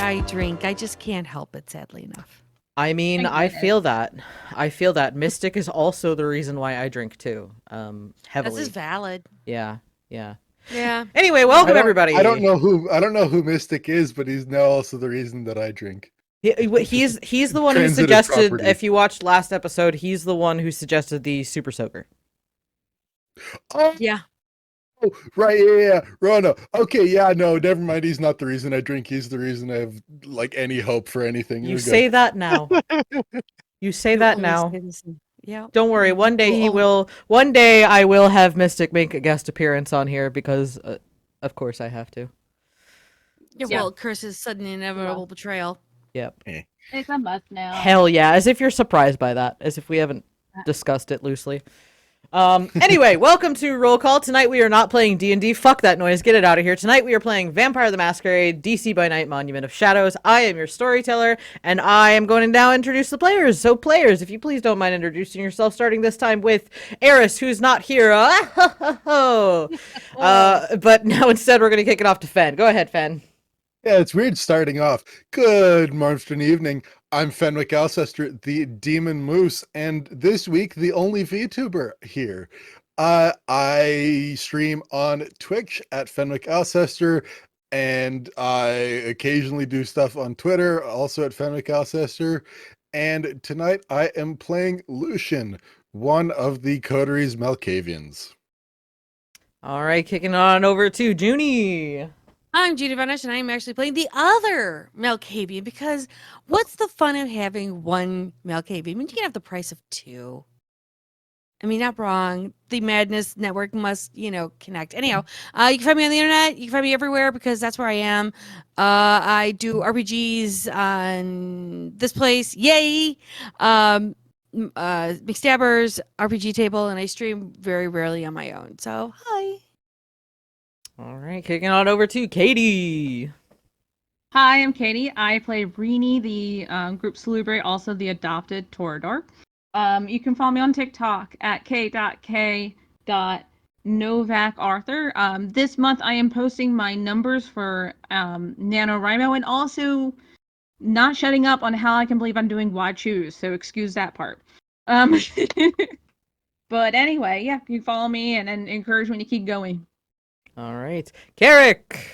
I drink. I just can't help it, sadly enough. I mean, I feel that. I feel that. Mystic is also the reason why I drink too. Heavily. This is valid. Yeah. Yeah. Anyway, welcome everybody. I don't know who Mystic is, but he's now also the reason that I drink. He's the one who suggested. Property. If you watched last episode, he's the one who suggested the Super Soaker. Oh yeah. Oh, right, yeah, Rona. Okay, yeah, no, never mind. He's not the reason I drink. He's the reason I have like any hope for anything. You say that now. You say that now. Yeah. Don't worry. One day he will. One day I will have Mystic make a guest appearance on here because, of course, I have to. Yeah. Well, Curse's sudden inevitable betrayal. Yep. It's a must now. Hell yeah! As if you're surprised by that. As if we haven't discussed it loosely. Anyway, welcome to Roll Call. Tonight we are not playing D&D. Fuck that noise. Get it out of here. Tonight we are playing Vampire the Masquerade, DC by Night, Monument of Shadows. I am your storyteller, and I am going to now introduce the players. So players, if you please don't mind introducing yourself, starting this time with Eris, who's not here. But now instead we're going to kick it off to Fen. Go ahead, Fen. Yeah, it's weird starting off. Good morning, evening. I'm Fenwick Alcester, the Demon Moose, and this week, the only VTuber here. I stream on Twitch at Fenwick Alcester, and I occasionally do stuff on Twitter, also at Fenwick Alcester. And tonight, I am playing Lucian, one of the Coteries Malkavians. All right, kicking on over to Junie. I'm Junie Von Esch, and I'm actually playing the other Malkavian because what's the fun of having one Malkavian? I mean, you can have the price of two. I mean, not wrong. The Madness Network must, connect. Anyhow, you can find me on the internet. You can find me everywhere because that's where I am. I do RPGs on this place. Yay! McStabbers, RPG Table, and I stream very rarely on my own. So, hi. All right, kicking on over to Katie. Hi, I'm Katie. I play Rini, the group Salubre, also the adopted Torador. You can follow me on TikTok at k.k.novacarthur. This month I am posting my numbers for NaNoWriMo and also not shutting up on how I can believe I'm doing wide shoes, so excuse that part. But anyway, yeah, you follow me and encourage me to keep going. All right. Kerrick!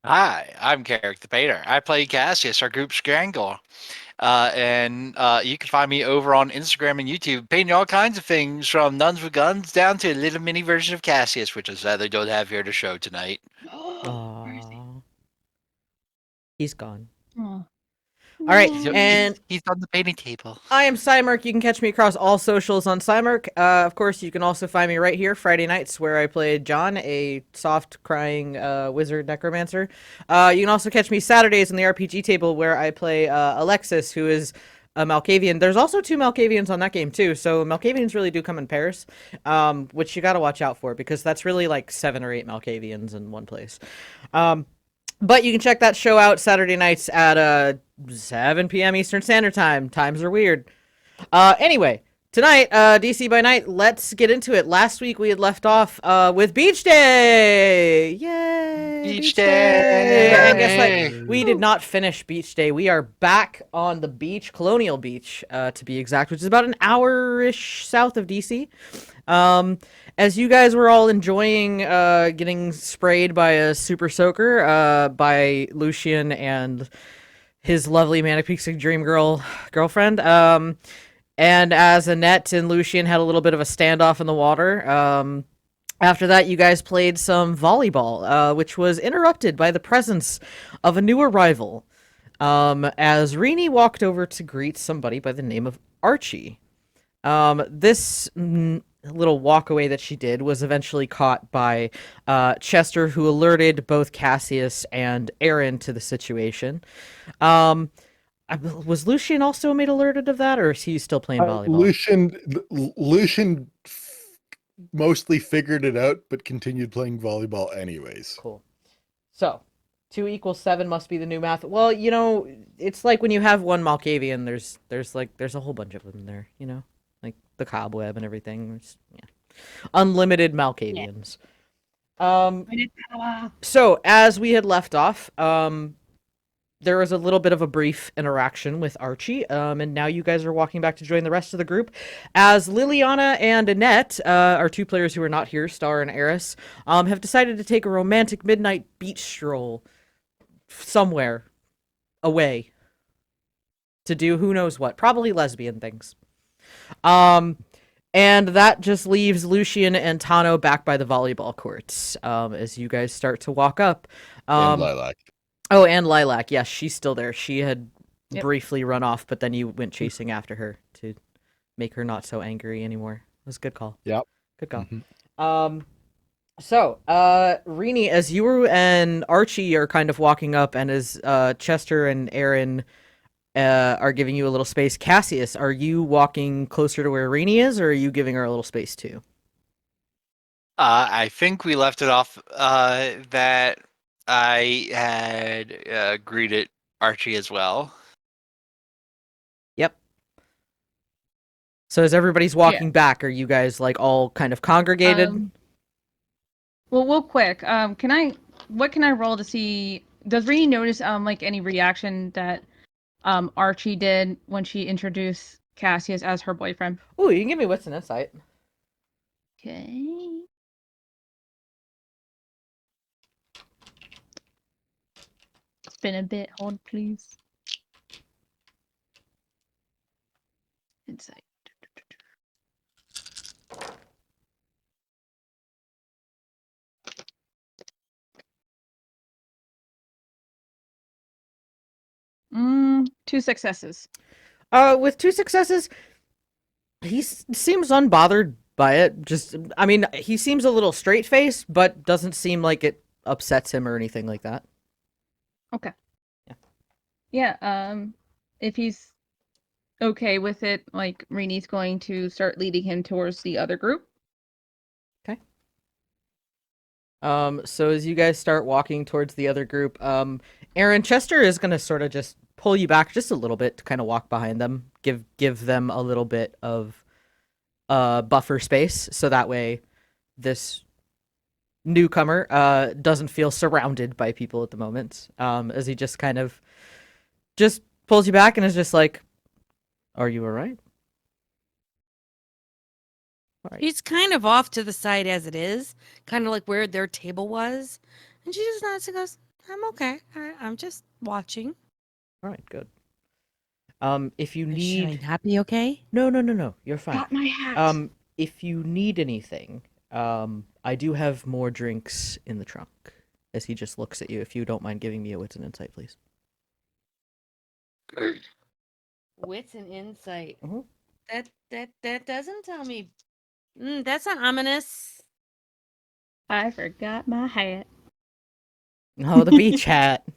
Hi, I'm Kerrick the Painter. I play Cassius, our group Scrangle. And you can find me over on Instagram and YouTube, painting all kinds of things from nuns with guns down to a little mini version of Cassius, which I sadly don't have here to show tonight. He's gone. Aww. All right, and he's on the painting table. I am Psymerc. You can catch me across all socials on Psymerc. Of course, you can also find me right here Friday nights, where I play John, a soft crying wizard necromancer. You can also catch me Saturdays on the RPG table, where I play Alexis, who is a Malkavian. There's also 2 Malkavians on that game too, so Malkavians really do come in pairs, which you got to watch out for because that's really like 7 or 8 Malkavians in one place. But you can check that show out Saturday nights at 7 p.m. Eastern Standard Time. Times are weird. Anyway, tonight, DC by Night, let's get into it. Last week we had left off with Beach Day! Yay! Beach Day! And guess what? We did not finish Beach Day. We are back on the beach, Colonial Beach, to be exact, which is about an hour-ish south of DC. As you guys were all enjoying getting sprayed by a super soaker by Lucian and his lovely Manic Pixie Dream girlfriend, and as Annette and Lucian had a little bit of a standoff in the water, after that you guys played some volleyball, which was interrupted by the presence of a new arrival, as Rini walked over to greet somebody by the name of Archie. This little walkaway that she did was eventually caught by Chester, who alerted both Cassius and Aaron to the situation. Was Lucian also made alerted of that, or is he still playing volleyball? Lucian mostly figured it out, but continued playing volleyball anyways. Cool. So 2 = 7 must be the new math. Well, it's like when you have one Malkavian, there's a whole bunch of them there, like the cobweb and everything. Unlimited Malkavians. Yeah. So as we had left off, there was a little bit of a brief interaction with Archie, and now you guys are walking back to join the rest of the group, as Liliana and Annette, our two players who are not here, Star and Eris, have decided to take a romantic midnight beach stroll somewhere away to do who knows what, probably lesbian things. And that just leaves Lucian and Tano back by the volleyball courts, as you guys start to walk up. And Lilac. Oh, and Lilac. Yes, she's still there. She had Yep. briefly run off, but then you went chasing after her to make her not so angry anymore. It was a good call. Yep. Good call. Mhm. So, Rini, as you and Archie are kind of walking up, and as Chester and Aaron are giving you a little space, Cassius, are you walking closer to where Rini is, or are you giving her a little space too? I think we left it off that I had greeted Archie as well. Yep. So as everybody's walking back, are you guys like all kind of congregated? Well, real quick, what can I roll to see? Does Rini notice like any reaction that Archie did when she introduced Cassius as her boyfriend? Ooh, you can give me what's an insight. Okay. It's been a bit. Hold, please. Insight. Two successes. With two successes, he seems unbothered by it. Just, I mean, he seems a little straight-faced, but doesn't seem like it upsets him or anything like that. Okay. Yeah. Yeah, if he's okay with it, like Rini's going to start leading him towards the other group. Okay. So as you guys start walking towards the other group, Aaron, Chester is gonna sort of just pull you back just a little bit to kind of walk behind them, give them a little bit of buffer space, so that way this newcomer doesn't feel surrounded by people at the moment. As he just kind of just pulls you back and is just like, "Are you all right?" All right. He's kind of off to the side as it is, kind of like where their table was. And she just nods and goes, I'm okay. I'm just watching. All right, good. If you Should I need not be okay? No, you're fine. Got my hat. If you need anything, I do have more drinks in the trunk. As he just looks at you, if you don't mind giving me a wits and insight, please. Wits and insight. Mhm. That doesn't tell me. That's not ominous. I forgot my hat. Oh, the beach hat.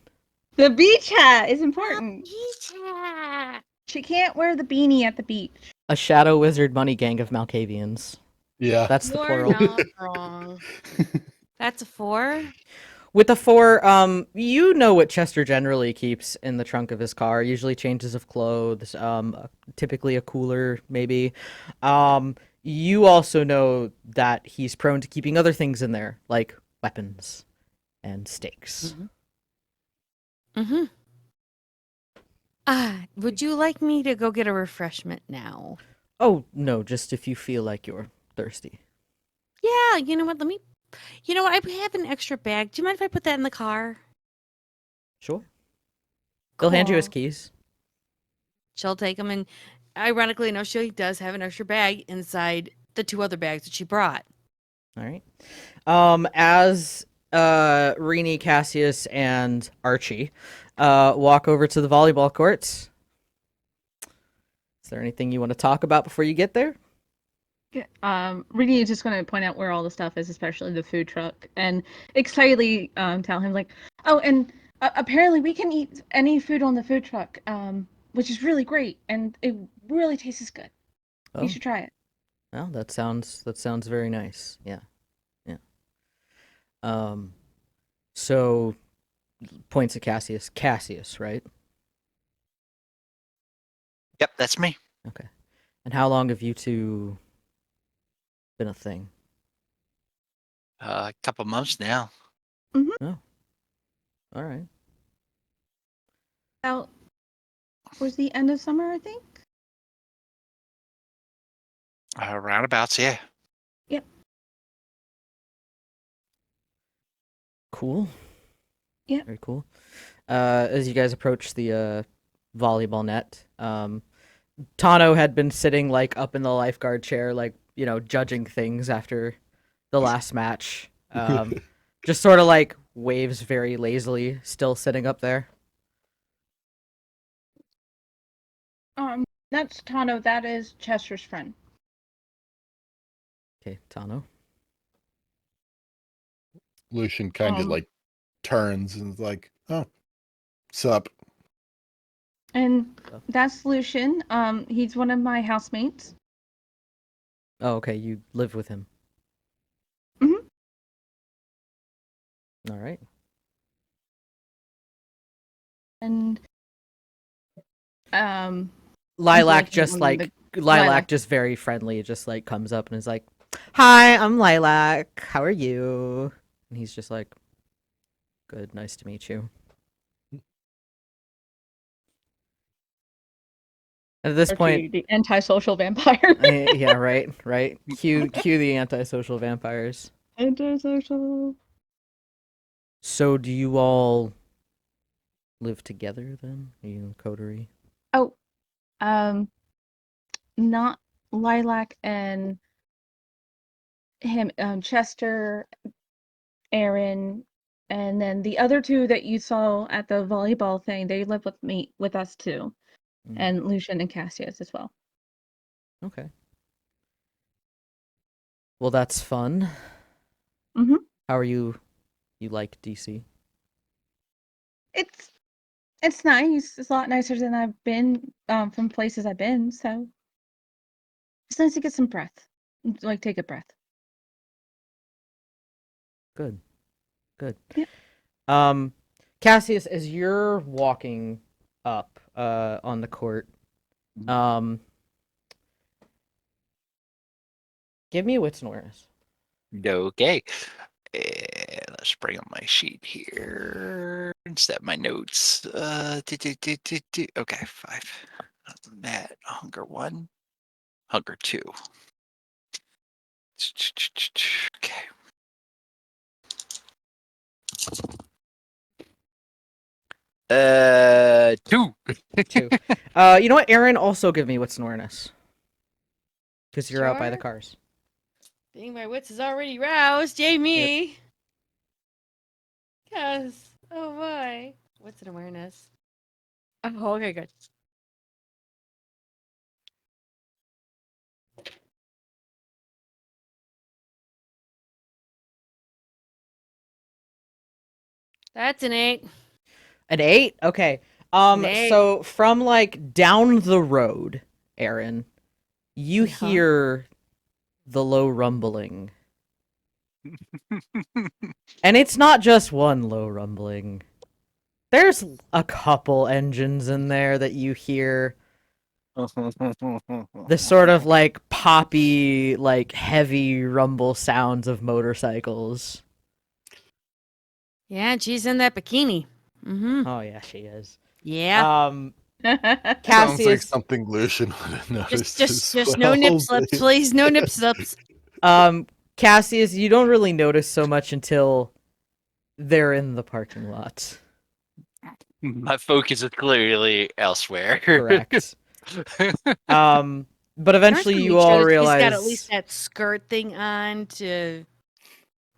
The beach hat is important. Yeah. She can't wear the beanie at the beach. A shadow wizard money gang of Malkavians. Yeah. That's the You're plural. not wrong. That's a 4. With the 4, you know what Chester generally keeps in the trunk of his car. Usually changes of clothes, typically a cooler, maybe. You also know that he's prone to keeping other things in there, like weapons and stakes. Mm-hmm. Would you like me to go get a refreshment now? Oh, no, just if you feel like you're thirsty. Yeah, you know what? You know what? I have an extra bag. Do you mind if I put that in the car? Sure. They'll hand you his Cool. keys. She'll take them, and ironically enough, she does have an extra bag inside the 2 other bags that she brought. All right. As Rini, Cassius, and Archie walk over to the volleyball courts, is there anything you want to talk about before you get there? Rini is just going to point out where all the stuff is, especially the food truck, and excitedly tell him like, "Oh, and apparently we can eat any food on the food truck, which is really great, and it really tastes good. Oh, You should try it." well, that sounds very nice. Yeah. So points at Cassius. Cassius, right? Yep, that's me. Okay. And how long have you two been a thing? A couple months now. Oh. All right. Out towards the end of summer, I think. Roundabouts, yeah. Yep. Cool. Yeah. Very cool. As you guys approach the volleyball net, Tano had been sitting like up in the lifeguard chair, like, judging things after the last match. Just sort of like waves very lazily, still sitting up there. That's Tano. That is Chester's friend. Okay, Tano. Lucian kind of like turns and is like, "Oh, sup?" And that's Lucian. He's one of my housemates. Oh, okay. You live with him. Mhm. All right. And Lilac blanking just on like the- Lilac Lilac. just very friendly, just like comes up and is like, "Hi, I'm Lilac. How are you?" And he's just like, "Good, nice to meet you." At this point, the antisocial vampire. yeah, right. Cue the antisocial vampires. Antisocial. So, do you all live together then? Are you in coterie? Oh, not Lilac and him. Chester, Aaron, and then the other two that you saw at the volleyball thing. They live with us too, Mm, and Lucian and Cassius as well. okay. Well, that's fun. Mhm. How are you? You like DC? It's nice. It's a lot nicer than I've been from places I've been. So it's nice to get some breath. Like take a breath. Good. Yeah. Cassius, as you're walking up on the court, give me a wits and awareness. Okay. Let's bring up my sheet here and set my notes. Okay, 5. That hunger 1, hunger 2. Okay. Two. Two. You know what, Aaron? Also give me wits and awareness. Because you're out by the Sure. cars. Being my wits is already roused. Yay me. Yes. Oh my. What's an awareness? Oh, okay, good. That's an 8. An 8? Okay. An 8. So from like down the road, Aaron, you Uh-huh. hear the low rumbling. And it's not just one low rumbling. There's a couple engines in there that you hear. The sort of like poppy, like heavy rumble sounds of motorcycles. Yeah, she's in that bikini. Mm-hmm. Oh yeah, she is. Yeah. Sounds like Cassius, something Lucian would have noticed. Just no nip slips, please. No nip slips. Cassius, you don't really notice so much until they're in the parking lot. My focus is clearly elsewhere. Correct. But eventually you all realize he's got at least that skirt thing on to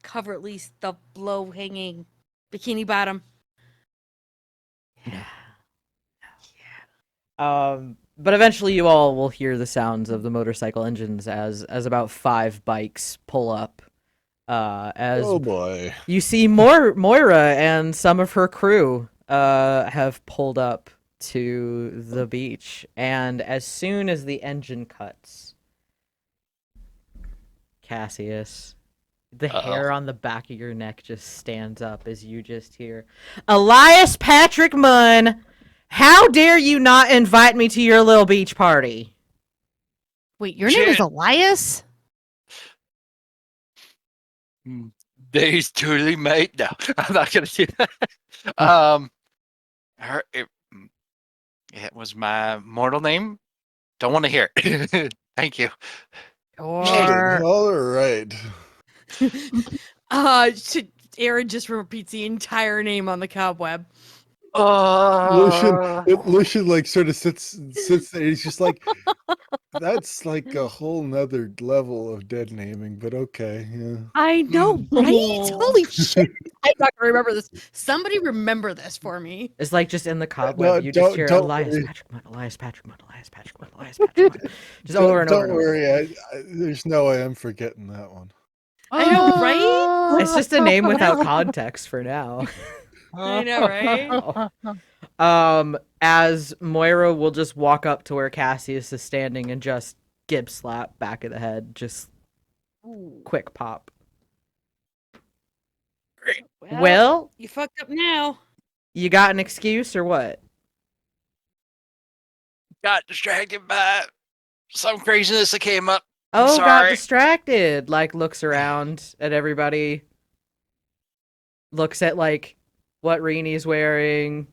cover at least the low hanging bikini bottom. But eventually you all will hear the sounds of the motorcycle engines as about 5 bikes pull up. As Oh boy. you see Moira and some of her crew have pulled up to the beach, and as soon as the engine cuts, Cassius, the hair on the back of your neck just stands up as you just hear, "Elias Patrick Munn, how dare you not invite me to your little beach party?" Wait, your name is Elias? He's totally mate. No, I'm not gonna do that. It was my mortal name. Don't want to hear it. Thank you. Or All right. Aaron just repeats the entire name on the cobweb. Lucian like sort of sits there. He's just like, that's like a whole nother level of dead naming, but okay, yeah. I know, right? Oh. Holy shit! I'm not gonna remember this. Somebody remember this for me. It's like just in the cobweb, No, you just hear don't Elias, worry. Patrick Mudd, Elias, Patrick Mudd, Elias, Patrick Mudd, Elias, Patrick Mudd. Just over and over Don't and over. worry. There's no way I'm forgetting that one. I know, right? It's just a name without context for now. I know, right? As Moira will just walk up to where Cassius is standing and just gib slap back of the head, just quick pop. Well, you fucked up now. you got an excuse or what? Got distracted by some craziness that came up. Oh, got Sorry. distracted. Like, looks around at everybody. Looks at, like, what Reenie's wearing.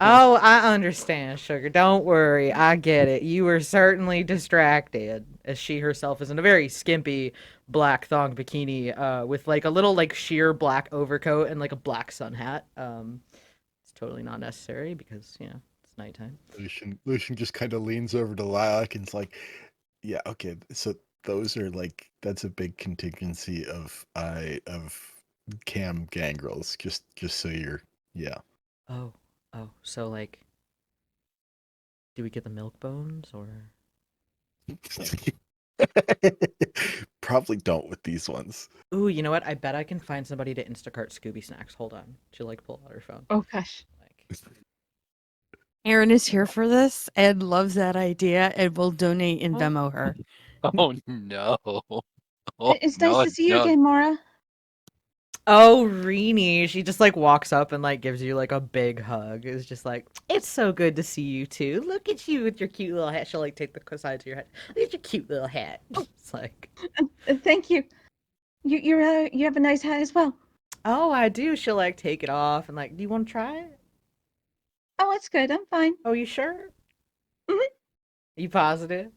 Oh, I understand, Sugar. Don't worry. I get it. You were certainly distracted, as she herself is in a very skimpy black thong bikini with, like, a little, like, sheer black overcoat and, like, a black sun hat. It's totally not necessary because, you know, it's nighttime. Lucian just kind of leans over to Lilac and's like, yeah, okay, so those are like, that's a big contingency of cam gangrels, just so you're, yeah. Oh, so, like, do we get the milk bones, or? Probably don't with these ones. Ooh, you know what? I bet I can find somebody to Instacart Scooby snacks. Hold on. She'll, like, pull out her phone. Oh gosh. Like, Aaron is here for this and loves that idea and will donate and Venmo her. Oh no. Oh, It's no, nice to see you no. again, Mara. oh, Reenie. She just, like, walks up and, like, gives you, like, a big hug. It's just like, it's so good to see you, too. Look at you with your cute little hat. She'll, like, take the side to your head. Look at your cute little hat. It's like, Thank you. You have a nice hat as well. oh, I do. She'll, like, take it off and, like, do you want to try it? Oh, it's good. I'm fine. Oh, you sure? Mhm. You positive?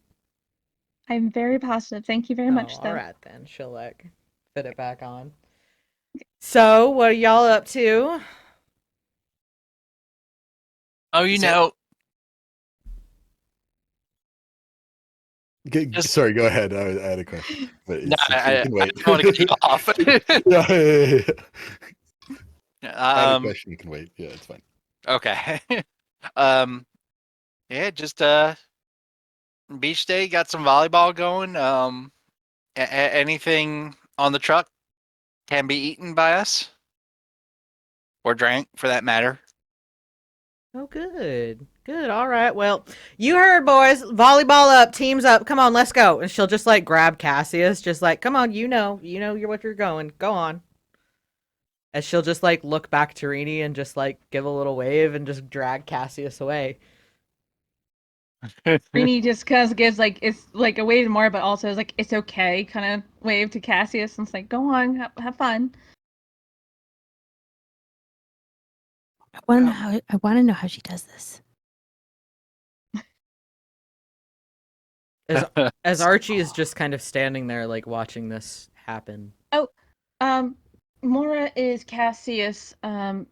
I'm very positive. Thank you very much, Oh, though. all right, then. She'll, like, fit it back on. So, what are y'all up to? Oh, you know. Just- Sorry, go ahead. I had a question, but No, you I can wait. don't want to cut you off. Yeah. I had a question. You can wait. Yeah, it's fine. Okay. Yeah, just beach day. Got some volleyball going. Anything on the truck can be eaten by us or drank, for that matter. Oh, good. Good. All right. Well, you heard, boys. Volleyball up, teams up. Come on, let's go. And she'll just, like, grab Cassius, just like, come on, you're what you're going. Go on. As she'll just, like, look back to Rini and just, like, give a little wave and just drag Cassius away. Rini just kind of gives like it's like a wave to Mara, but also is like it's okay kind of wave to Cassius, and it's like go on, have fun. I want to know how she does this. As Archie is just kind of standing there, like, watching this happen. Mora is Cassius'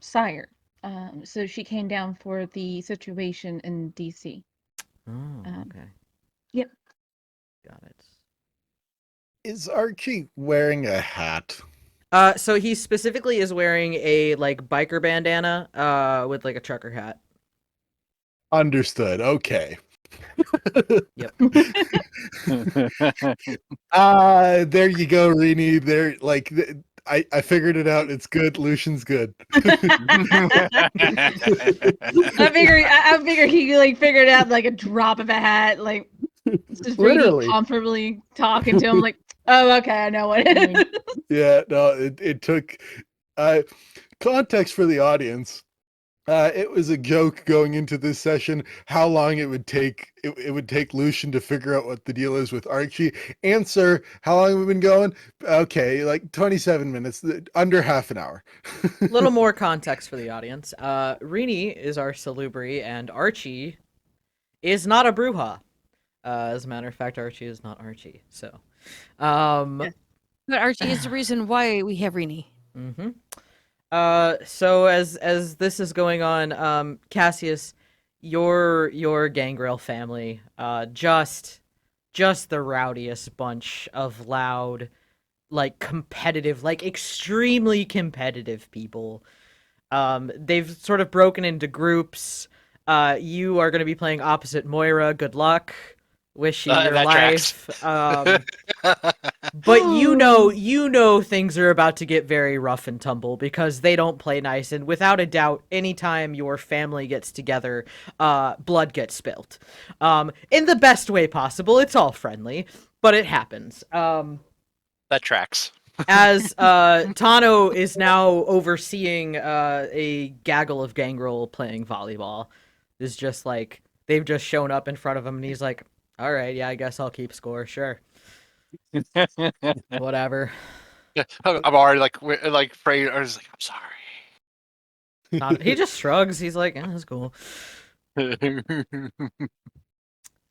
sire. So she came down for the situation in DC. Oh, okay. Yep. Got it. Is Archie wearing a hat? So he specifically is wearing a, like, biker bandana, with, like, a trucker hat. Understood. Okay. Yep. There you go, Rini. There, like, I figured it out. It's good. Lucian's good. I figure he like figured out like a drop of a hat, like just really Literally. comfortably talking to him, like, oh, okay, I know what it is. Yeah, no, it took context for the audience. It was a joke going into this session how long it would take it would take Lucian to figure out what the deal is with Archie. Answer, how long have we been going? Okay, like 27 minutes, under half an hour. A little more context for the audience. Rini is our Salubri, and Archie is not a Bruja. As a matter of fact, Archie is not Archie. So, But Archie is the reason why we have Rini. mm-hmm. So as this is going on, Cassius, your Gangrel family, just the rowdiest bunch of loud, like competitive, like extremely competitive people. They've sort of broken into groups. You are going to be playing opposite Moira. Good luck. Wish you your that life. But you know things are about to get very rough and tumble because they don't play nice, and without a doubt, anytime your family gets together, blood gets spilt. In the best way possible. It's all friendly, but it happens. That tracks. As Tano is now overseeing a gaggle of gangrel playing volleyball, is just like they've just shown up in front of him, and he's like, "All right, yeah, I guess I'll keep score, sure, whatever." I'm already like afraid. I was like, I'm sorry. He just shrugs. He's like, "That's cool."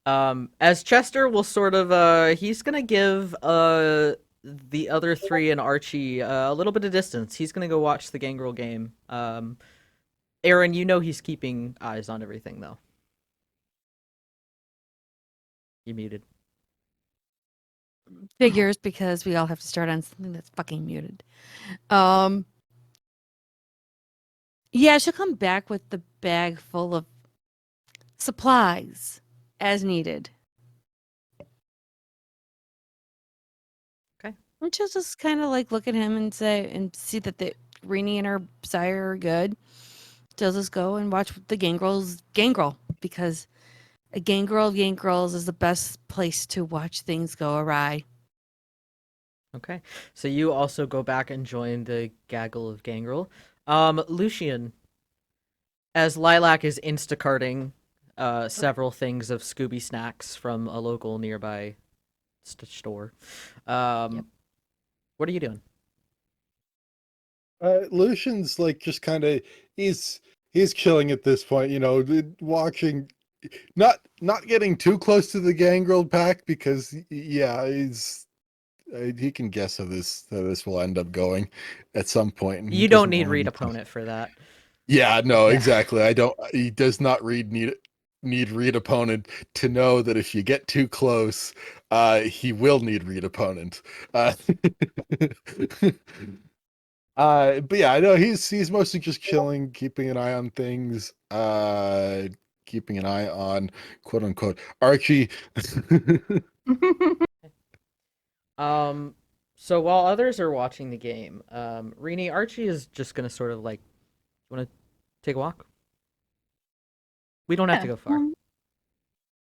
As Chester will sort of he's gonna give the other three and Archie a little bit of distance. He's gonna go watch the Gangrel game. Aaron, you know he's keeping eyes on everything though. You muted. Figures, because we all have to start on something that's fucking muted. Yeah, she'll come back with the bag full of supplies as needed. Okay. And she'll just kind of like look at him and say, and see that the Rini and her sire are good. She'll just go and watch the gangrel, because a gangrel of gangrels is the best place to watch things go awry. Okay. So you also go back and join the gaggle of gangrel. Lucian, as Lilac is instacarting several things of Scooby snacks from a local nearby store. What are you doing? Lucian's like just kind of he's chilling at this point, watching, not getting too close to the gangrel pack because he can guess how this will end up going at some point. And You don't need read opponent for that. Yeah, no, Yeah. exactly. He does not need read opponent to know that if you get too close, he will need read opponent. But yeah, I know he's mostly just chilling, keeping an eye on things, keeping an eye on quote unquote Archie. So while others are watching the game, Rini, Archie is just gonna sort of like, want to take a walk? We don't have to go far.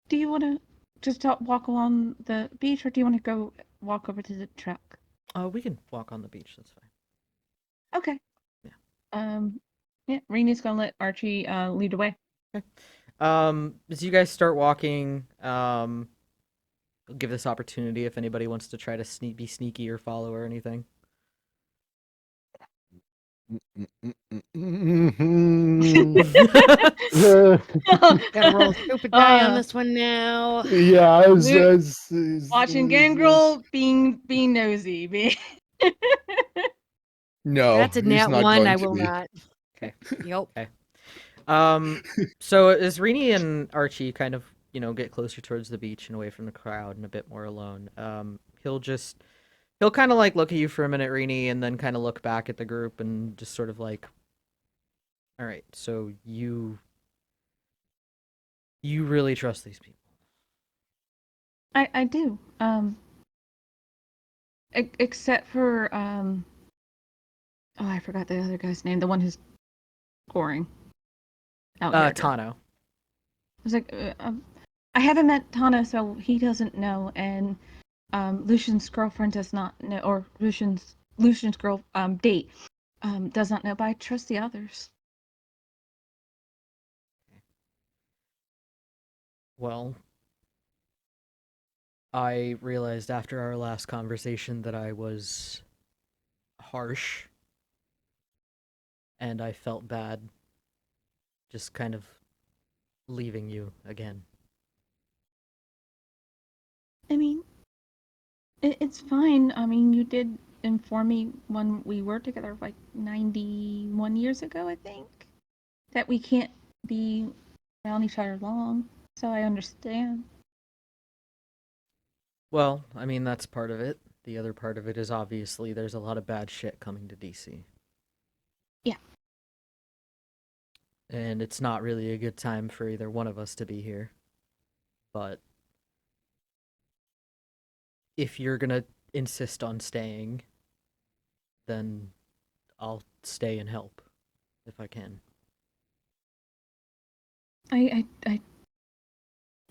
Do you want to just walk along the beach, or do you want to go walk over to the truck? We can walk on the beach. That's fine. Okay. Yeah. Yeah, Rini's gonna let Archie lead the way. Okay. As you guys start walking, I'll give this opportunity if anybody wants to try to be sneaky or follow or anything. Gotta roll a stupid die on this one now. Yeah, I was watching Gangrel being nosy. No, That's a he's nat not one. going I to will be. not. Okay. Yep. Okay. So as Rini and Archie kind of, get closer towards the beach and away from the crowd and a bit more alone, he'll kind of like look at you for a minute, Rini, and then kind of look back at the group and just sort of like, all right, so you really trust these people? I do. Except for I forgot the other guy's name. The one who's scoring. Tano. I was like, I haven't met Tano, so he doesn't know, and Lucian's girlfriend does not know, or Lucian's girl date does not know, but I trust the others. Well, I realized after our last conversation that I was harsh, and I felt bad just kind of leaving you again. I mean, it's fine. I mean, you did inform me when we were together, like 91 years ago, I think, that we can't be around each other long. So I understand. Well, I mean, that's part of it. The other part of it is obviously there's a lot of bad shit coming to DC. Yeah. And it's not really a good time for either one of us to be here. But if you're gonna insist on staying, then I'll stay and help if I can.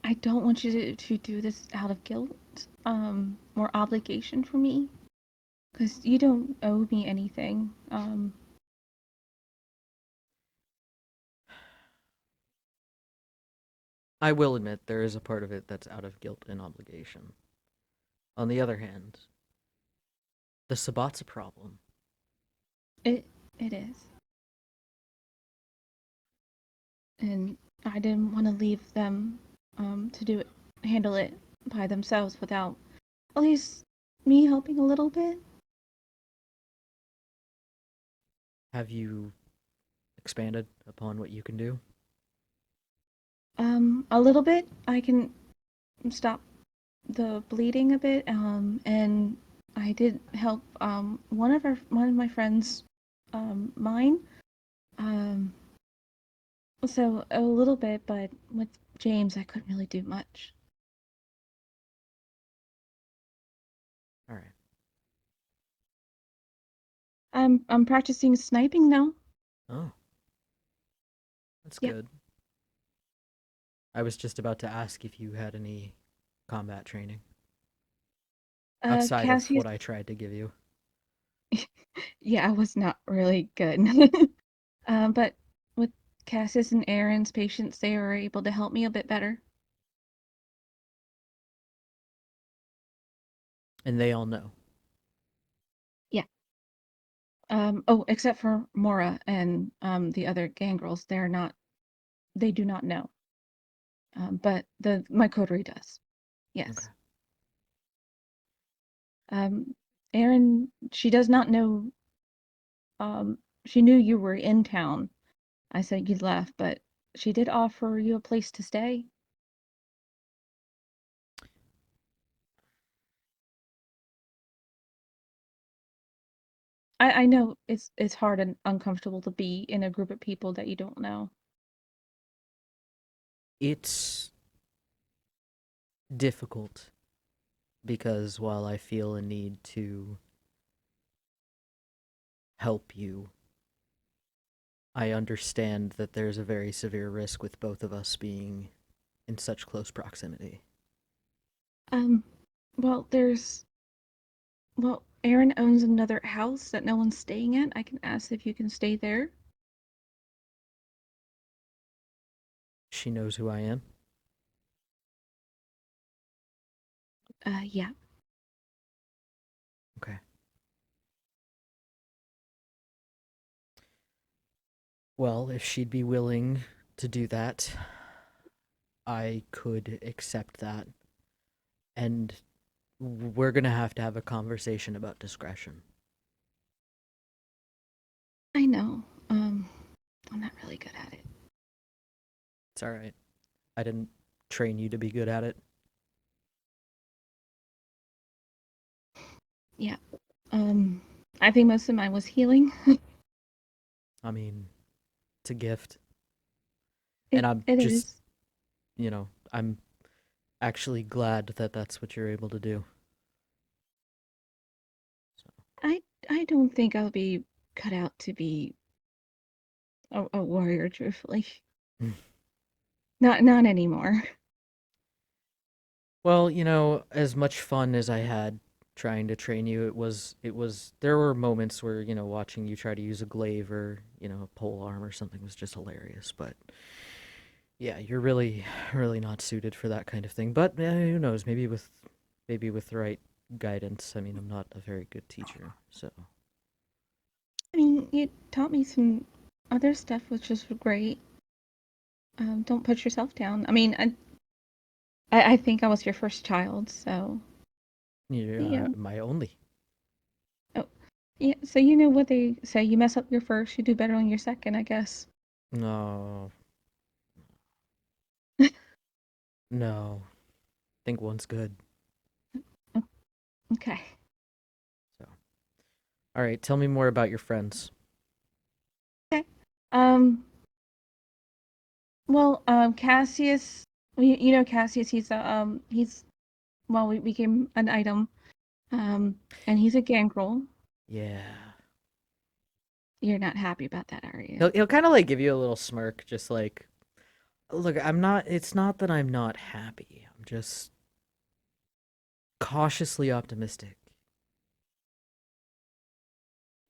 I don't want you to do this out of guilt, or obligation for me, because you don't owe me anything. I will admit there is a part of it that's out of guilt and obligation. On the other hand, the Sabbat's a problem. It is. And I didn't want to leave them to handle it by themselves without at least me helping a little bit. Have you expanded upon what you can do? A little bit. I can stop the bleeding a bit. And I did help one of my friends, mine. So a little bit, but with James, I couldn't really do much. All right. I'm practicing sniping now. Oh. That's Yeah. good. I was just about to ask if you had any combat training outside of Cassius, what I tried to give you. yeah, I was not really good. But with Cassius and Aaron's patience, they were able to help me a bit better. And they all know. Yeah. Oh, except for Mora and the other gangrels, they do not know. But my coterie does. Yes. Okay. Aaron, she does not know. She knew you were in town. I said you left, but she did offer you a place to stay. I know it's hard and uncomfortable to be in a group of people that you don't know. It's difficult because while I feel a need to help you, I understand that there's a very severe risk with both of us being in such close proximity. Well, Aaron owns another house that no one's staying at. I can ask if you can stay there. She knows who I am. Yeah. Okay. Well, if she'd be willing to do that, I could accept that. And we're gonna have to have a conversation about discretion. I know. I'm not really good at it. It's alright. I didn't train you to be good at it. Yeah. I think most of mine was healing. I mean, it's a gift. It, And I'm it just, is. I'm actually glad that that's what you're able to do. So, I don't think I'll be cut out to be a warrior, truthfully. Hmm. Not anymore. well, as much fun as I had trying to train you, there were moments where, watching you try to use a glaive or, a pole arm or something was just hilarious, but, Yeah, you're really, really not suited for that kind of thing. But who knows? Maybe with the right guidance. I mean, I'm not a very good teacher, so. I mean, you taught me some other stuff, which is great. Don't put yourself down. I mean, I think I was your first child, so You're yeah. my only. Oh, yeah. So you know what they say: you mess up your first, you do better on your second, I guess. No, no. I think one's good. Okay. So, all right. Tell me more about your friends. Okay. Well, Cassius, you know Cassius. He's well, we became an item. And he's a gangrel. Yeah. You're not happy about that, are you? He'll kind of like give you a little smirk, just like, look, I'm not. It's not that I'm not happy. I'm just cautiously optimistic.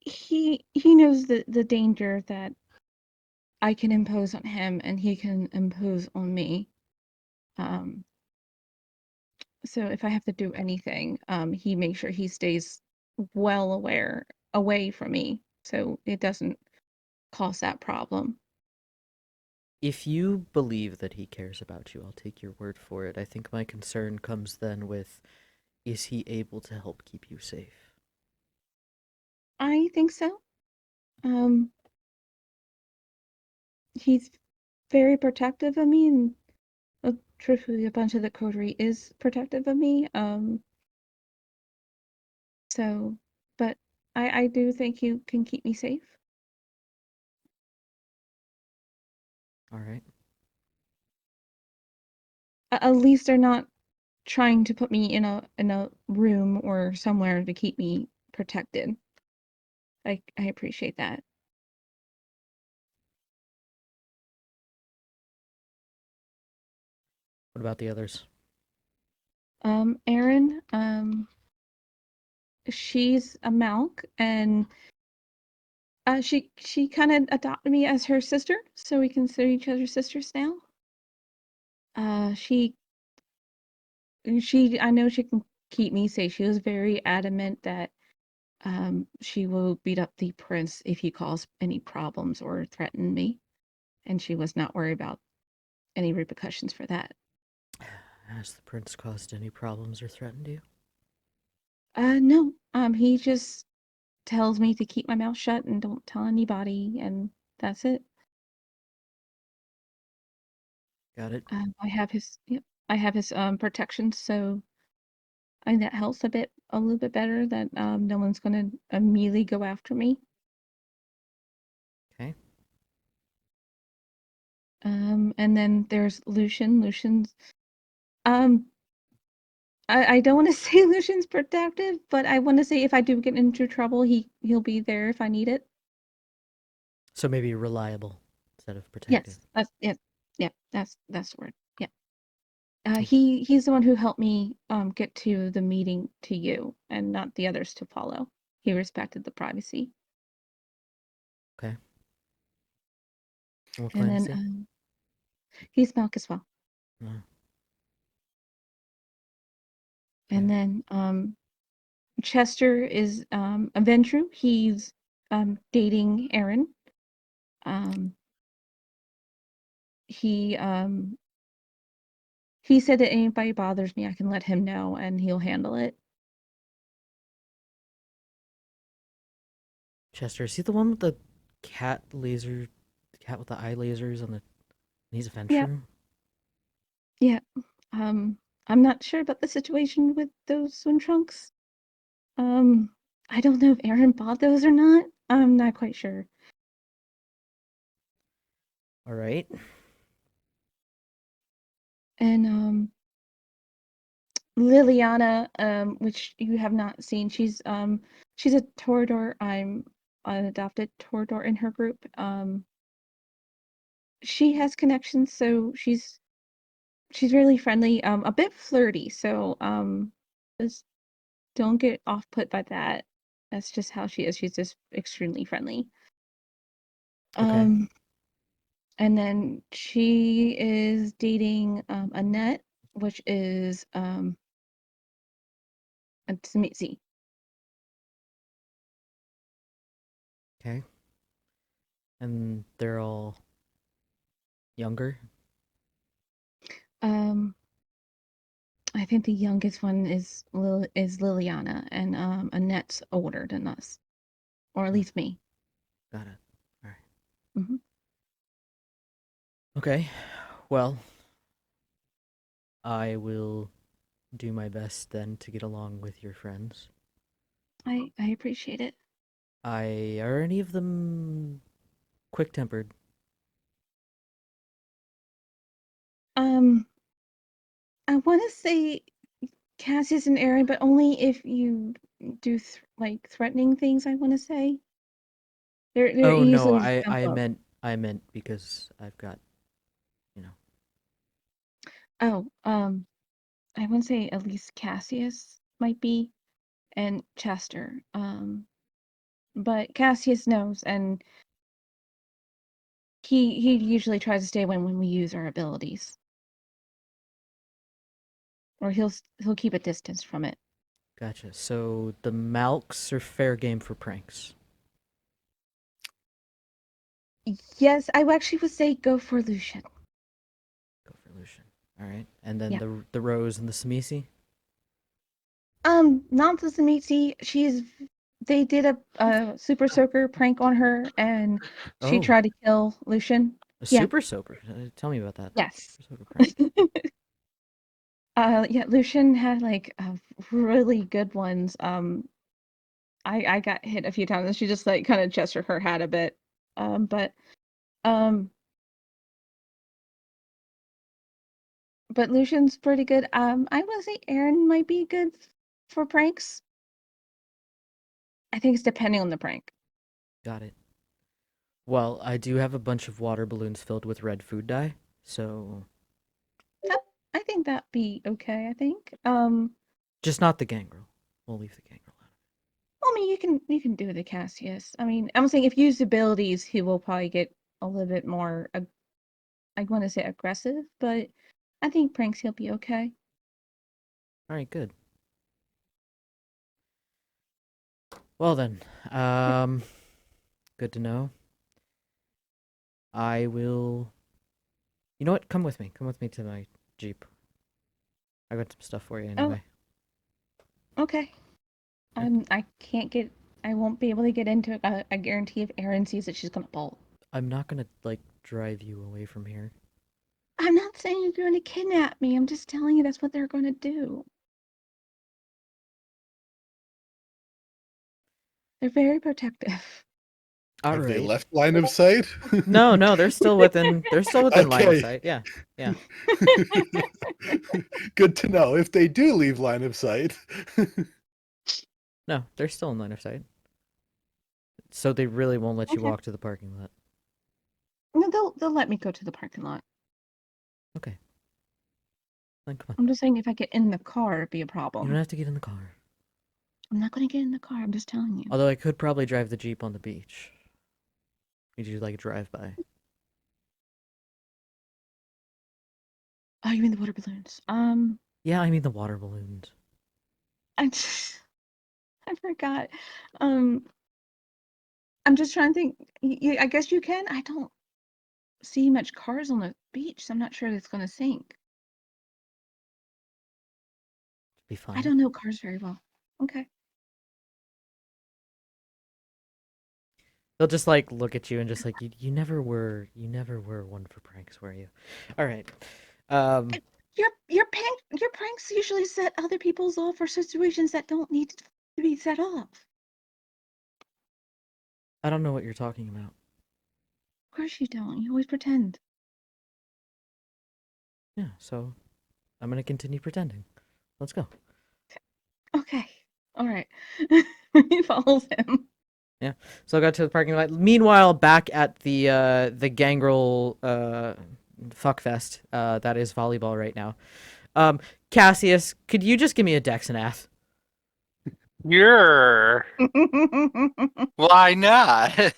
He knows the danger that I can impose on him, and he can impose on me. Um, so if I have to do anything, he makes sure he stays well away from me, so it doesn't cause that problem. If you believe that he cares about you, I'll take your word for it. I think my concern comes then with, is he able to help keep you safe? I think so. Um, he's very protective of me, and truthfully, a bunch of the coterie is protective of me. So, but I do think you can keep me safe. All right. At least they're not trying to put me in a room or somewhere to keep me protected. I appreciate that. What about the others? Erin, she's a Malk, and she kind of adopted me as her sister, so we consider each other sisters now. Uh, she I know she can keep me safe. She was very adamant that she will beat up the prince if he caused any problems or threatened me, and she was not worried about any repercussions for that. Has the prince caused any problems or threatened you? No, he just tells me to keep my mouth shut and don't tell anybody, and that's it. Got it. I have his, yep, I have his protection, so I think that helps a little bit better that no one's gonna immediately go after me. Okay. And then there's Lucian. Lucian's um I don't want to say Lucian's protective, but I want to say if I do get into trouble, he'll be there if I need it. So maybe reliable instead of protective. Yes, that's yeah, yeah, that's the word. Yeah. Okay. He's the one who helped me get to the meeting to you and not the others to follow. He respected the privacy. Okay. And what And clan is then he? he's Malk as well. Oh, okay. And then Chester is a Ventru. He's dating Erin. Um, he he said that anybody bothers me, I can let him know and he'll handle it. Chester, is he the one with the cat laser, the cat with the eye lasers on the? He's a Yeah, Ventru. yeah. I'm not sure about the situation with those swim trunks. Um, I don't know if Erin bought those or not. I'm not quite sure. All right. And Liliana, which you have not seen, she's a Torador. I'm an adopted Torador in her group. She has connections, so she's really friendly, a bit flirty, so just don't get off put by that. That's just how she is. She's just extremely friendly. Okay. Um And then she is dating Annette, which is a Tzimitzi. Okay. And they're all younger? I think the youngest one is Liliana, and Annette's older than us, or at least me. Got it. All right. hmm Okay. Well, I will do my best then to get along with your friends. I appreciate it. Are any of them quick-tempered? I want to say Cassius and Aaron, but only if you do like threatening things. I want to say they're Oh no, easily jump up. I meant because I've got, you know. Oh, I want to say at least Cassius might be, and Chester. But Cassius knows, and he usually tries to stay away when we use our abilities, or he'll keep a distance from it. Gotcha. So the Malks are fair game for pranks. Yes, I actually would say go for Lucian. Go for Lucian. All right. And then Yeah. the Rose and the Smisi? Not the Tzimitzi. They did a super soaker prank on her, and she Oh, tried to kill Lucian. a Yeah. super soaker. Tell me about that. Yes. Super soaker prank. Yeah, Lucian had like really good ones. I got hit a few times, and she just like kind of gestured her hat a bit. But um, but Lucian's pretty good. I would say Aaron might be good for pranks. I think it's depending on the prank. Got it. Well, I do have a bunch of water balloons filled with red food dye, so I think that'd be okay. I think. just not the gangrel. We'll leave the gangrel out. I mean, you can do the Cassius. I mean, I'm saying if you use abilities, he will probably get a little bit more. I want to say aggressive, but I think pranks he'll be okay. All right, good. Well then, good to know. I will. You know what? Come with me. Come with me to my Jeep. I got some stuff for you anyway. Okay. Yep. I can't get. I won't be able to get into it. I guarantee if Erin sees it, she's gonna bolt. I'm not gonna like drive you away from here. I'm not saying you're going to kidnap me. I'm just telling you that's what they're going to do. They're very protective. All Have they right. left line of sight? No, no, they're still within. They're still within line of Okay. sight. Yeah, yeah. Good to know. If they do leave line of sight. No, they're still in line of sight. So they really won't let you Okay. walk to the parking lot. No, they'll let me go to the parking lot. Okay. Then come on. I'm just saying if I get in the car, it'd be a You problem. don't have to get in the car. I'm not going to get in the car. I'm just telling you. Although I could probably drive the Jeep on the beach. You do like drive by. Oh, you mean the water balloons? Yeah, I mean the water balloons. I forgot. Um, I'm just trying to think. I guess you can. I don't see much cars on the beach, so I'm not sure it's going to sink. Be I fine. don't know cars very well. Okay. They'll just like look at you and just like you never were one for pranks, were you? All right. Your pranks usually set other people's off for situations that don't need to be set off. I don't know what you're talking about. Of course you don't. You always pretend. Yeah, so I'm gonna continue pretending. Let's go. Okay. All right. He follows him. Yeah. So I got to the parking lot. Meanwhile, back at the Gangrel fuckfest, that is volleyball right now. Cassius, could you just give me a Dex and Ath? Sure. Why not?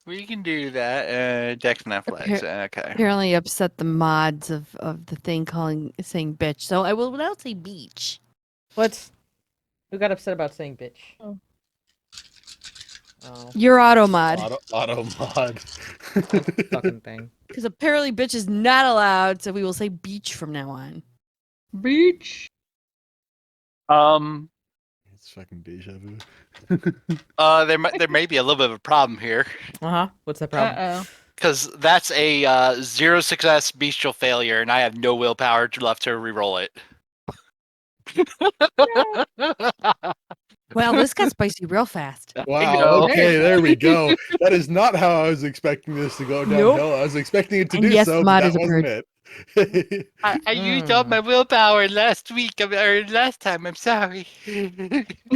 We can do that. Dex and athletics. Okay. Apparently upset the mods of the thing saying bitch. So I will now say beach. What? Who got upset about saying bitch? Oh. Oh, Your auto mod. Auto mod. fucking thing. Because apparently bitch is not allowed, so we will say beach from now on. Beach. It's fucking deja vu. There may be a little bit of a problem here What's the problem? Uh because that's a 0 success bestial failure, and I have no willpower left to re-roll it. Well, this got spicy real fast. Wow. know. Okay, there we go. That is not how I was expecting this to go downhill. Nope. I was expecting it to And do yes, so, mod but is that wasn't approved. it. I used all my willpower last week or last time. I'm sorry.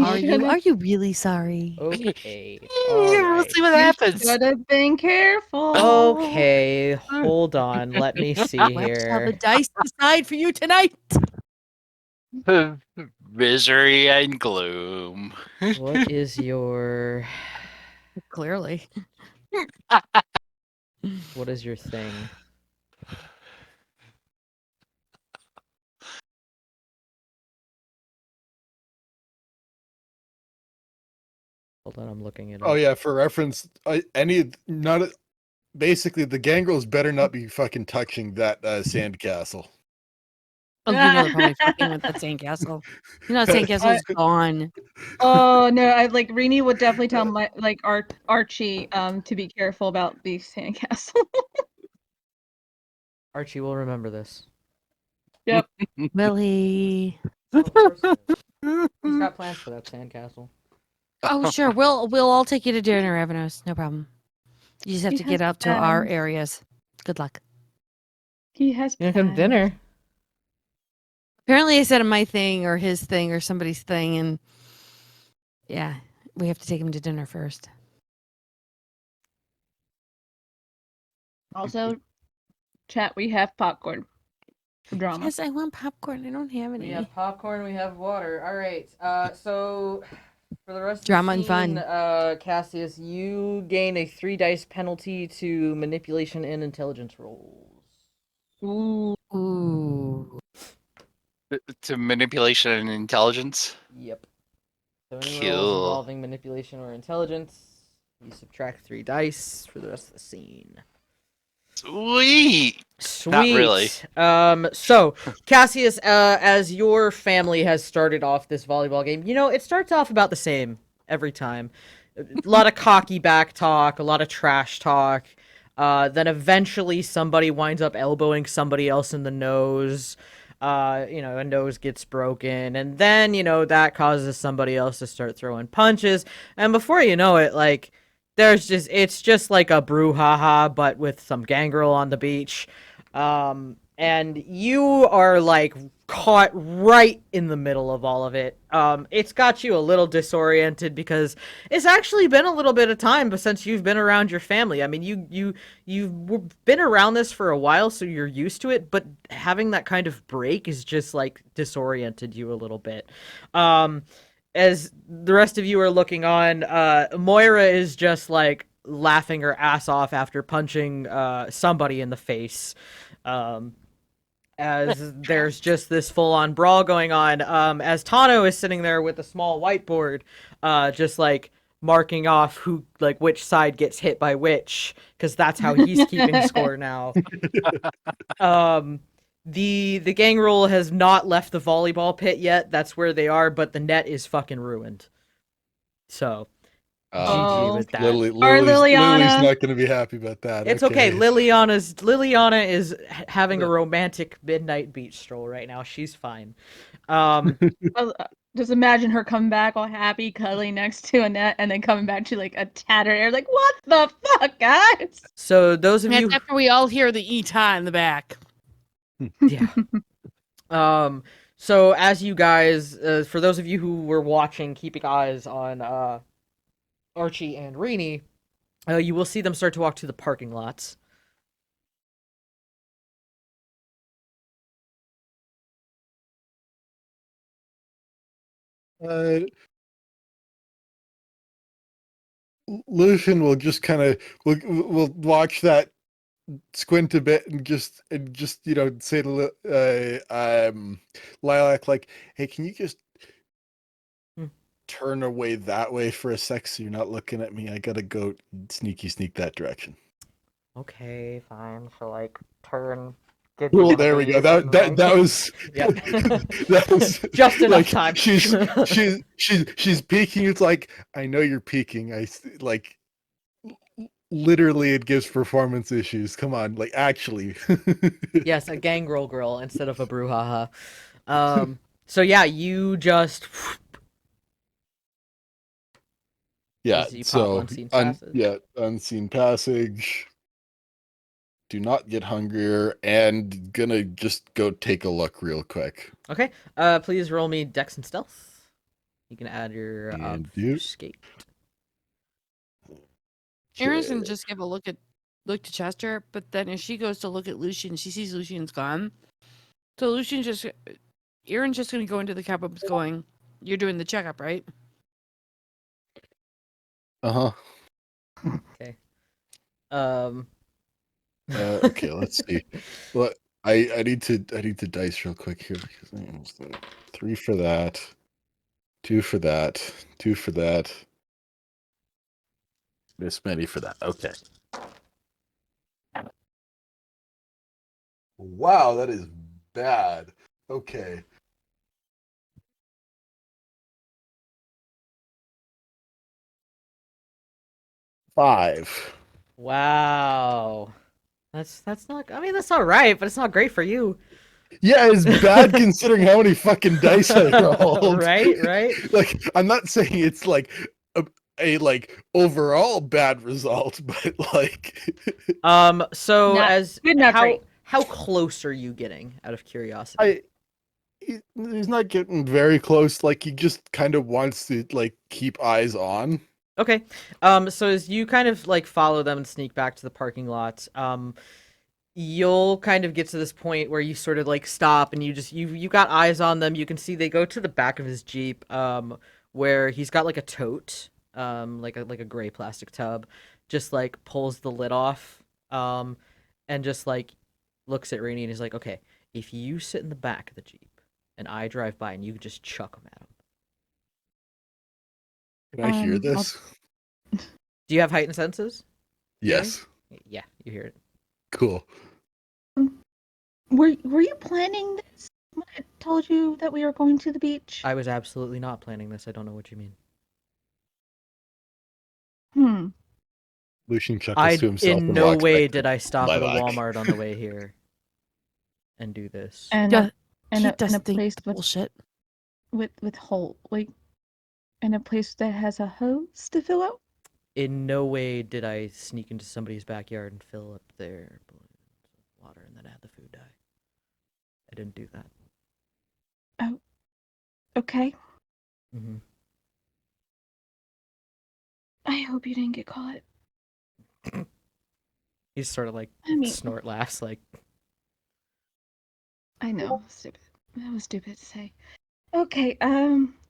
Are you really sorry? Okay. We'll Alright. see what happens. Should have been careful. Okay, hold on. Let me see Let's have the here. dice decide for you tonight. Misery and gloom. What is your Clearly. what is your thing? Hold on, I'm looking it up. Oh yeah, for reference, basically the gangrels better not be fucking touching that sandcastle. Oh, you know they're probably fucking with that sandcastle. You know that sandcastle's gone. Oh no, I like Rini would definitely tell my Archie to be careful about the sandcastle. Archie will remember this. Yep. Will he? Of course he is. He's got plans for that sandcastle. Oh, sure. We'll all take you to dinner, Avanos. No problem. You just have He to get has up to our plans. areas. Good luck. He has You gonna come to plans. dinner? Apparently, I said my thing or his thing or somebody's thing, and yeah, we have to take him to dinner first. Also, chat, we have popcorn for drama. Yes, I want popcorn. I don't have any. We have popcorn, we have water. Alright, so for the rest Drama of the and scene, fun. Cassius, you gain a 3 dice penalty to manipulation and intelligence rolls. Ooh. Ooh. To manipulation and intelligence. Yep. So any rolls Cool. involving manipulation or intelligence, you subtract 3 dice for the rest of the scene. Sweet. Sweet. Not really. So Cassius, as your family has started off this volleyball game, you know, it starts off about the same every time. A lot of cocky back talk, a lot of trash talk. Then eventually somebody winds up elbowing somebody else in the nose. You know, a nose gets broken, and then, you know, that causes somebody else to start throwing punches. And before you know it, like, it's just like a brouhaha, but with some gangrel on the beach. And you are like caught right in the middle of all of it. It's got you a little disoriented because it's actually been a little bit of time since you've been around your family. I mean, you've been around this for a while, so you're used to it, but having that kind of break is just like disoriented you a little bit. As the rest of you are looking on, Moira is just like laughing her ass off after punching somebody in the face. As there's just this full-on brawl going on, as Tano is sitting there with a small whiteboard, just like marking off who, like, which side gets hit by which, because that's how he's keeping score now. The gang rule has not left the volleyball pit yet. That's where they are, but the net is fucking ruined. So, GG with that. Lily's not going to be happy about that. It's okay. Liliana is having a romantic midnight beach stroll right now. She's fine. Just imagine her coming back all happy, cuddling next to Annette, and then coming back to like a tattered air, like, what the fuck, guys? So those of That's you, after we all hear the ETA in the back. yeah. So as you guys, for those of you who were watching, keeping eyes on Archie and Rini, you will see them start to walk to the parking lots. Lucian will just kind of will watch that, squint a bit, and just say to Lilac, like, hey, can you just Hmm. turn away that way for a sec so you're not looking at me? I gotta go sneak that direction. Okay, fine. So like turn. Get Cool, one of there we go. these and, That was Yep. that was Just enough like time. she's peeking. It's like, I know you're peeking. Like literally it gives performance issues. Come on, like actually. Yes, a gangrel girl instead of a brouhaha. So yeah, you just Yeah, as you pop so unseen passage. unseen passage. Do not get hungrier, and gonna just go take a look real quick. Okay. Please roll me Dex and Stealth. You can add your And you. skate. Eris can just give a look to Chester, but then as she goes to look at Lucian, she sees Lucian's gone. So Erin's just gonna go into the cupboard going, "You're doing the checkup, right?" Uh-huh. Okay. Okay, let's see. What I need to dice real quick here, because 3 for that, 2 for that, 2 for that. This many for that. Okay. Wow, that is bad. Okay. Five. Wow. That's not. I mean, that's all right, but it's not great for you. Yeah, it's bad considering how many fucking dice I rolled. Right. Like, I'm not saying it's like a like overall bad result, but like. So Not as good, not great. how close are you getting? Out of curiosity. He's not getting very close. Like, he just kind of wants to like keep eyes on. Okay. So as you kind of like follow them and sneak back to the parking lot, you'll kind of get to this point where you sort of like stop and you got eyes on them. You can see they go to the back of his Jeep, where he's got like a tote, like a gray plastic tub, just like pulls the lid off, and just like looks at Rainey and he's like, okay, if you sit in the back of the Jeep and I drive by and you just chuck them at him. Can I hear this? Do you have heightened senses? Yes. Yeah, you hear it. Cool. Were you planning this when I told you that we were going to the beach? I was absolutely not planning this. I don't know what you mean. Lucian chuckles to himself. In and no walks way back did I stop at a Lilac. Walmart on the way here and do this. And Yeah, and he a doesn't think place it's bullshit. with hole, like, and a place that has a hose to fill out. In no way did I sneak into somebody's backyard and fill up their balloons with water and then have the food die. I didn't do that. Oh, okay. Mm-hmm. I hope you didn't get caught. He's sort of like I mean- snort laughs like, I know, stupid. That was stupid to say. Okay,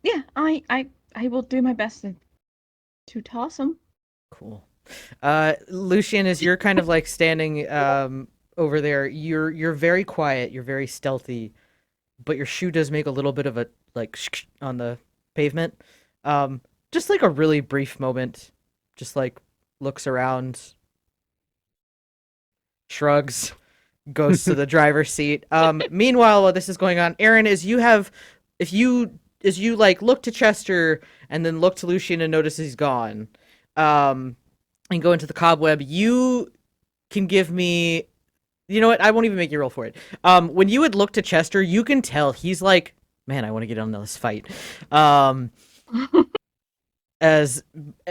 yeah, I will do my best to toss him. cool. Lucian, as you're kind of like standing over there, you're very quiet, you're very stealthy, but your shoe does make a little bit of a like on the pavement. Just like a really brief moment, just like looks around, shrugs, goes to the driver's seat. Meanwhile, while this is going on, Aaron, as you like look to Chester and then look to Lucian and notice he's gone, and go into the cobweb, you can give me. You know what? I won't even make you roll for it. When you would look to Chester, you can tell he's like, man, I want to get on this fight. As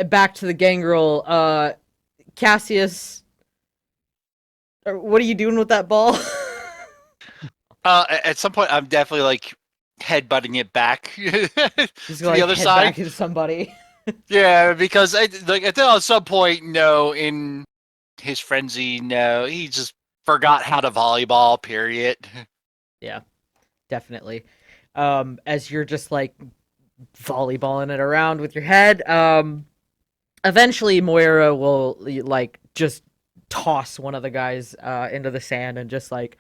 back to the gangrel, Cassius, what are you doing with that ball? At some point, I'm definitely like headbutting it back to He's the going to other head side. back into somebody. Yeah, because I think at some point, no, in his frenzy, no, he just forgot how to volleyball. Period. Yeah, definitely. As you're just like volleyballing it around with your head, eventually Moira will like just toss one of the guys into the sand and just like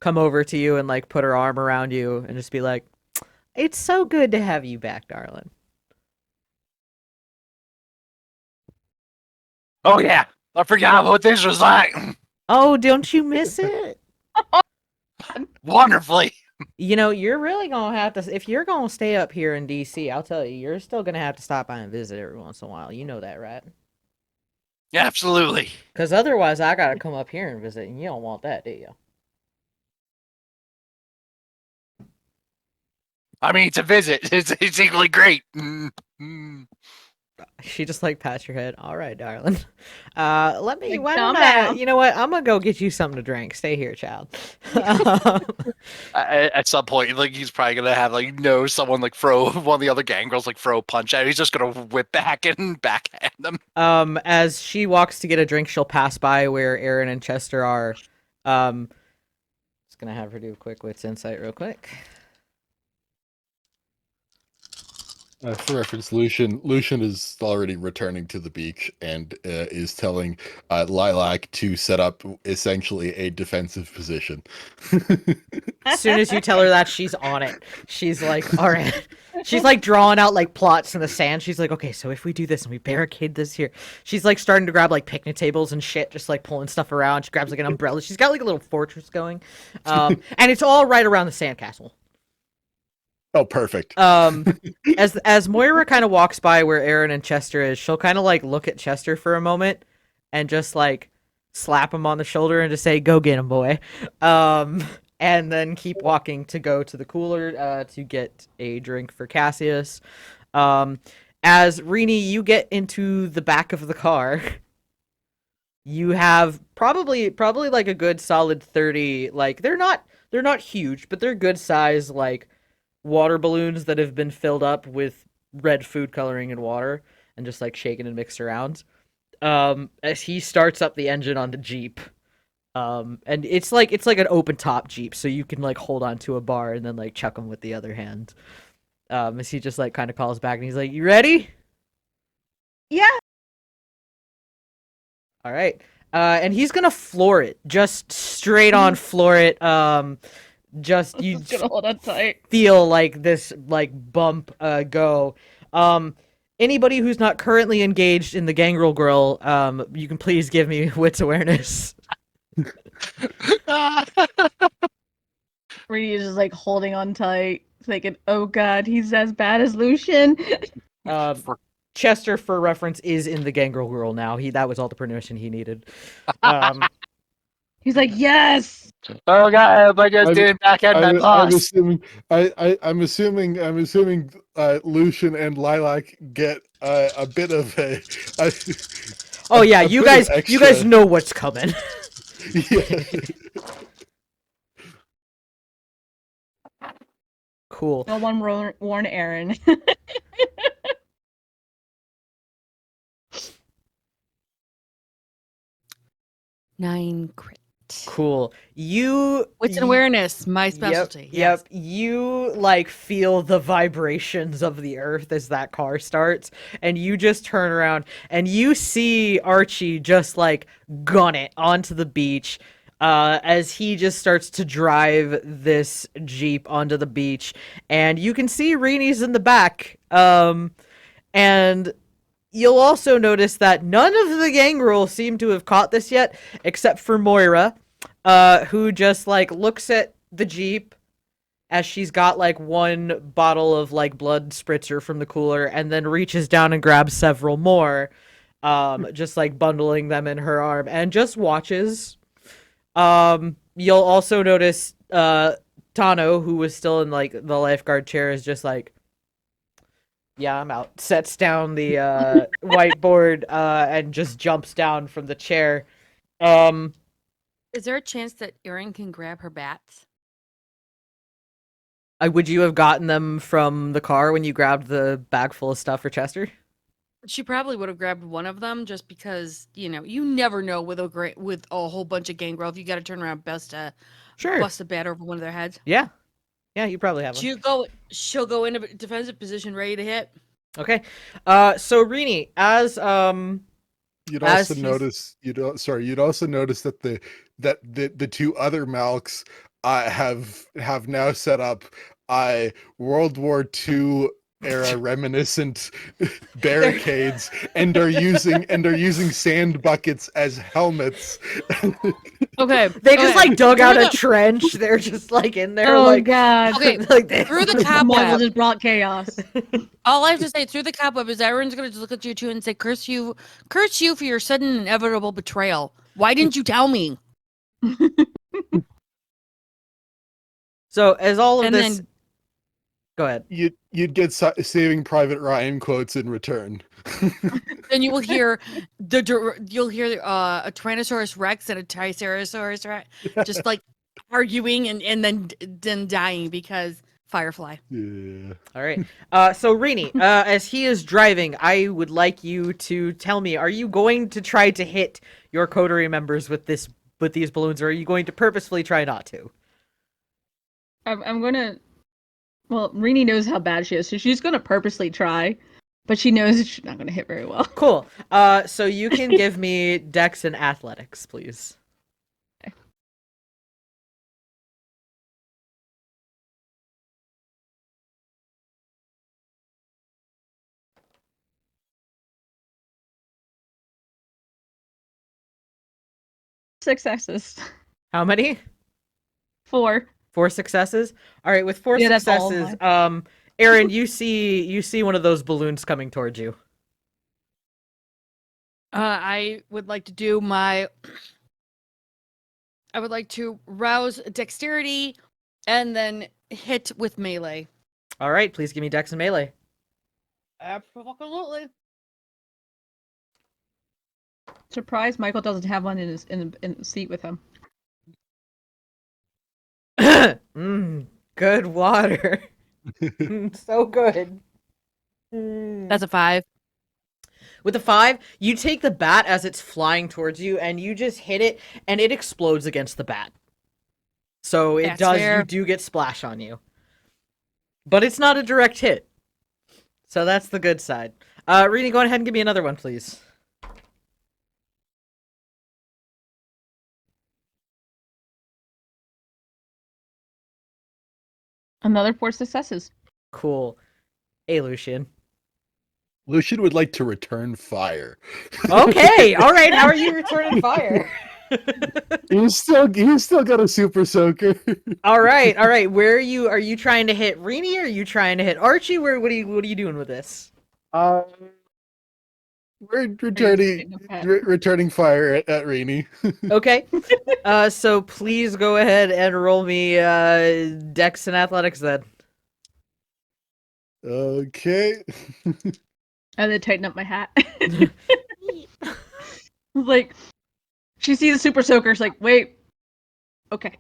come over to you and like put her arm around you and just be like, "It's so good to have you back, darling." Oh yeah, I forgot what this was like. Oh, don't you miss it? Wonderfully. You know, you're really gonna have to, if you're gonna stay up here in DC, I'll tell you, you're still gonna have to stop by and visit every once in a while. You know that, right? Yeah, absolutely. Because otherwise, I gotta come up here and visit, and you don't want that, do you? I mean, it's a visit. It's equally great. She just like pats your head. All right, darling. Let me. Like, Why calm don't I? down. You know what? I'm gonna go get you something to drink. Stay here, child. At some point, like he's probably gonna have like someone like throw one of the other gangrels like throw a punch at him. He's just gonna whip back and backhand them. As she walks to get a drink, she'll pass by where Aaron and Chester are. Just gonna have her do a quick wits insight real quick. For reference, Lucian is already returning to the beach and is telling Lilac to set up essentially a defensive position. As soon as you tell her that, she's on it. She's like, all right. She's like drawing out like plots in the sand. She's like, okay, so if we do this and we barricade this here. She's like starting to grab like picnic tables and shit, just like pulling stuff around. She grabs like an umbrella. She's got like a little fortress going. And it's all right around the sandcastle. Oh, perfect. As Moira kind of walks by where Aaron and Chester is, she'll kind of like look at Chester for a moment and just like slap him on the shoulder and just say, "Go get him, boy." And then keep walking to go to the cooler to get a drink for Cassius. As Rini, you get into the back of the car. You have probably like a good solid 30. Like they're not huge, but they're good size like water balloons that have been filled up with red food coloring and water and just like shaken and mixed around. As he starts up the engine on the Jeep. And it's like an open top Jeep, so you can like hold on to a bar and then like chuck him with the other hand. As he just like kind of calls back and he's like, "You ready?" Yeah. All right. And he's gonna floor it, just straight on floor it. Just you Just gonna hold on tight. feel like this like bump go. Anybody who's not currently engaged in the gangrel grill, you can please give me wits awareness. Reedy is just like holding on tight, thinking, "Oh God, he's as bad as Lucian." Chester, for reference, is in the gangrel grill now. That was all the permission he needed. He's like, "Yes." Oh god, I just didn't backhand my boss. I'm assuming Lucian and Lilac get a bit of a Oh yeah, you bit of guys extra. know what's coming. Yeah. Cool. No one warn Aaron. 9 crit. Cool. You Wits and awareness, my specialty. Yep. You like feel the vibrations of the earth as that car starts, and you just turn around and you see Archie just like gun it onto the beach. As he just starts to drive this Jeep onto the beach, and you can see Rini's in the back. And you'll also notice that none of the gangrel seem to have caught this yet, except for Moira, who just like looks at the Jeep as she's got like one bottle of like blood spritzer from the cooler, and then reaches down and grabs several more, just like bundling them in her arm, and just watches. You'll also notice Tano, who was still in like the lifeguard chair, is just like, "Yeah, I'm out." Sets down the whiteboard and just jumps down from the chair. Is there a chance that Erin can grab her bats? Would you have gotten them from the car when you grabbed the bag full of stuff for Chester? She probably would have grabbed one of them just because, you never know with a whole bunch of gangrel if you got to turn around bust a bat over one of their heads. Yeah, you probably have one. She'll go into a defensive position ready to hit. Okay. So Rini, as You'd As also he's- notice you'd also notice that the two other Malks have now set up World War II era reminiscent barricades and are using sand buckets as helmets. Okay. they just okay. like dug Through out a the- trench. They're just like in there, Oh like god. Okay, like they, through the Marvel cobweb. just brought chaos. All I have to say through the cobweb is everyone's gonna just look at you two and say, curse you for your sudden and inevitable betrayal. Why didn't you tell me? So as all of And this, then go ahead. You'd get Saving Private Ryan quotes in return. then you will hear you'll hear a Tyrannosaurus Rex and a Triceratops Rex just like arguing and then dying because Firefly. Yeah. All right. So Rini, as he is driving, I would like you to tell me: are you going to try to hit your coterie members with these balloons, or are you going to purposefully try not to? I'm gonna. Well, Rini knows how bad she is, so she's gonna purposely try, but she knows she's not gonna hit very well. Cool. So you can give me Dex and Athletics, please. Successes. How many? 4. 4 successes. All right. With 4 Yeah, that's all of successes, Aaron, you see one of those balloons coming towards you. I would like to do my. I would like to rouse dexterity, and then hit with melee. All right. Please give me Dex and melee. Absolutely. Surprised Michael doesn't have one in the seat with him. Good water. So good. That's a 5. With a 5, you take the bat as it's flying towards you, and you just hit it, and it explodes against the bat. So That's you fair. do get splash on you. But it's not a direct hit. So that's the good side. Rini, go ahead and give me another one, please. Another 4 successes. Cool. Hey, Lucian. Lucian would like to return fire. Okay, all right. How are you returning fire? He's still got a super soaker. all right, all right. Where are you? Are you trying to hit Rini? Or are you trying to hit Archie? What are you doing with this? We're returning fire at Rainy. Okay. So please go ahead and roll me Dex and Athletics then. Okay. And then tighten up my hat. Like, she sees a super soaker. She's like, wait. Okay.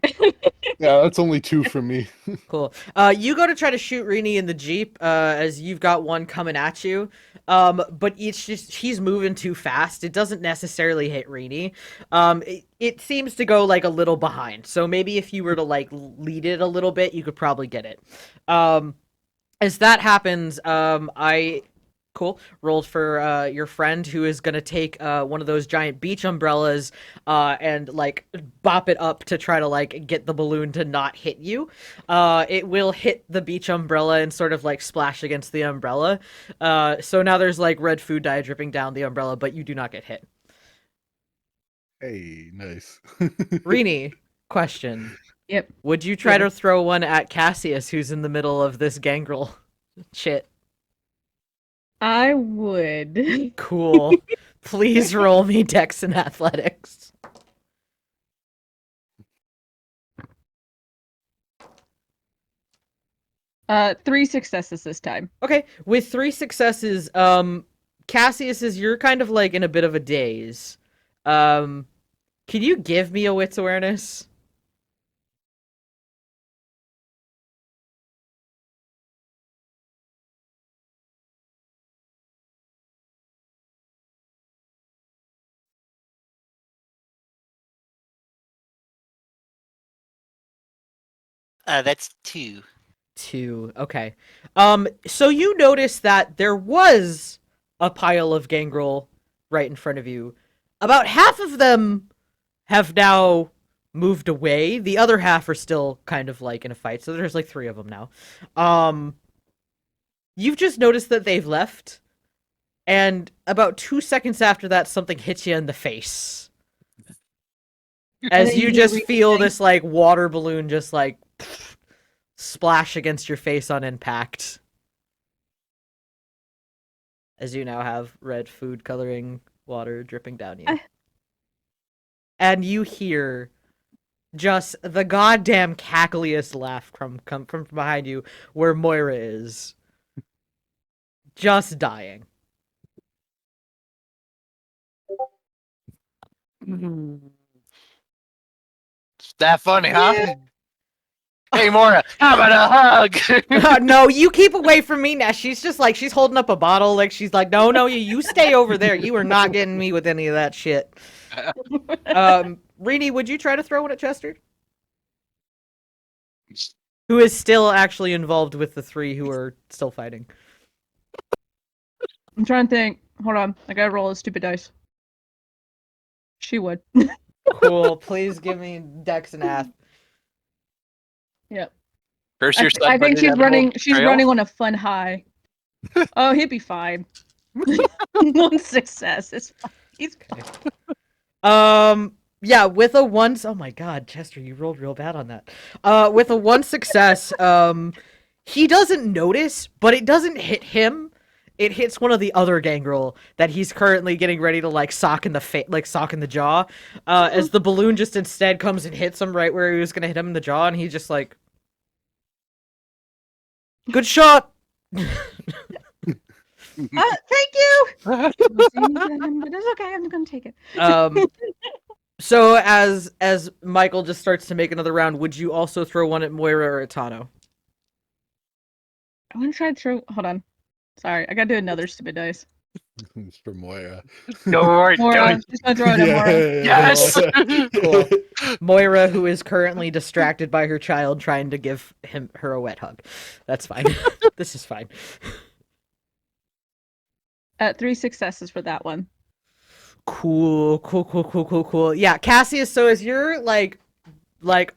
Yeah, that's only 2 from me. Cool. You go to try to shoot Rini in the Jeep, as you've got one coming at you. But it's just, he's moving too fast. It doesn't necessarily hit Rini. It seems to go like a little behind. So maybe if you were to like lead it a little bit, you could probably get it. As that happens, Cool. Rolled for your friend who is gonna take one of those giant beach umbrellas and like bop it up to try to like get the balloon to not hit you. It will hit the beach umbrella and sort of like splash against the umbrella. So now there's like red food dye dripping down the umbrella, but you do not get hit. Hey, nice. Rini, question. Yep. Would you try to throw one at Cassius, who's in the middle of this gangrel shit? I would. Cool. Please roll me Dex and Athletics. Three successes this time. Okay, with 3 successes, Cassius is you're kind of like in a bit of a daze. Can you give me a wits awareness? That's 2. 2. Okay. So you notice that there was a pile of gangrel right in front of you. About half of them have now moved away. The other half are still kind of like in a fight. So there's like 3 of them now. You've just noticed that they've left. And about 2 seconds after that, something hits you in the face. As you just feel this like water balloon just like splash against your face on impact. As you now have red food coloring water dripping down you. And you hear just the goddamn cackliest laugh come from behind you where Moira is. Just dying. It's that funny, huh? Yeah. Hey, Mora, how about a hug? No, you keep away from me now. She's just like, she's holding up a bottle. Like, she's like, no, you stay over there. You are not getting me with any of that shit. Rini, would you try to throw one at Chester? Who is still actually involved with the 3 who are still fighting. I'm trying to think. Hold on. I gotta roll a stupid dice. She would. Cool. Please give me Dex and Ath. Yep. First year I think she's running. She's running on a fun high. Oh, he'd be fine. 1 success. It's fine. He's good. Yeah, with a 1. Oh my God, Chester, you rolled real bad on that. With a 1 success, he doesn't notice, but it doesn't hit him. It hits one of the other gangrel that he's currently getting ready to like sock in the jaw. As the balloon just instead comes and hits him right where he was gonna hit him in the jaw, and he's just like, "Good shot." Thank you. But it's okay. I'm gonna take it. So as Michael just starts to make another round, would you also throw one at Moira or at Tano? I want to try to throw. Hold on. Sorry, I gotta do another stupid dice. It's for Moira. Don't worry, Moira, just gonna throw it at Moira. Yes. Cool. Moira, who is currently distracted by her child, trying to give her a wet hug. That's fine. This is fine. 3 successes for that one. Cool. Yeah, Cassius, so as you're like,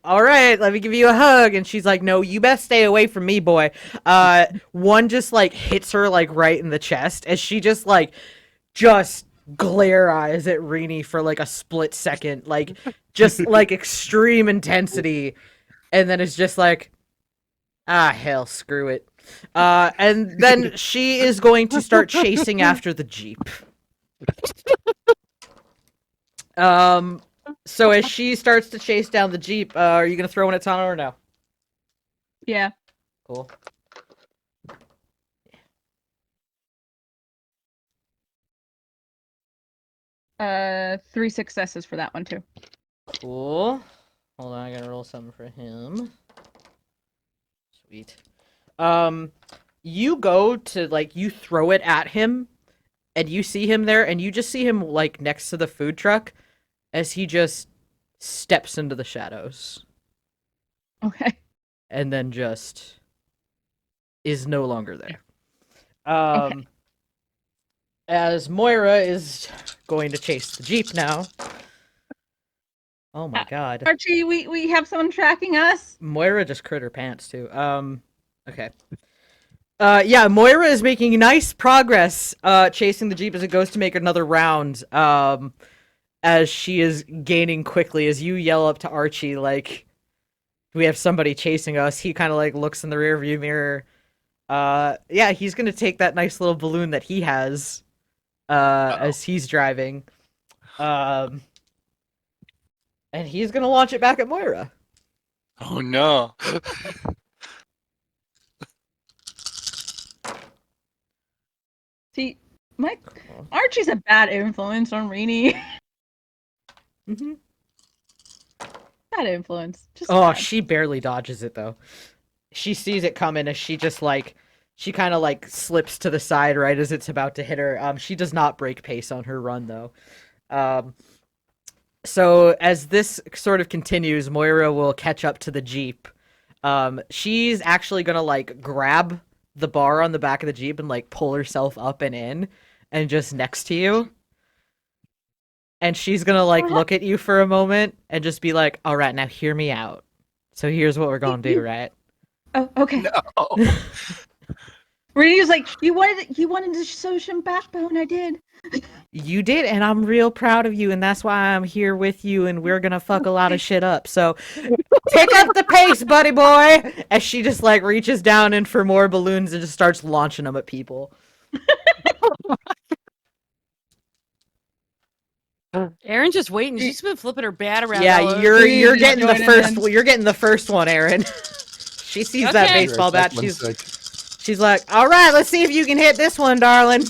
all right, let me give you a hug, and she's like, no, you best stay away from me, boy. 1 just like hits her like right in the chest as she just glare eyes at Rini for like a split second, like just like extreme intensity, and then it's just like, hell, screw it. And then she is going to start chasing after the Jeep. So as she starts to chase down the Jeep, are you gonna throw one at Tano or no? Yeah. Cool. 3 successes for that one too. Cool. Hold on, I gotta roll something for him. Sweet. You go to you throw it at him, and you see him there, and you just see him like next to the food truck, as he just steps into the shadows. Okay. And then just is no longer there. Okay. As Moira is going to chase the Jeep now. Oh my God. Archie, we have someone tracking us. Moira just crit her pants too. Okay. Yeah, Moira is making nice progress chasing the Jeep as it goes to make another round. As she is gaining quickly, as you yell up to Archie, like, we have somebody chasing us. He kind of like looks in the rearview mirror. Yeah, he's gonna take that nice little balloon that he has as he's driving. And he's gonna launch it back at Moira. Oh no. See, Archie's a bad influence on Rini. Mm-hmm. Bad influence. Just Oh, bad. she barely dodges it though. She sees it coming as she just she kind of slips to the side right as it's about to hit her. She does not break pace on her run though. So as this sort of continues, Moira will catch up to the Jeep She's actually gonna like grab the bar on the back of the Jeep and like pull herself up and in and just next to you. And she's gonna like look at you for a moment and just be like, all right, now hear me out. So here's what we're gonna do, right? Oh, okay. No. Radia's like, you wanted to show some backbone. I did. You did, and I'm real proud of you, and that's why I'm here with you, and we're gonna fuck a lot of shit up. So pick up the pace, buddy boy! As she just like reaches down in for more balloons and just starts launching them at people. Erin's just waiting. She's been flipping her bat around. all Yeah, over. you're getting the join first. in. You're getting the first one, Aaron. She sees that Okay. baseball bat. That one's sick. She's like, all right, let's see if you can hit this one, darling.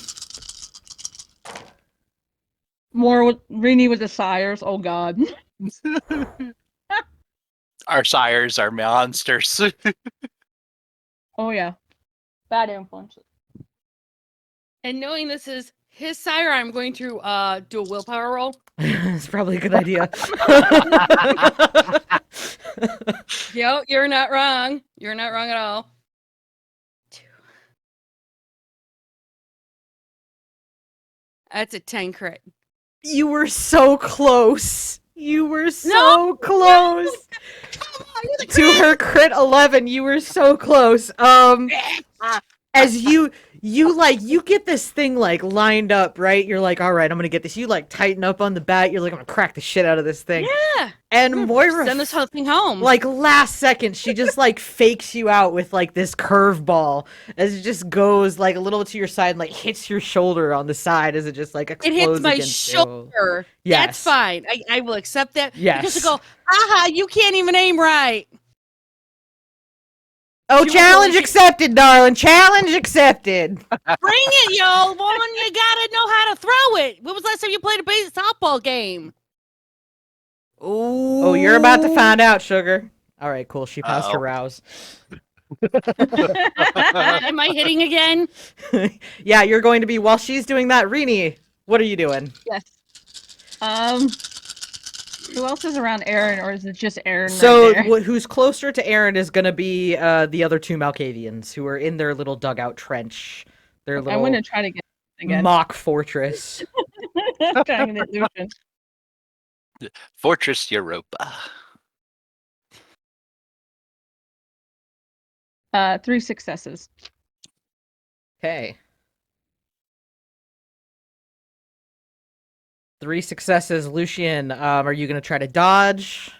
More with Rini with the sires. Oh God. Our sires are monsters. Oh yeah. Bad influences. And knowing this is his sire, I'm going to do a willpower roll. It's probably a good idea. Yo, you're not wrong. You're not wrong at all. 2. That's a 10 crit. You were so close. You were so No! close. To her crit 11, you were so close. As you get this thing like lined up, right? You're like, all right, I'm gonna get this. You like tighten up on the bat. You're like, I'm gonna crack the shit out of this thing. Yeah. And Moira, Send this whole thing home. like last second, she just like fakes you out with like this curveball as it just goes like a little to your side and like hits your shoulder on the side as it just like it explodes hits my against you. shoulder. Yes. That's fine. I will accept that. Yes. Because you go, aha, you can't even aim right. Oh, She was challenge really- accepted, darling. Challenge accepted. Bring it, yo, woman. You gotta know how to throw it. When was the last time you played a base softball game? Oh, you're about to find out, sugar. All right, cool. She passed her Uh-oh. rouse. Am I hitting again? Yeah, you're going to be, while she's doing that, Rini, what are you doing? Yes. Who else is around Aaron, or is it just Aaron? So, right there? who's closer to Aaron is going to be the other two Malkavians who are in their little dugout trench, their I'm little gonna try to get again. mock fortress. Trying to get illusion. Fortress Europa. 3 successes. Okay. 3 successes. Lucian, are you going to try to dodge?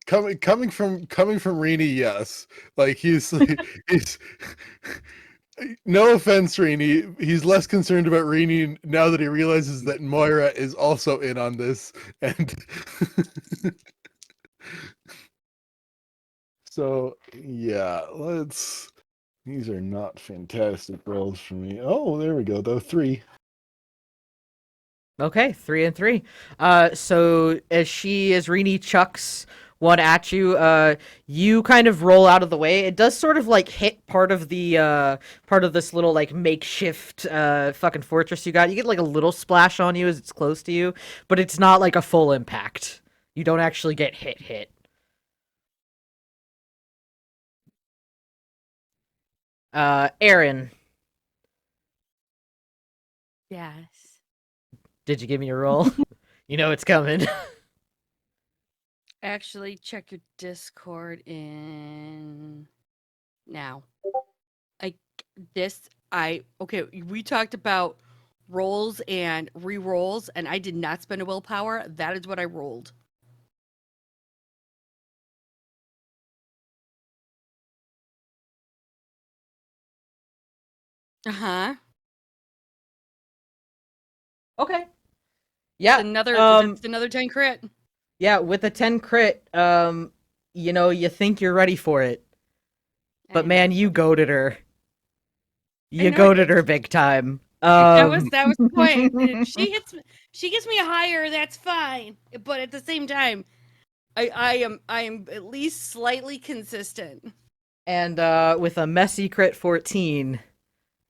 Coming from Rini, yes. Like he's no offense, Rini. He's less concerned about Rini now that he realizes that Moira is also in on this, and so yeah, let's. These are not fantastic rolls for me. Oh, there we go, though. 3. Okay, 3 and 3. So as Rini chucks one at you, you kind of roll out of the way. It does sort of like hit part of this little like makeshift fucking fortress you got. You get like a little splash on you as it's close to you, but it's not like a full impact. You don't actually get hit. Aaron, Yes. did you give me a roll? You know it's coming. Actually, check your Discord in now. Okay, we talked about rolls and re-rolls, and I did not spend a willpower. That is what I rolled. Uh-huh. Okay. Yeah. It's another 10 crit. Yeah, with a 10 crit, you know, you think you're ready for it. But I man, know. you goated her. You know I goated her big time. That was the point. If she gets me a higher, that's fine. But at the same time, I am at least slightly consistent. And with a messy crit 14.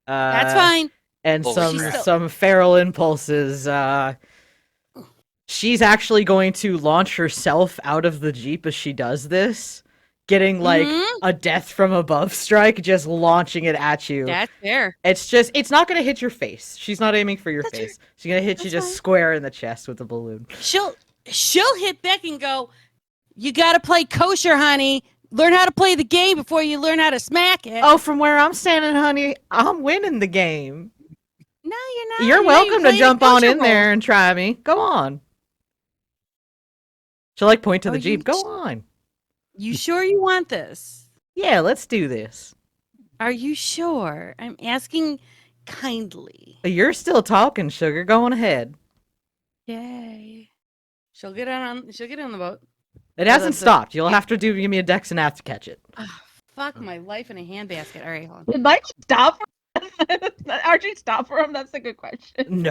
That's fine. And Holy some crap. some feral impulses, she's actually going to launch herself out of the Jeep as she does this, getting like a death from above strike, just launching it at you. That's fair. It's not going to hit your face. She's not aiming for your That's face. She's going to hit you That's just fine. square in the chest with the balloon. She'll hit back and go, "You got to play kosher, honey. Learn how to play the game before you learn how to smack it." Oh, from where I'm standing, honey, I'm winning the game. No, you're not. You're welcome to playing jump on kosher in there role. and try me. Go on. She'll like point to Oh, the Jeep. you- Go on. You sure you want this? Yeah, let's do this. Are you sure? I'm asking kindly. You're still talking, sugar. Go on ahead. Yay. She'll get on the boat. It Oh, hasn't that's a- stopped. You'll have to give me a dex and have to catch it. Fuck my life in a handbasket. All right, hold on. Did Mike stop? Archie stop for him? That's a good question.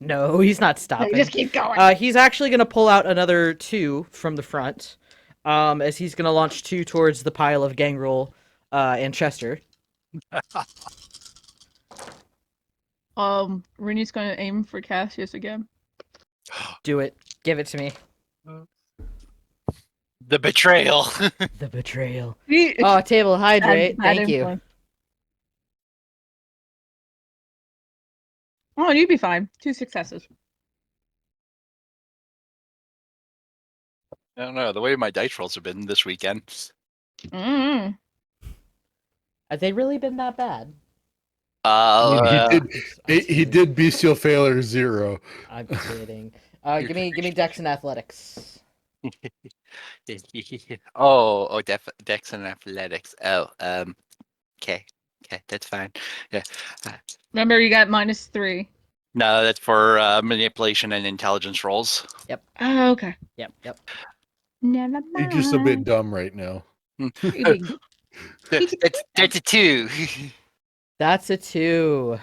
No, he's not stopping. Just keep going. He's actually going to pull out another 2 from the front, as he's going to launch 2 towards the pile of Gangrel and Chester. Rooney's going to aim for Cassius again. Do it. Give it to me. The betrayal. The betrayal. Oh, table hydrate. Thank you. Oh, you'd be fine. 2 successes. I don't know. The way my dice rolls have been this weekend. Mm. Have they really been that bad? He did bestial failure 0. I'm kidding. Give me dex and athletics. Dex and athletics. Okay, that's fine. Yeah. Remember, you got -3. No, that's for manipulation and intelligence rolls. Oh, okay. Yep. Never mind. He's just a bit dumb right now. That's a 2. That's a 2.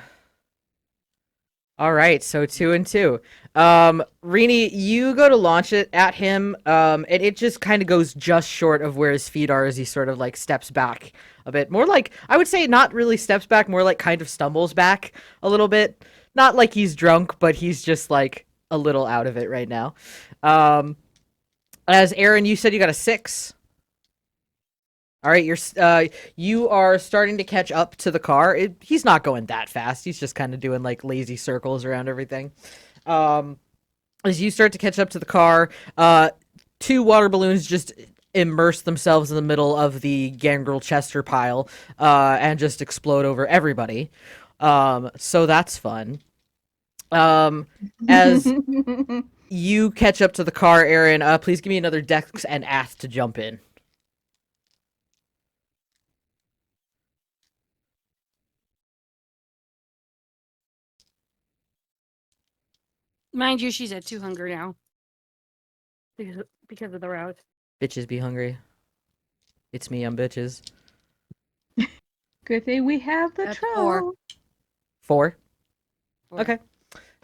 All right, so 2 and 2. Rini, you go to launch it at him, and it just kind of goes just short of where his feet are as he sort of like steps back a bit. More like, I would say not really steps back, more like kind of stumbles back a little bit. Not like he's drunk, but he's just like a little out of it right now. As Aaron, you said you got a 6. All right, you are starting to catch up to the car. He's not going that fast. He's just kind of doing like lazy circles around everything. As you start to catch up to the car, 2 water balloons just immerse themselves in the middle of the Gangrel Chester pile and just explode over everybody. So that's fun. As you catch up to the car, Aaron, please give me another dex and ath to jump in. Mind you, she's at 2 hunger now. Because of the route. Bitches be hungry. It's me, I'm bitches. Good thing we have the That's troll. 4? 4. Okay.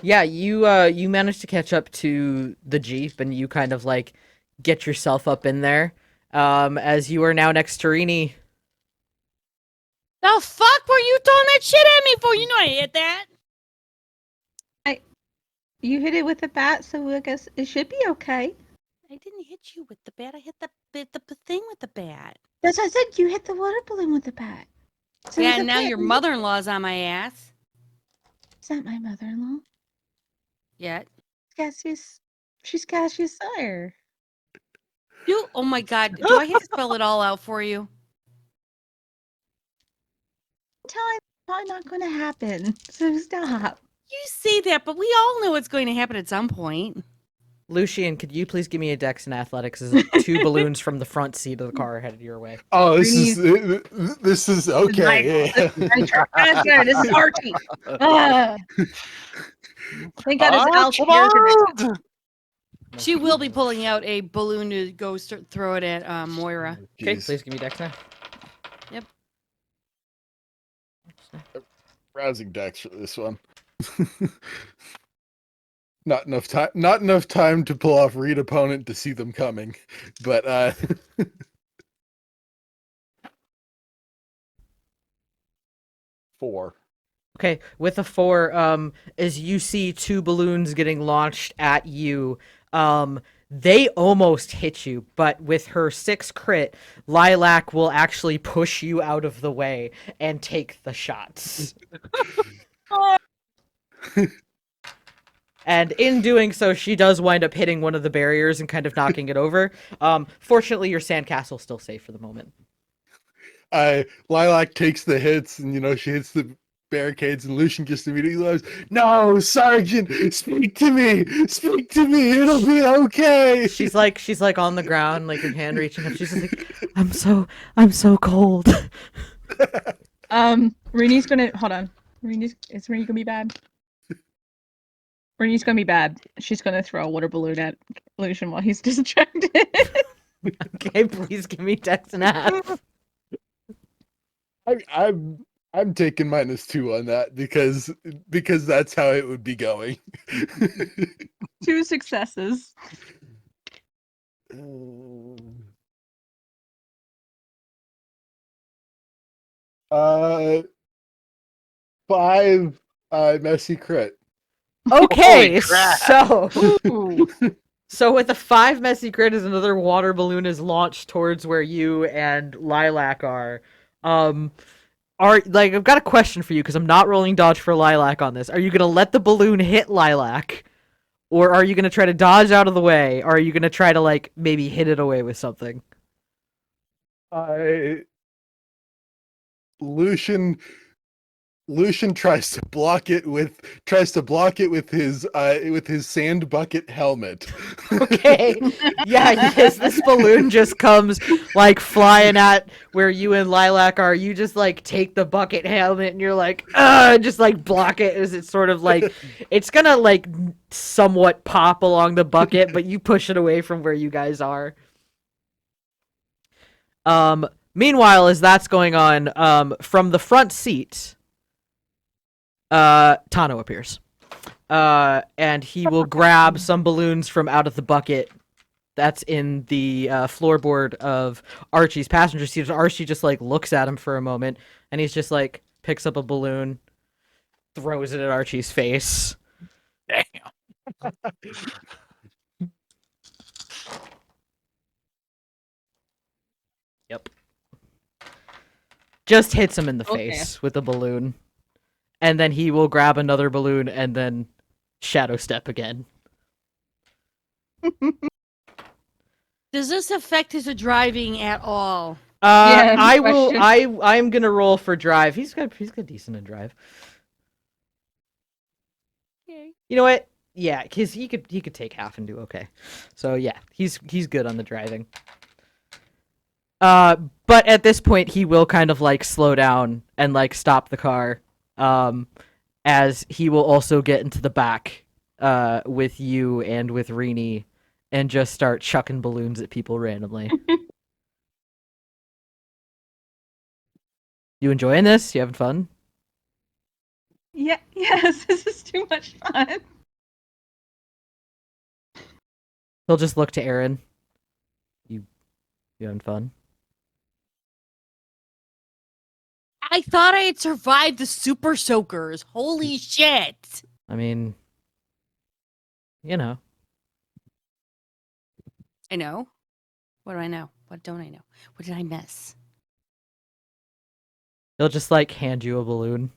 Yeah, you managed to catch up to the Jeep and you kind of like get yourself up in there. As you are now next to Rini. The fuck were you throwing that shit at me for? You know I hit that. You hit it with a bat, so I guess it should be okay. I didn't hit you with the bat. I hit the thing with the bat. That's what I said. You hit the water balloon with the bat. So Yeah, it's and now okay. your mother-in-law's on my ass. Is that my mother-in-law? Yet. Cassius. She's Cassius Sire. Oh my god. Do I have to spell it all out for you? It's probably not going to happen. So stop. You say that, but we all know it's going to happen at some point. Lucian, could you please give me a dex and athletics as 2 balloons from the front seat of the car are headed your way? Oh, this is okay. Yeah. This is Archie. Thank God it's Al's here today. She will be pulling out a balloon to go throw it at Moira. Okay, Jeez. please give me dex now. Rousing decks for this one. Not enough time to pull off read opponent to see them coming. But 4. Okay, with a 4, as you see 2 balloons getting launched at you, they almost hit you, but with her 6 crit, Lilac will actually push you out of the way and take the shots. And in doing so, she does wind up hitting one of the barriers and kind of knocking it over. Fortunately, your sandcastle's still safe for the moment. Lilac takes the hits, and she hits the barricades, and Lucian just immediately goes, "No, Sergeant, speak to me, it'll be okay." She's like on the ground, like her hand reaching up. She's just like, I'm so cold. Rini's gonna hold on. Is Rini gonna be bad? Rini's gonna be bad. She's gonna throw a water balloon at Lucian while he's distracted. Okay, please give me Dex and a half. I'm taking -2 on that because that's how it would be going. 2 successes. 5 messy crit. Okay, Holy crap. so with a 5 messy crit, as another water balloon is launched towards where you and Lilac are. I've got a question for you because I'm not rolling dodge for Lilac on this. Are you gonna let the balloon hit Lilac, or are you gonna try to dodge out of the way, or are you gonna try to maybe hit it away with something? Lucian tries to block it with his sand bucket helmet. Okay. Yeah, yes, this balloon just comes flying at where you and Lilac are. You just take the bucket helmet and you're just block it as it's sort of it's gonna somewhat pop along the bucket, but you push it away from where you guys are. Meanwhile, as that's going on, from the front seat, Tano appears. And he will grab some balloons from out of the bucket that's in the floorboard of Archie's passenger seat. Archie just looks at him for a moment, and he's just picks up a balloon, throws it at Archie's face. Damn. Yep. Just hits him in the Okay. face with a balloon. And then he will grab another balloon and then shadow step again. Does this affect his driving at all? Yeah, I good will. question. I'm gonna roll for drive. He's got decent in drive. Okay. You know what? Yeah, because he could take half and do okay. So yeah, he's good on the driving. But at this point, he will kind of slow down and stop the car. As he will also get into the back, with you and with Rini, and just start chucking balloons at people randomly. You enjoying this? You having fun? Yeah, yes, this is too much fun. He'll just look to Aaron. You having fun? I thought I had survived the super soakers. Holy shit. I mean, you know. I know. What do I know? What don't I know? What did I miss? He'll just hand you a balloon.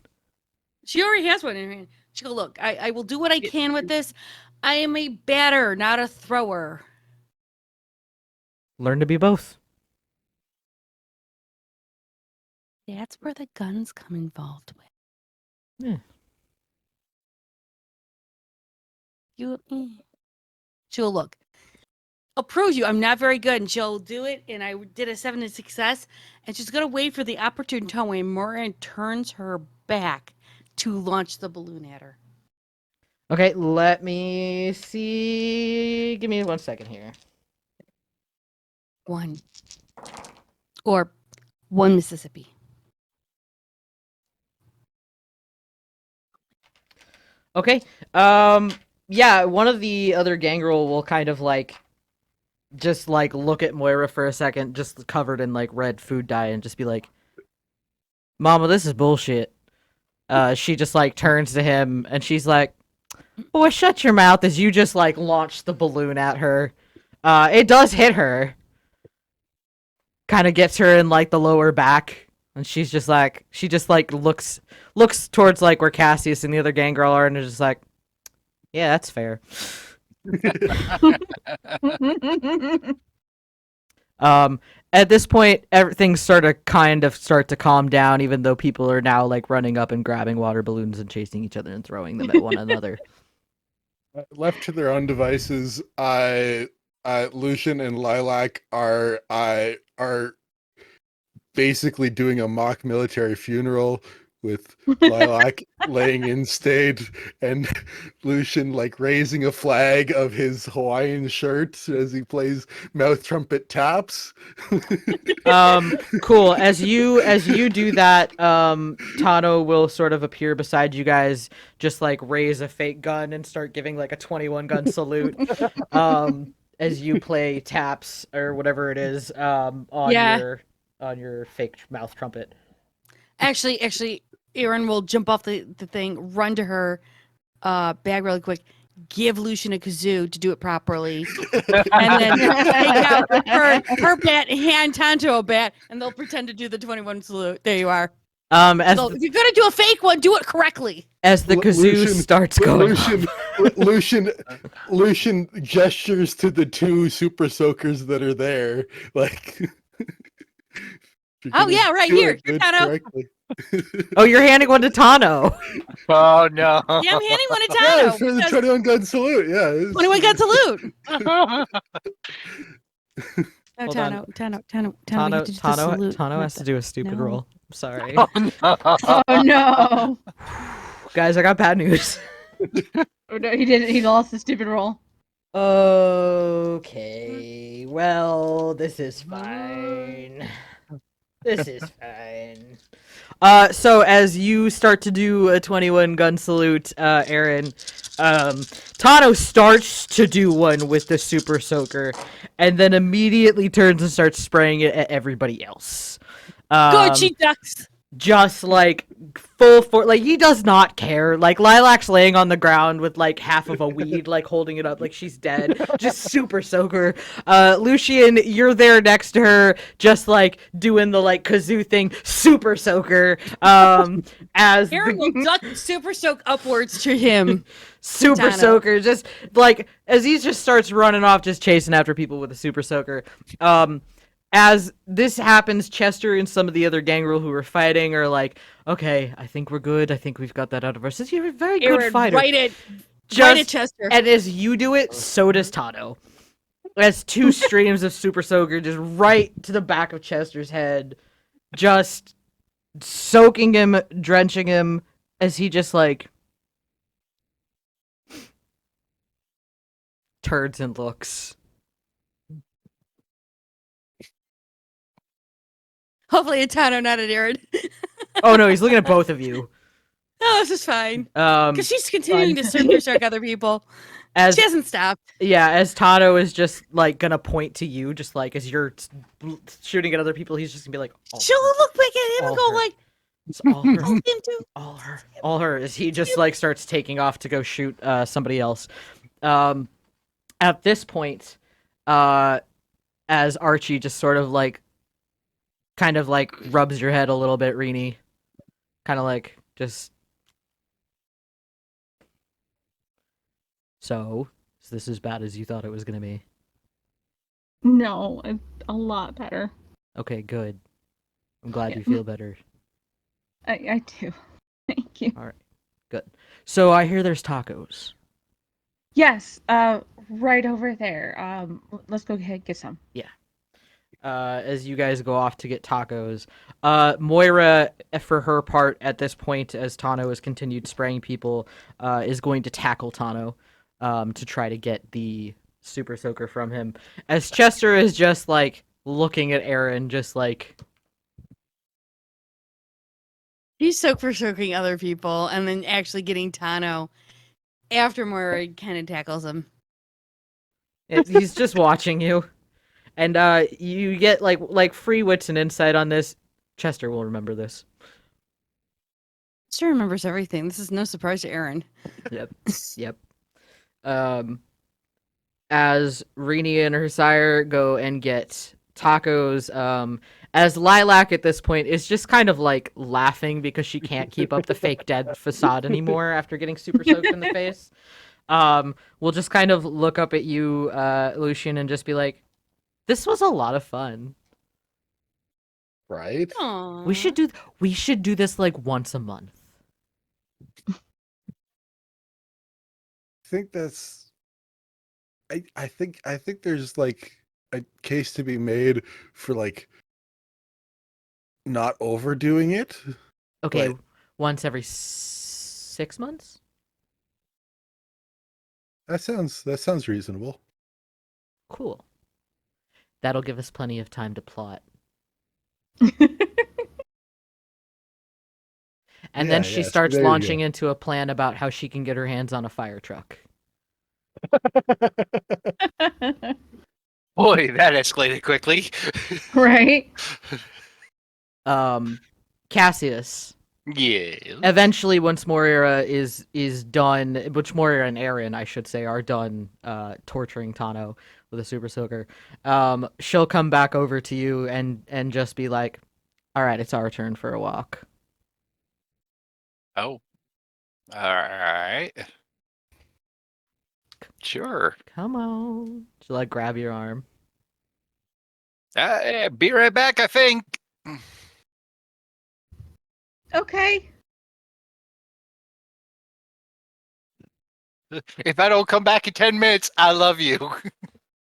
She already has one in her hand. She go, look, I will do what I can with this. I am a batter, not a thrower. Learn to be both. That's where the guns come involved with. Yeah. She'll look. I'll prove you I'm not very good, and she'll do it. And I did a 7 in success, and she's gonna wait for the opportune time when Moran turns her back to launch the balloon at her. Okay, let me see. Give me 1 second here. 1 or 1 Mississippi. Okay. Yeah, one of the other gangrel will kind of just look at Moira for a second, just covered in red food dye, and just be like, "Mama, this is bullshit. She just like turns to him and she's like, "Boy, shut your mouth!" As you just like launch the balloon at her. It does hit her. Kind of gets her in like the lower back, and she just like looks towards like where Cassius and the other gang girl are, and is just like, "Yeah, that's fair." At this point, everything start to calm down, even though people are now like running up and grabbing water balloons and chasing each other and throwing them at one another. Left to their own devices, Lucian and Lilac are basically doing a mock military funeral with Lilac laying in state and Lucian like raising a flag of his Hawaiian shirt as he plays mouth trumpet taps. Cool. As you do that, Tano will sort of appear beside you guys, just like raise a fake gun and start giving like a 21 gun salute. As you play taps or whatever it is, on your fake mouth trumpet. Actually, Aaron will jump off the thing, run to her bag really quick, give Lucian a kazoo to do it properly, and then take out her bat and hand Tonto a bat, and they'll pretend to do the 21 salute. There you are. If you're gonna do a fake one, do it correctly. As the kazoo starts going, Lucian gestures to the two super soakers that are there, like. Oh yeah, right here, Tano. Oh, you're handing one to Tano. Oh no! Yeah, I'm handing one to Tano. Yeah, for the 21 gun salute. Yeah, 21 gun salute. Oh, Hold Tano, we have to do the salute. Tano has to do a stupid No. roll. I'm sorry. Oh no! Oh no! Guys, I got bad news. Oh no, he didn't. He lost the stupid roll. Okay, well, this is fine. This is fine. So as you start to do a 21 gun salute, Aaron, Tano starts to do one with the super soaker, and then immediately turns and starts spraying it at everybody else. Good, she ducks. Just like full for like he does not care. Like Lilac's laying on the ground with like half of a weed, like holding it up like she's dead. Just super soaker. Lucian, you're there next to her, just like doing the like kazoo thing, super soaker. As Aaron will duck super soak upwards to him. Super Tano. soaker, just like as he just starts running off, just chasing after people with a super soaker. As this happens, Chester and some of the other gangrel who are fighting are like, "Okay, I think we're good. I think we've got that out of our system. You're a very good Aaron, fighter." right at Chester. And as you do it, so does Tano. As two streams of super soaker just right to the back of Chester's head, just soaking him, drenching him, as he just like turns and looks. Hopefully it's Tano, not at Aaron. Oh no, he's looking at both of you. No, this is fine. Because she's continuing to super soak other people. As She hasn't stopped. as Tano is just like gonna point to you, just like as you're shooting at other people, he's just gonna be like, She'll look back at him and go her. like, It's all her. "Oh, him too." All her. As he just like starts taking off to go shoot somebody else. At this point, as Archie just sort of like kind of like rubs your head a little bit, Rini. Kind of like just. So, is this as bad as you thought it was gonna be? No, it's a lot better. Okay, good. I'm glad you feel better. I do. Thank you. All right, good. So I hear there's tacos. Yes, right over there. Let's go ahead and get some. As you guys go off to get tacos. Moira, for her part, at this point, as Tano has continued spraying people, is going to tackle Tano to try to get the super soaker from him. As Chester is just like looking at Aaron, just like. He's soaking other people and then actually getting Tano after Moira kind of tackles him. He's just watching you. And you get like free wits and insight on this. Chester will remember this. She remembers everything. This is no surprise to Aaron. Yep. Yep. As Rini and her sire go and get tacos, as Lilac at this point is just kind of like laughing because she can't keep up the fake dead facade anymore after getting super soaked in the face. We'll just kind of look up at you, Lucian, and just be like, "This was a lot of fun. Right? Aww. We should do this like once a month." I think that's. I think there's like a case to be made for like not overdoing it. Okay, But- once every 6 months. That sounds reasonable. Cool. That'll give us plenty of time to plot. And then Yeah, she yeah, so starts there you launching go. into a plan about how she can get her hands on a fire truck. Boy, that escalated quickly. Right? Cassius. Yeah. Eventually, once Moira is done, which Moira and Aaron, I should say, are done torturing Tano with a super soaker, she'll come back over to you and just be like, "All right, it's our turn for a walk." Oh. All right. Sure. Come on. She'll like grab your arm. Be right back, I think. Okay. If I don't come back in 10 minutes, I love you.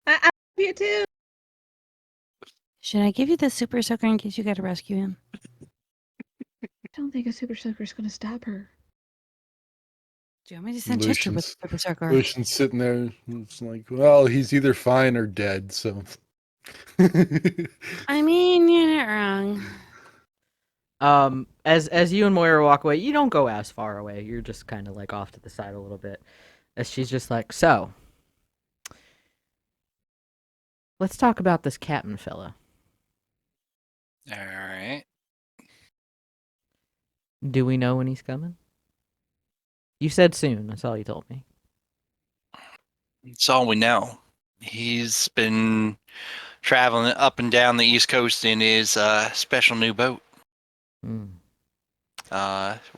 I love you too. Should I give you the super soaker in case you got to rescue him? I don't think a super soaker is going to stop her. Do you want me to send Chester with the super soaker? Lucian's sitting there. It's like, well, he's either fine or dead. So. I mean, you're not wrong. As you and Moira walk away, you don't go as far away. You're just kind of like off to the side a little bit. As she's just like, "So, let's talk about this captain fella. All right. Do we know when he's coming?" You said soon. That's all you told me. That's all we know. He's been traveling up and down the East Coast in his special new boat. Hmm.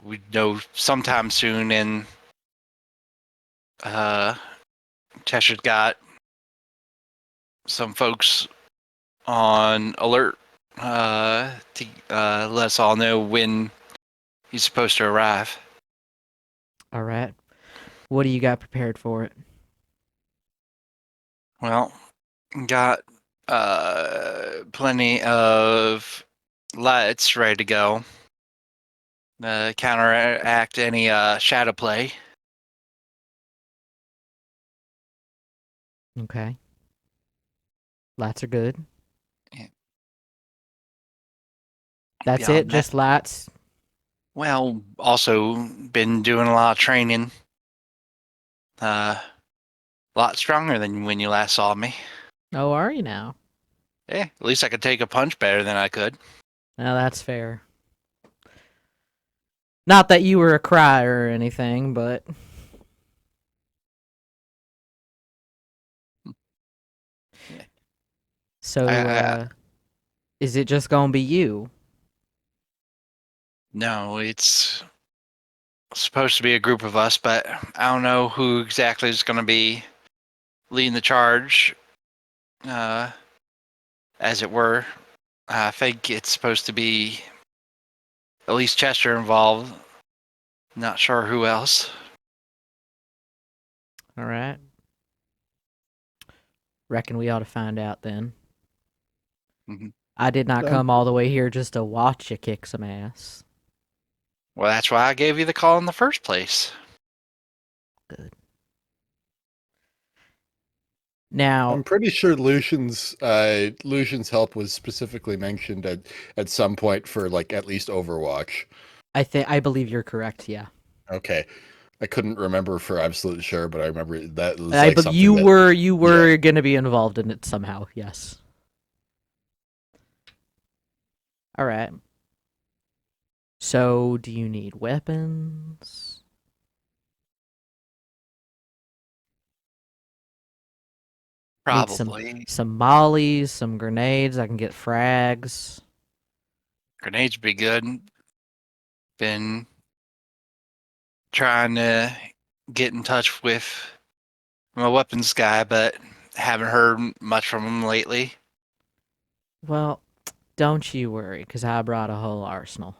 We know sometime soon, and Tesha's got some folks on alert to let us all know when he's supposed to arrive. All right. What do you got prepared for it? Well, got plenty of lights ready to go. Counteract any shadow play. Okay. Lights are good. Yeah. That's Beyond it. Just lats. Well, also been doing a lot of training. A lot stronger than when you last saw me. Oh, are you now? Yeah, at least I could take a punch better than I could. Now that's fair. Not that you were a crier or anything, but so is it just gonna be you? No, it's supposed to be a group of us, but I don't know who exactly is going to be leading the charge, as it were. I think it's supposed to be at least Chester involved. Not sure who else. All right. Reckon we ought to find out then. Mhm. I did not Um, come all the way here just to watch you kick some ass. Well, that's why I gave you the call in the first place. Good. Now, I'm pretty sure Lucian's help was specifically mentioned at some point for like at least Overwatch. I believe you're correct. Yeah. Okay. I couldn't remember for absolute sure, but I remember that was I like but something you that- were going to be involved in it somehow. Yes. All right. So, do you need weapons? Need Probably. some mollies, some grenades. I can get frags. Grenades would be good. Been trying to get in touch with my weapons guy, but haven't heard much from him lately. Well, don't you worry, because I brought a whole arsenal.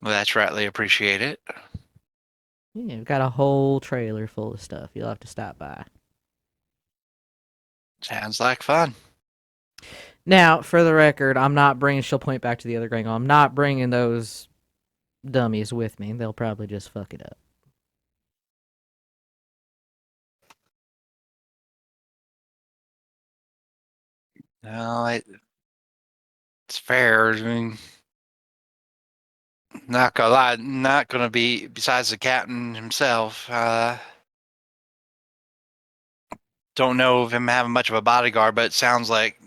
Well, that's rightly appreciated. Yeah, we've got a whole trailer full of stuff. You'll have to stop by. Sounds like fun. Now, for the record, I'm not bringing. She'll point back to the other Grangle. I'm not bringing those dummies with me. They'll probably just fuck it up. No, it's fair. I mean, not gonna lie, not gonna be besides the captain himself. Don't know of him having much of a bodyguard, but it sounds like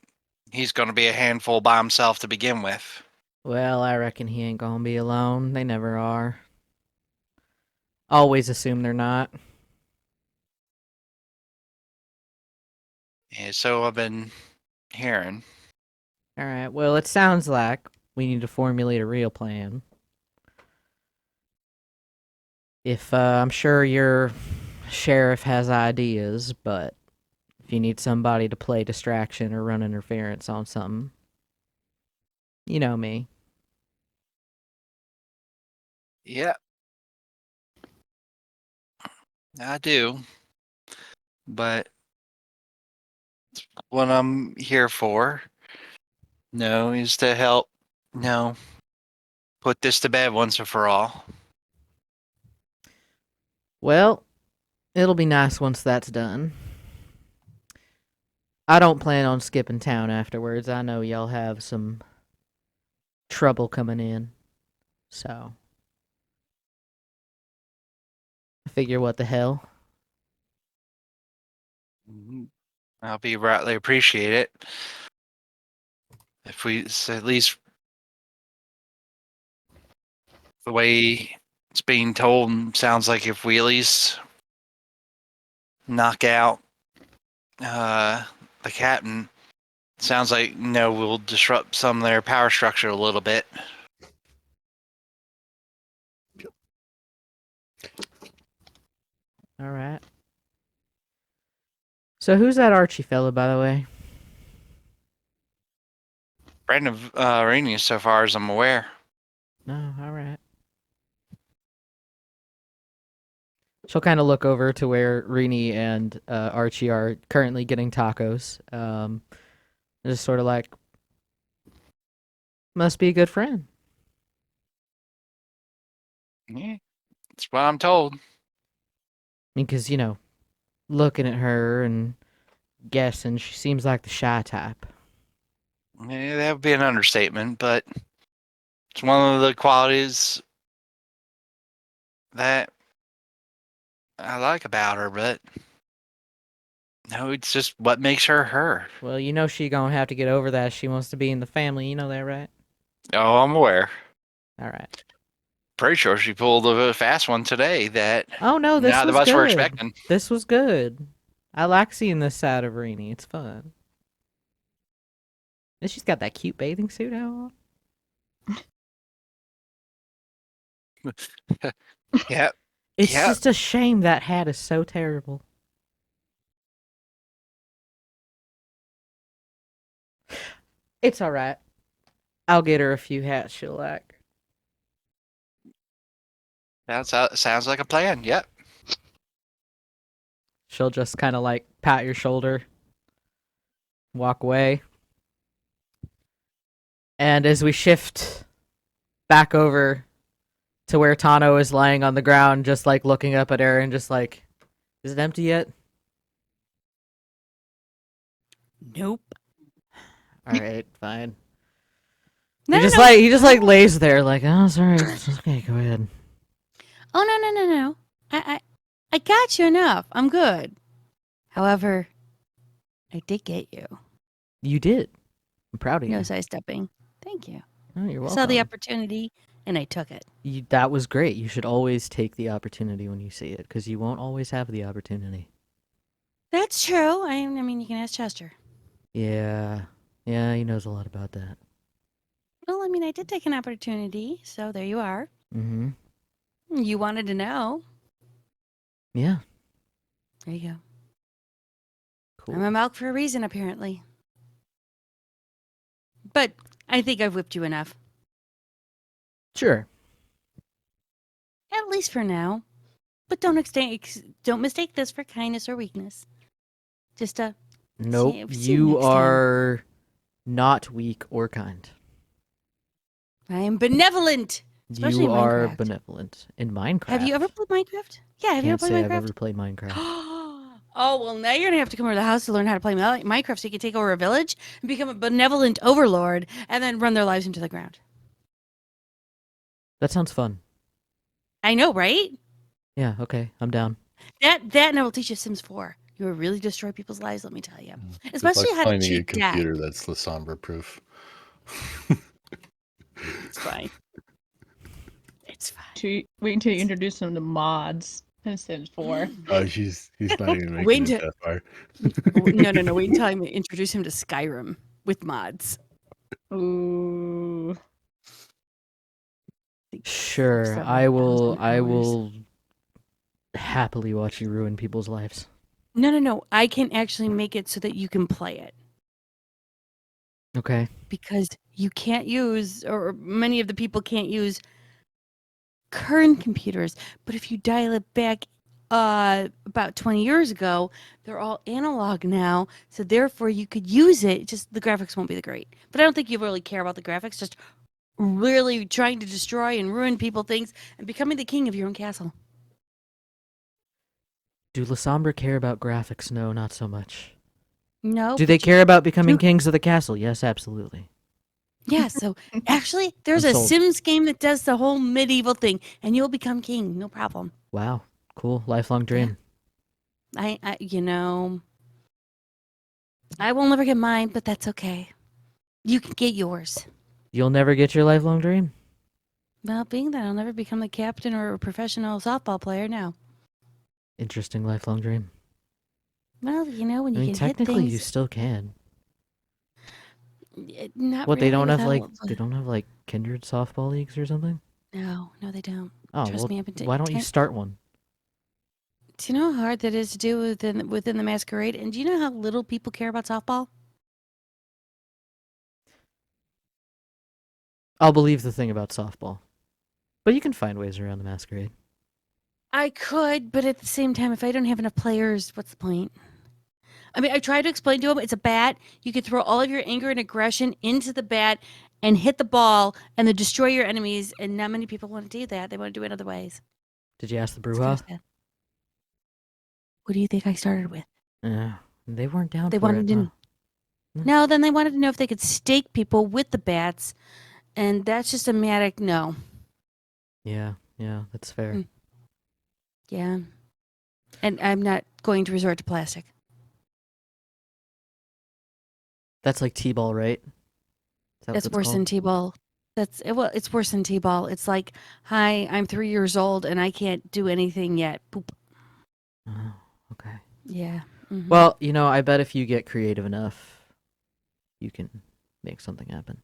he's gonna be a handful by himself to begin with. Well, I reckon he ain't gonna be alone. They never are. Always assume they're not. Yeah, so I've been hearing. All right. Well, it sounds like we need to formulate a real plan. If I'm sure your sheriff has ideas, but if you need somebody to play distraction or run interference on something, you know me. Yeah, I do. But what I'm here for, no, is to help, put this to bed once and for all. Well, it'll be nice once that's done. I don't plan on skipping town afterwards. I know y'all have some trouble coming in. So, I figure what the hell. I'll be rightly appreciate it. If we at least the way it's being told sounds like if we at least knock out the captain, sounds like we'll disrupt some of their power structure a little bit. All right. So who's that Archie fella, by the way? Friend of Rainey, so far as I'm aware. No, all right. She'll kind of look over to where Rini and Archie are currently getting tacos. Just sort of like, must be a good friend. Yeah, that's what I'm told. I mean, because, looking at her and guessing, she seems like the shy type. Yeah, that would be an understatement, but it's one of the qualities that I like about her, but no, it's just what makes her her. Well, she gonna have to get over that. She wants to be in the family. You know that, right? Oh, I'm aware. All right. Pretty sure she pulled a fast one today that Oh, no, this not the was much good. we're expecting. This was good. I like seeing this side of Rini. It's fun. And she's got that cute bathing suit on. Yep. It's Yep. just a shame that hat is so terrible. It's all right. I'll get her a few hats she'll like. Sounds like a plan. Yep. She'll just kind of like pat your shoulder, walk away. And as we shift back over to where Tano is lying on the ground, just like looking up at Aaron, just like, is it empty yet? Nope. All right, fine. No, he no, just no. lays there like, oh, sorry. Okay, go ahead. Oh, no. I got you enough. I'm good. However, I did get you. You did. I'm proud of No you. sidestepping. Thank you. Oh, you're welcome. Saw the opportunity, and I took it. That was great. You should always take the opportunity when you see it, because you won't always have the opportunity. That's true. I mean, you can ask Chester. Yeah, he knows a lot about that. Well, I mean, I did take an opportunity, so there you are. Mm-hmm. You wanted to know. Yeah. There you go. Cool. I'm a Malk for a reason, apparently. But I think I've whipped you enough. Sure. At least for now. But don't mistake this for kindness or weakness. Just Nope. see you You next time. are not weak or kind. I am benevolent. Especially You in are Minecraft. benevolent in Minecraft. Have you ever played Minecraft? Yeah, have you ever Can't played say Minecraft? I've ever played Minecraft. Oh, well, now you're going to have to come over to the house to learn how to play Minecraft so you can take over a village and become a benevolent overlord and then run their lives into the ground. That sounds fun. I know, right? Yeah. Okay. I'm down. That and I will teach you Sims 4. You will really destroy people's lives, let me tell you. Especially it's like how to finding a cheat death. computer that's Lassombra proof. It's fine. It's fine. Wait until you introduce them to mods in Sims 4. Oh, he's not even Wait making it until- that far. No. Wait until I introduce him to Skyrim with mods. Ooh. Sure. 7,000 I will hours. happily watch you ruin people's lives. No. I can actually make it so that you can play it. Okay. Because you can't use, or many of the people can't use current computers. But if you dial it back about 20 years ago, they're all analog now. So therefore you could use it. Just the graphics won't be that great. But I don't think you really care about the graphics. Just really trying to destroy and ruin people things and becoming the king of your own castle. Do Lassombra care about graphics? No, not so much. No. Do but they you- care about becoming you- kings of the castle? Yes, absolutely. Yeah, so actually, there's I'm a sold. Sims game that does the whole medieval thing, and you'll become king, no problem. Wow. Cool. Lifelong dream. I I will never get mine, but that's okay. You can get yours. You'll never get your lifelong dream? Well, being that I'll never become a captain or a professional softball player now. Interesting lifelong dream. Well, when you I mean, can hit technically, you things, still can. not What, they really don't have without- they don't have like kindred softball leagues or something? No, they don't. Oh, Trust well, me, I've been why don't you start one? Do you know how hard that is to do within the Masquerade? And do you know how little people care about softball? I'll believe the thing about softball. But you can find ways around the Masquerade. I could, but at the same time, if I don't have enough players, what's the point? I mean, I tried to explain to him it's a bat. You could throw all of your anger and aggression into the bat and hit the ball and then destroy your enemies. And not many people want to do that. They want to do it other ways. Did you ask the It's kinda Bruja? sad. What do you think I started with? Yeah, they weren't down They for wanted it. to. Huh? No, then they wanted to know if they could stake people with the bats. And that's just a matic no. Yeah, that's fair. Mm. Yeah. And I'm not going to resort to plastic. That's like T-ball, right? Is that what That's it's worse than called? T-ball. It's worse than T-ball. It's like, hi, I'm 3 years old and I can't do anything yet. Poop. Oh, okay. Yeah. Mhm. Well, I bet if you get creative enough, you can make something happen.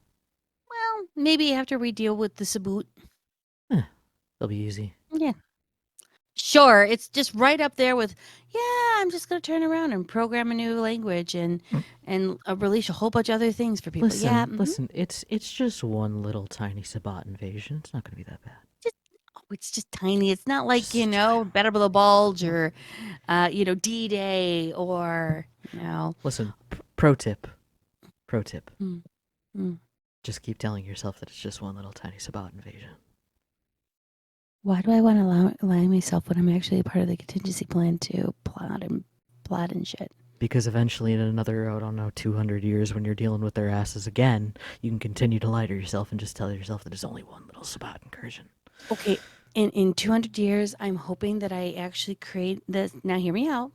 Well, maybe after we deal with the Saboot. It'll be easy. Yeah. Sure, it's just right up there with, I'm just going to turn around and program a new language and release a whole bunch of other things for people. Listen, Mhm. it's just one little tiny Sabat invasion. It's not going to be that bad. It's just tiny. It's not like, Just Battle of the Bulge or, D-Day or, Listen, pro tip. Mm. Just keep telling yourself that it's just one little tiny Sabat invasion. Why do I want to allow myself when I'm actually a part of the contingency plan to plot and shit? Because eventually, in another, 200 years, when you're dealing with their asses again, you can continue to lie to yourself and just tell yourself that it's only one little Sabat incursion. Okay, in 200 years, I'm hoping that I actually create this. Now, hear me out.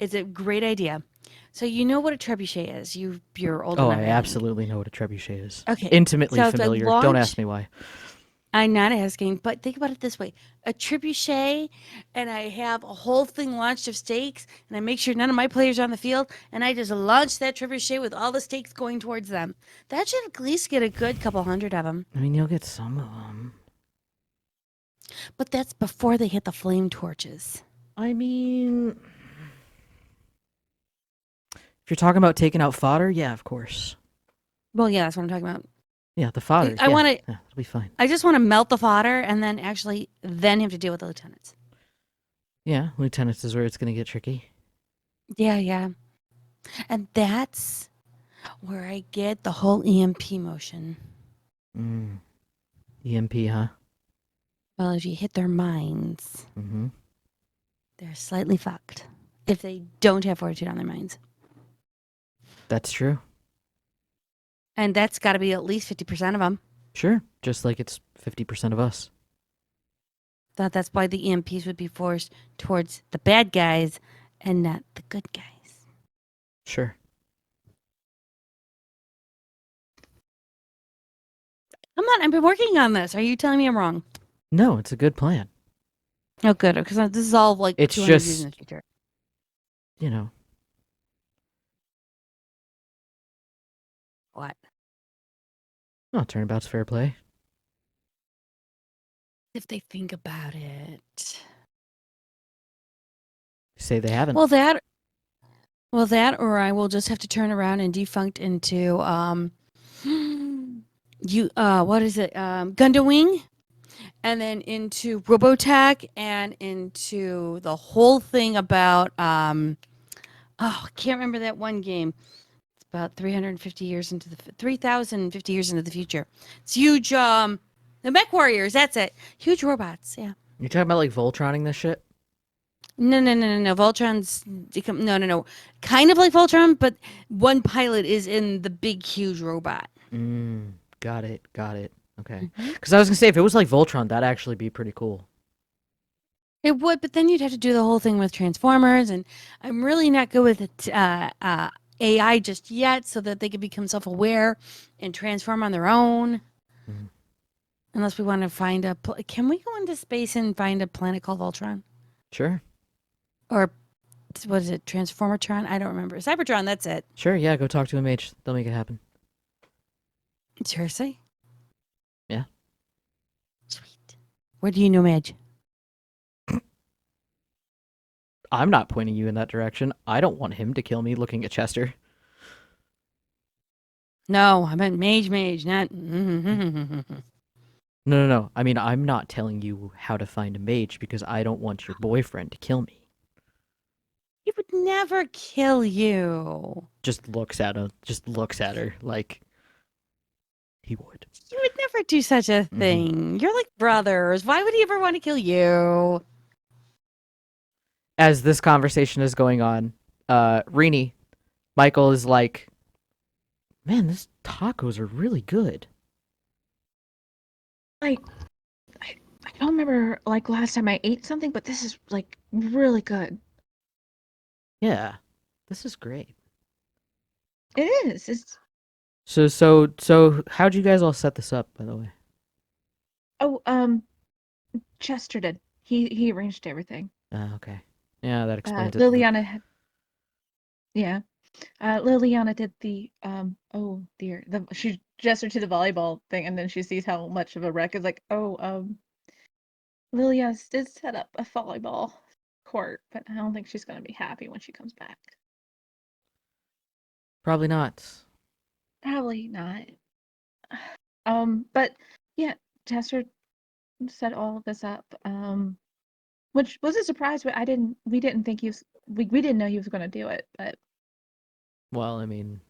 It's a great idea. So you know what a trebuchet is. You're old Oh, enough. I I think. absolutely know what a trebuchet is. Okay. Intimately So if I familiar. Don't launch- ask me why. I'm not asking, but think about it this way: a trebuchet, and I have a whole thing launched of stakes, and I make sure none of my players are on the field, and I just launch that trebuchet with all the stakes going towards them. That should at least get a good couple hundred of them. I mean, you'll get some of them. But that's before they hit the flame torches. I mean, if you're talking about taking out fodder, yeah, of course. Well, yeah, that's what I'm talking about. Yeah, the fodder. I wanna- Yeah, it'll be fine. I just want to melt the fodder and then then have to deal with the lieutenants. Yeah, lieutenants is where it's gonna get tricky. Yeah, yeah. And that's where I get the whole EMP motion. EMP, huh? Well, if you hit their minds, Mm-hmm. they're slightly fucked. If they don't have fortitude on their minds. That's true. And that's got to be at least 50% of them. Sure. Just like it's 50% of us. That's why the EMPs would be forced towards the bad guys and not the good guys. Sure. Come on, I've been working on this. Are you telling me I'm wrong? No, it's a good plan. Oh, good. Because this is all like It's 200 years just- in the future. You know. What? Oh, turnabout's fair play. If they think about it. Say they haven't. Well, that, or I will just have to turn around and defunct into what is it? Gundawing, and then into Robotech, and into the whole thing about I can't remember that one game. It's about 350 years into the 3,050 years into the future. It's huge. The Mech Warriors. That's it. Huge robots. Yeah. You're talking about like Voltroning this shit? No. Voltron's no. Kind of like Voltron, but one pilot is in the big, huge robot. Got it. Okay. Mhm. Because I was gonna say if it was like Voltron, that'd actually be pretty cool. It would, but then you'd have to do the whole thing with Transformers, and I'm really not good with it, AI just yet, so that they can become self-aware and transform on their own. Mhm. Unless we want to find can we go into space and find a planet called Voltron? Sure. Or what is it, Transformatron? I don't remember. Cybertron, that's it. Sure, yeah, go talk to a mage. They'll make it happen. Seriously? Yeah. Sweet. Where do you know Madge? I'm not pointing you in that direction. I don't want him to kill me looking at Chester. No, I meant mage, not... No. I mean, I'm not telling you how to find a mage because I don't want your boyfriend to kill me. He would never kill you. Just looks at her like he would. You would never do such a thing. You're like brothers. Why would he ever want to kill you? As this conversation is going on, Rini, Michael is like, man, these tacos are really good. Like, I don't remember like last time I ate something, but this is like really good. Yeah, this is great. It is. It's So how'd you guys all set this up, by the way? Chester did. He arranged everything. Okay. Yeah, that explains it. Liliana had. Yeah. Liliana did the oh dear. She gestured to the volleyball thing and then she sees how much of a wreck is like, Liliana did set up a volleyball court, but I don't think she's gonna be happy when she comes back. Probably not. Probably not. But yeah, Chester set all of this up. Which was a surprise, but we didn't think we didn't know he was gonna do it, but Well, I mean,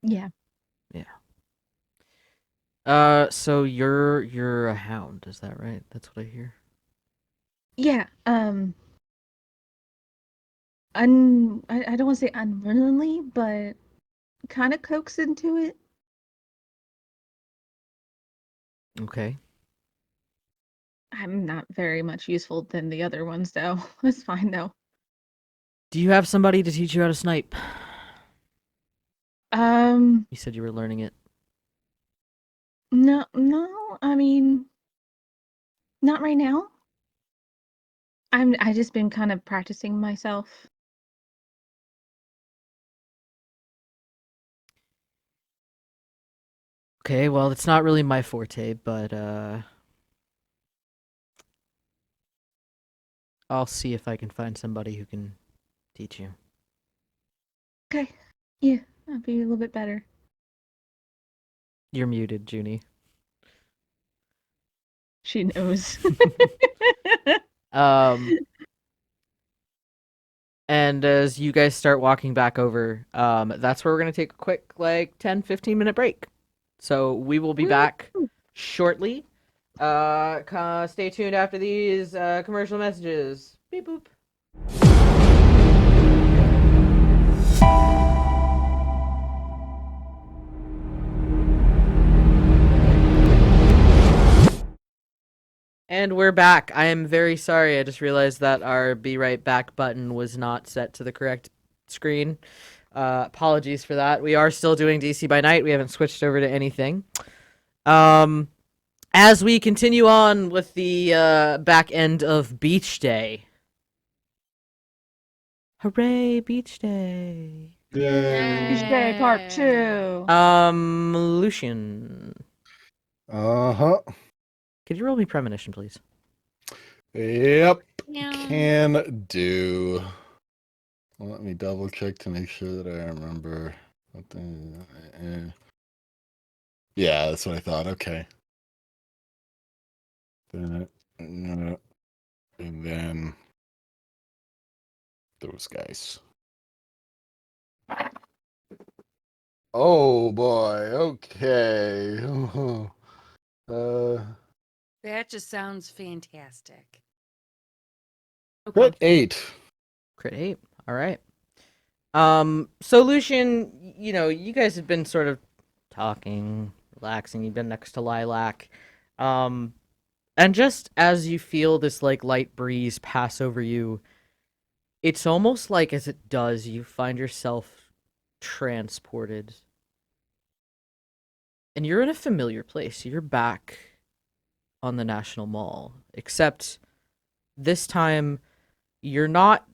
yeah. so you're a hound, is that right? That's what I hear. Yeah. I don't want to say unwillingly, but kind of coaxed into it. Okay. I'm not very much useful than the other ones, though. It's fine, though. Do you have somebody to teach you how to snipe? Um, You said you were learning it. no, I mean, not right now. I just been kind of practicing myself. Okay, well, it's not really my forte, but I'll see if I can find somebody who can teach you. Okay. Yeah, that'd be a little bit better. You're muted, Junie. She knows. Um, and as you guys start walking back over, that's where we're going to take a quick, like, 10-15 minute break. So we will be back shortly. Stay tuned after these commercial messages. Beep boop. And we're back. I am very sorry. I just realized that our Be Right Back button was not set to the correct screen. Apologies for that. We are still doing DC by Night. We haven't switched over to anything. As we continue on with the back end of Beach Day. Hooray, Beach Day. Beach Day Part 2. Lucian. Uh-huh. Could you roll me premonition, please? Yep. Yeah. Can do. Let me double check to make sure that I remember. Yeah, that's what I thought. Okay. And then those guys. Oh boy. Okay. That just sounds fantastic. Crit 8. Crit 8. All right. So Lucian, you know, you guys have been sort of talking, relaxing. You've been next to Lilac. And just as you feel this like light breeze pass over you, it's almost like as it does, you find yourself transported. And you're in a familiar place. You're back on the National Mall, except this time you're not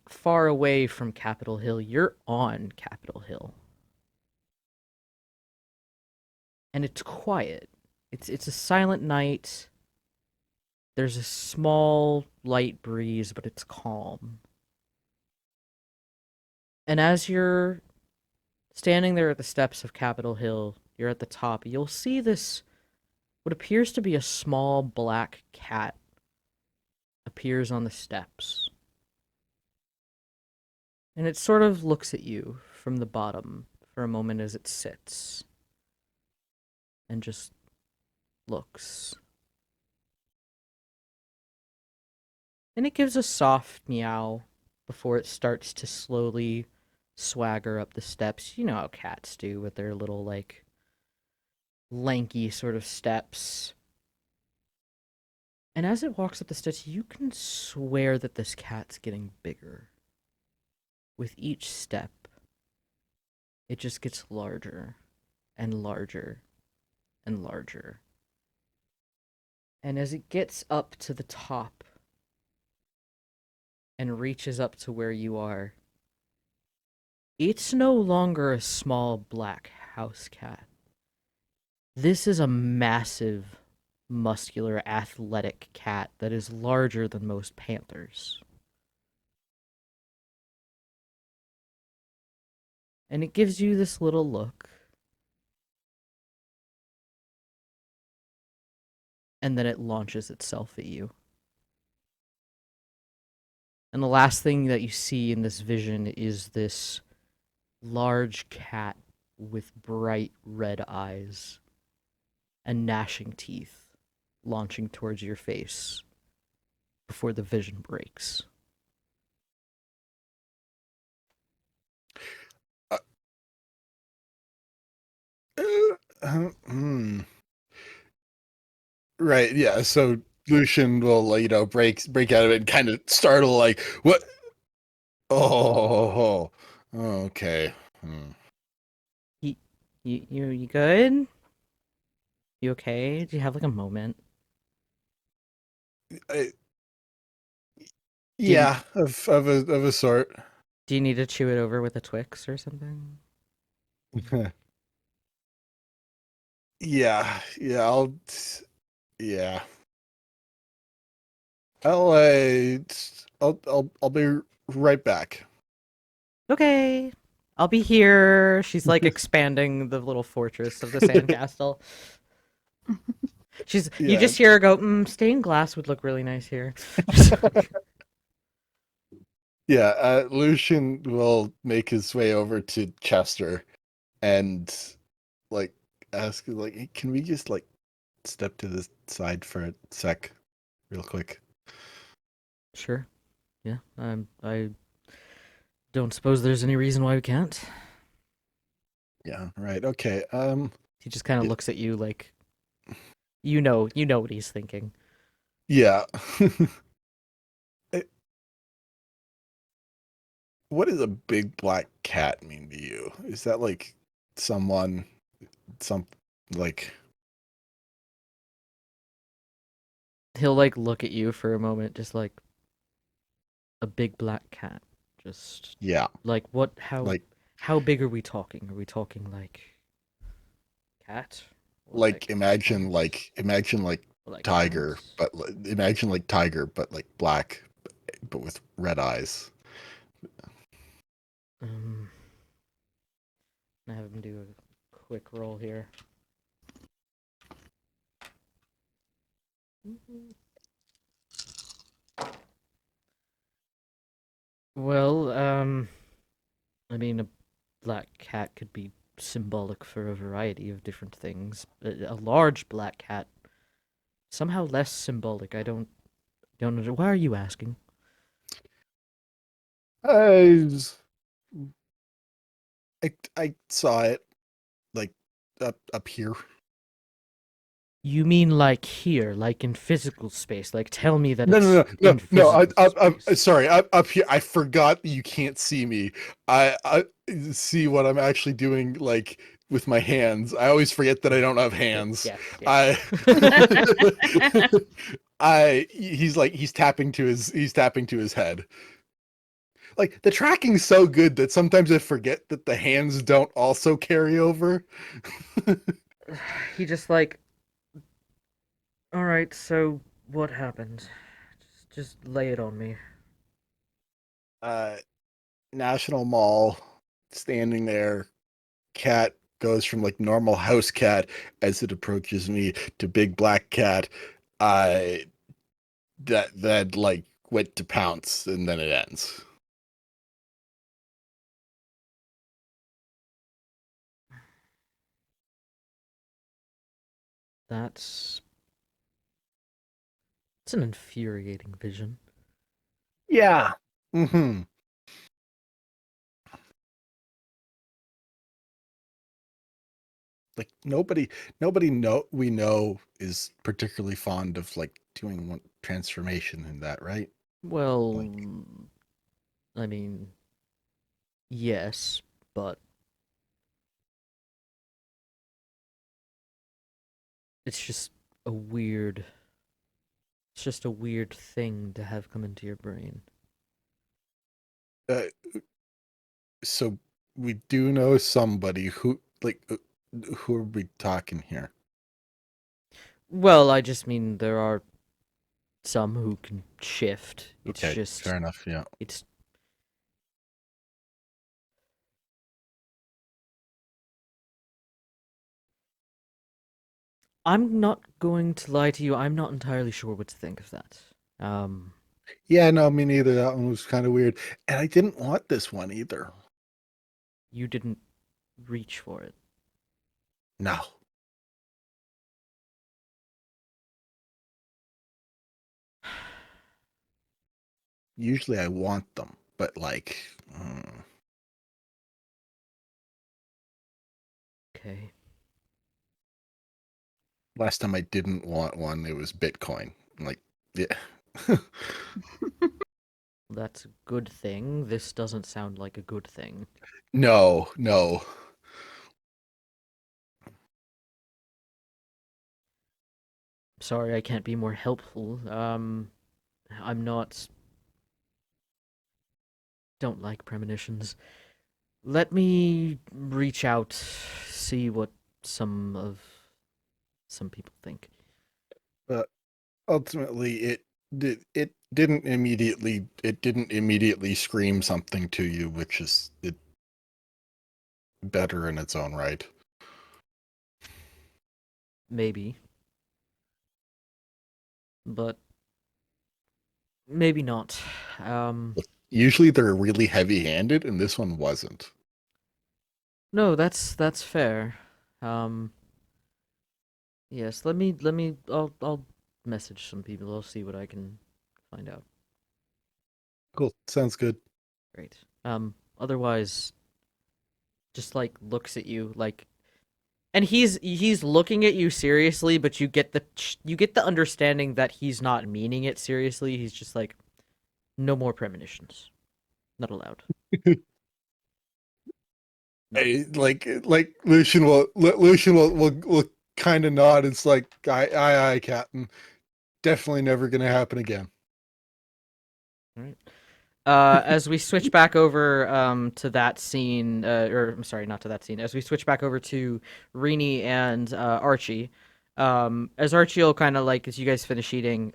far away from Capitol Hill. You're on Capitol Hill. And it's quiet. It's a silent night. There's a small light breeze, but it's calm. And as you're standing there at the steps of Capitol Hill, you're at the top, you'll see this, what appears to be a small black cat appears on the steps. And it sort of looks at you from the bottom for a moment as it sits. And just looks. And it gives a soft meow before it starts to slowly swagger up the steps. You know how cats do with their little, like, lanky sort of steps. And as it walks up the steps, you can swear that this cat's getting bigger. With each step, it just gets larger and larger and larger. And as it gets up to the top and reaches up to where you are, it's no longer a small black house cat. This is a massive, muscular, athletic cat that is larger than most panthers. And it gives you this little look. And then it launches itself at you. And the last thing that you see in this vision is this large cat with bright red eyes and gnashing teeth launching towards your face before the vision breaks. Right, yeah. So Lucian will, break out of it and kind of startle, like, what? Oh, okay. Hmm. You good? You okay? Do you have like a moment? I- Do you, yeah, of a sort. do you need to chew it over with a Twix or something? Yeah, yeah. Yeah. I'll, I'll be right back. Okay. I'll be here. She's like expanding the little fortress of the sandcastle. You Yeah. just hear her go, stained glass would look really nice here. Yeah, Lucian will make his way over to Chester and like ask, like, "Hey, can we just like step to the side for a sec, real quick?" Sure. Yeah. I don't suppose there's any reason why we can't. Yeah, right. Okay. He just kind of Yeah. looks at you like you know what he's thinking. Yeah. Eh, what does a big black cat mean to you? Is that like someone, some like? He'll like look at you for a moment, just like a big black cat. Just Yeah, like what? like How big are we talking? Are we talking like cat? Or imagine like or like tiger, mouse? but imagine like tiger, but like black, but with red eyes. I have him do a quick roll here. Well, I mean, a black cat could be symbolic for a variety of different things. A large black cat, somehow less symbolic. I don't know. Why are you asking? I, I saw it like up here. You mean like here, like in physical space? Like tell me that No, it's no, no, no, in no. physical space. Sorry. Up here. I forgot that you can't see me. I see what I'm actually doing, like with my hands. I always forget that I don't have hands. Yes, I, yes. he's tapping to his head. Like the tracking's so good that sometimes I forget that the hands don't also carry over. He just like, all right. So what happened? Just lay it on me. uh National Mall, standing there. Cat goes from like normal house cat as it approaches me to big black cat. I that like went to pounce and then it ends. That's it's an infuriating vision. Yeah. Mm-hmm. Like nobody we know is particularly fond of like doing one transformation in that, right? Well, Like I mean, yes, but it's just a weird it's just a weird thing to have come into your brain. uh, so we do know somebody who like who are we talking here? Well, I just mean there are some who can shift. It's Okay, just fair enough. Yeah. it's I'm not going to lie to you. I'm not entirely sure what to think of that. Um, Yeah, no, me neither. That one was kind of weird. And I didn't want this one either. you didn't reach for it. No. Usually I want them, but like, Okay. Last time I didn't want one, it was Bitcoin. I'm like, yeah. That's a good thing. This doesn't sound like a good thing. No, no. Sorry, I can't be more helpful. I'm not... Don't like premonitions. Let me reach out, see what some people think. But ultimately, it didn't immediately scream something to you, which is better in its own right. Maybe. But maybe not. Usually they're really heavy-handed, and this one wasn't. No, that's fair. Yes, I'll message some people. I'll see what I can find out. Cool. Sounds good. Great. Otherwise, just like looks at you like, and he's looking at you seriously, but you get the understanding that he's not meaning it seriously. He's just like, no more premonitions, not allowed. No. Like Lucian will kind of nod. It's like, aye, Captain. Definitely never gonna happen again. All right. As we switch back over to that scene, or I'm sorry, not to that scene. As we switch back over to Rini and Archie, as Archie will kind of like, as you guys finish eating,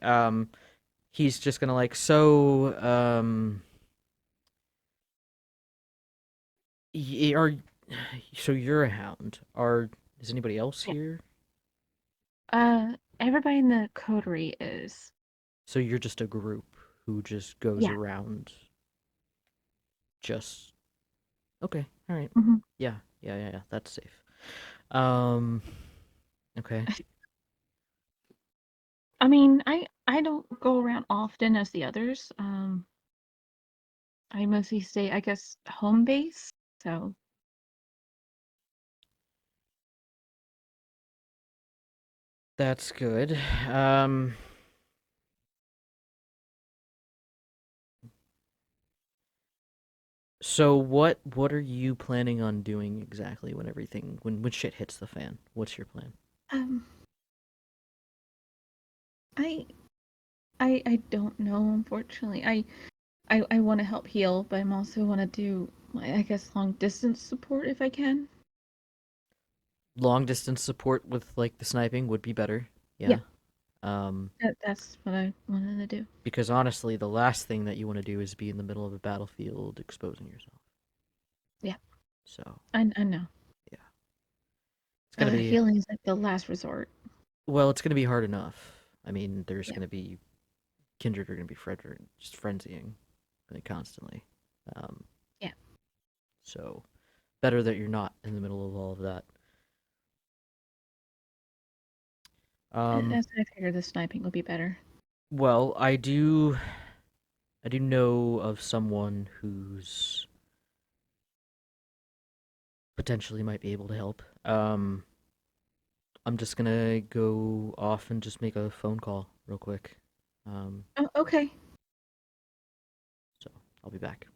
he's just gonna like, so so you're a hound. Is anybody else here? Everybody in the coterie is. So you're just a group who just goes Yeah. around. Just okay, all right. Mhm. Yeah. That's safe. Okay. I mean, I don't go around often as the others. I mostly stay, I guess, home base. So That's good. So what are you planning on doing exactly when when shit hits the fan? What's your plan? um, I don't know. Unfortunately, I want to help heal, but I'm also want to do, I guess, long distance support if I can. Long distance support with like the sniping would be better. Yeah. Yeah. That's what I wanted to do. Because honestly, the last thing that you want to do is be in the middle of a battlefield exposing yourself. Yeah. So, I know. yeah. It's gonna be Healing is like the last resort. well, it's gonna be hard enough. I mean, there's Yeah. gonna be Kindred are gonna be just frenzying like constantly. Yeah. So better that you're not in the middle of all of that. That's what I figured the sniping would be better. Well, I do know of someone who's potentially might be able to help. I'm just gonna go off and just make a phone call real quick. Oh, okay. So I'll be back.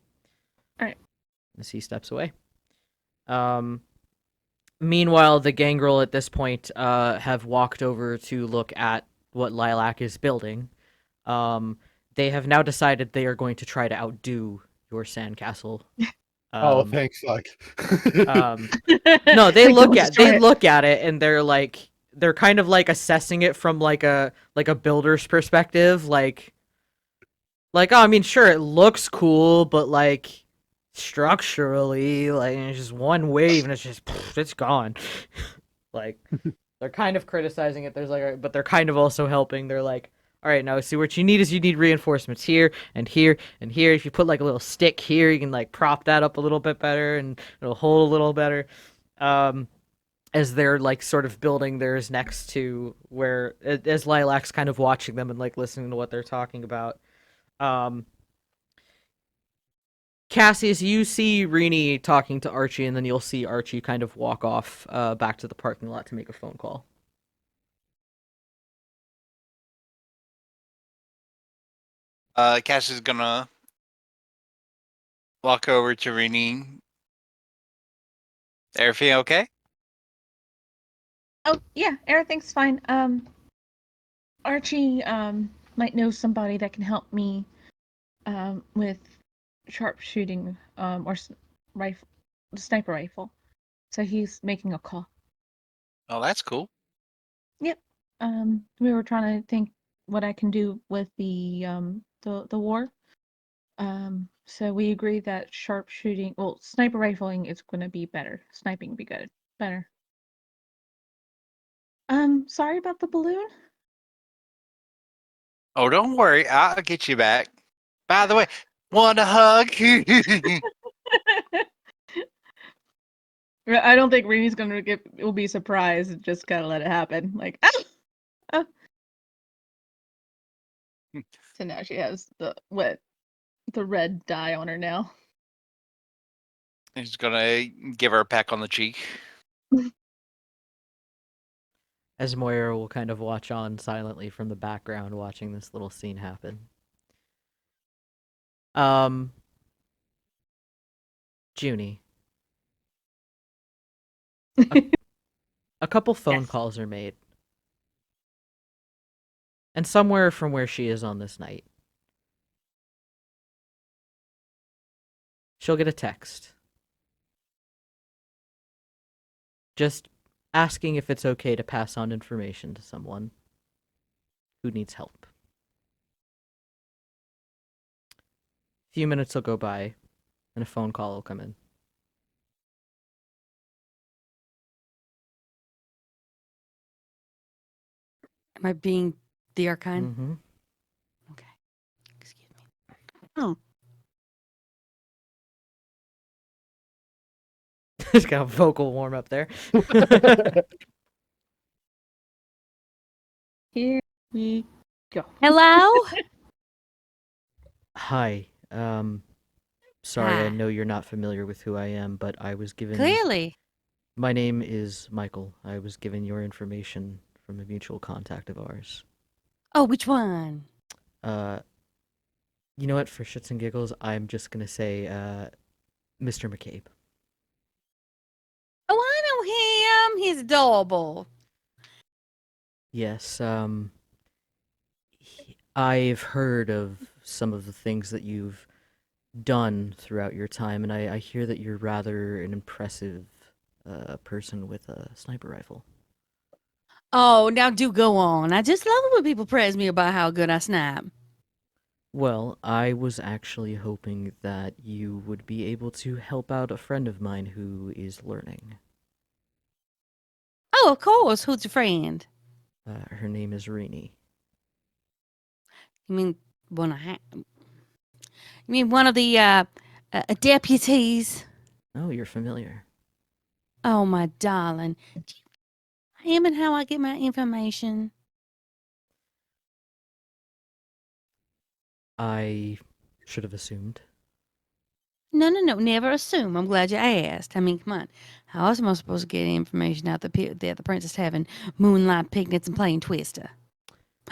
All right. As he steps away. Meanwhile, the gangrel at this point have walked over to look at what Lilac is building. They have now decided they are going to try to outdo your sandcastle. Oh, thanks, fuck. No, they Like, look don't at destroy it. and they're kind of like assessing it from like a builder's perspective, like oh, I mean, sure, it looks cool, but like structurally, like it's just one wave and it's just it's gone. Like they're kind of criticizing it. There's like, but they're kind of also helping. They're like, all right, now see what you need is you need reinforcements here and here and here. If you put like a little stick here, you can like prop that up a little bit better and it'll hold a little better. As they're like sort of building theirs next to where, as Lilac's kind of watching them and like listening to what they're talking about. Cassius, you see Rini talking to Archie, and then you'll see Archie kind of walk off back to the parking lot to make a phone call. Cass is gonna walk over to Renee. Everything okay? Oh yeah, everything's fine. Archie might know somebody that can help me with sharpshooting or rifle, sniper rifle. So he's making a call. Oh, that's cool. Yep. We were trying to think what I can do with the war. So we agreed that sharpshooting, well, sniper rifling is going to be better. Sniping be good, better. Sorry about the balloon. Oh, don't worry. I'll get you back. By the way, want a hug? I don't think Rini's gonna will be surprised. Just gotta let it happen. Like, ah! Ah. So now she has the red dye on her now. He's gonna give her a peck on the cheek. As Moira will kind of watch on silently from the background, watching this little scene happen. Junie. A couple phone Yes. calls are made. And somewhere from where she is on this night, she'll get a text. Just asking if it's okay to pass on information to someone who needs help. A few minutes will go by, and a phone call will come in. Am I being the Archon? Mm-hmm. Okay. Excuse me. Oh. Just got a vocal warm up there. Here we go. Hello? Hi. Sorry, I Hi. know you're not familiar with who I am, but I was given... Clearly. My name is Michael. I was given your information from a mutual contact of ours. Oh, which one? You know what? For shits and giggles, I'm just gonna say, Mr. McCabe. Oh, I know him. He's adorable. Yes, I've heard of some of the things that you've done throughout your time, and I hear that you're rather an impressive person with a sniper rifle. Oh, now do go on. I just love it when people praise me about how good I snipe. Well, I was actually hoping that you would be able to help out a friend of mine who is learning. Oh, of course. Who's your friend? Her name is Renee. You mean one of you mean one of the deputies? Oh, you're familiar. Oh, my darling. Do you him and how I get my information? I should have assumed. No, never assume. I'm glad you asked. I mean, come on. How else am I supposed to get information out that the princess having moonlight picnics and playing Twister?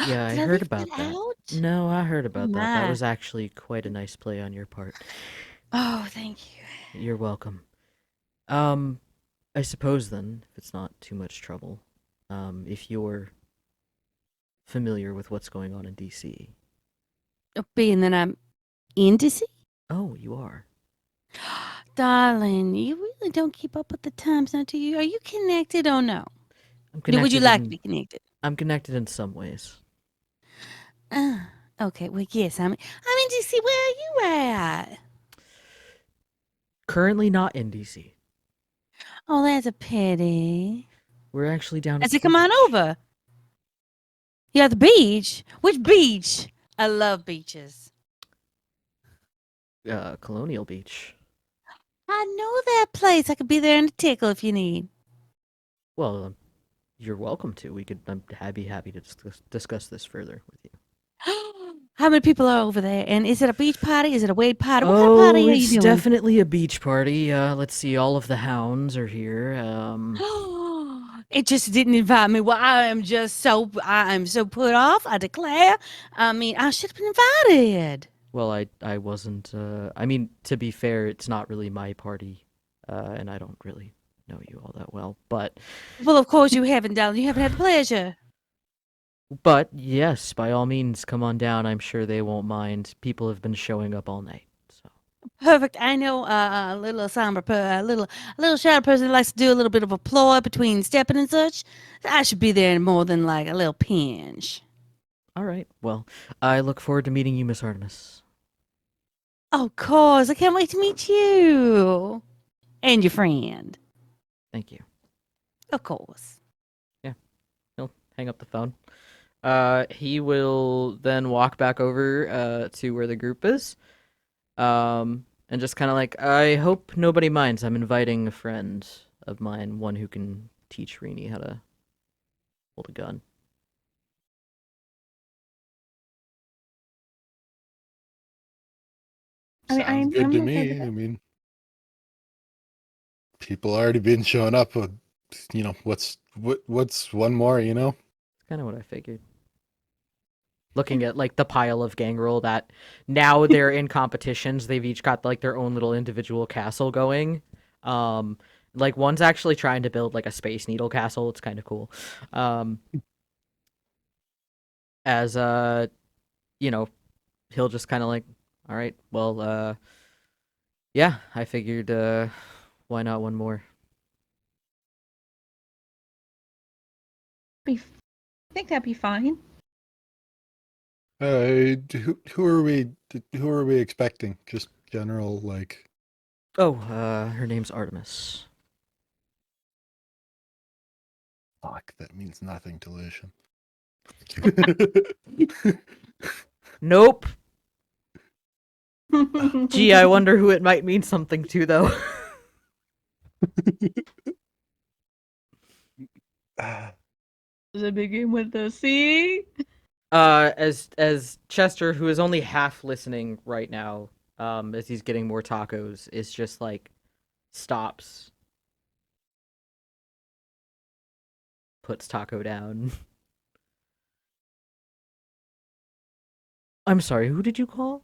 Yeah, I Did heard leave about that. out? No, I heard about that. That my. was actually quite a nice play on your part. Oh, thank you. You're welcome. I suppose then, if it's not too much trouble, if you're familiar with what's going on in DC. Being that I'm in DC? Oh, you are. Darling, you really don't keep up with the times, now do you? Are you connected or no? I'm Would you connected like to in, be connected? I'm connected in some ways. Okay, well, yes, I'm in DC. Where are you at? Currently not in DC. Oh, that's a pity. We're actually down I at said, the come on beach. over. You at the beach? Which beach? I love beaches. Colonial Beach. I know that place. I could be there in a tickle if you need. Well, you're welcome to. I'd be happy to discuss this further with you. How many people are over there? And is it a beach party? Is it a wade party? What kind of Oh, party are it's you doing? definitely a beach party. Let's see, all of the hounds are here. It just didn't invite me. Well, I am so put off. I declare. I mean, I should have been invited. Well, I wasn't. I mean, to be fair, it's not really my party, and I don't really know you all that well. Well, of course you haven't, darling. You haven't had the pleasure. But yes, by all means, come on down. I'm sure they won't mind. People have been showing up all night. So Perfect. I know a little somber, a little shadow person that likes to do a little bit of a ploy between stepping and such. I should be there in more than like a little pinch. all right. Well, I look forward to meeting you, Miss Artemis. Of course. I can't wait to meet you and your friend. Thank you. Of course. He'll hang up the phone. He will then walk back over to where the group is. And just kind of like, I hope nobody minds. I'm inviting a friend of mine, one who can teach Rini how to hold a gun. I mean, Sounds good I'm to okay me. with it. I mean, people already been showing up. What's one more? It's kind of what I figured. Looking at like the pile of gang roll that now they're in competitions. They've each got like their own little individual castle going. Like one's actually trying to build like a Space Needle castle. It's kind of cool. As he'll just kind of like, all right, well, yeah, I figured, why not one more? I think that'd be fine. Who are we? Who are we expecting? Just general, like. Oh, her name's Artemis. Fuck, that means nothing to Lucian. Nope. Gee, I wonder who it might mean something to, though. Does it begin with the C? As Chester, who is only half listening right now, as he's getting more tacos, is just like stops, puts taco down. I'm sorry, who did you call?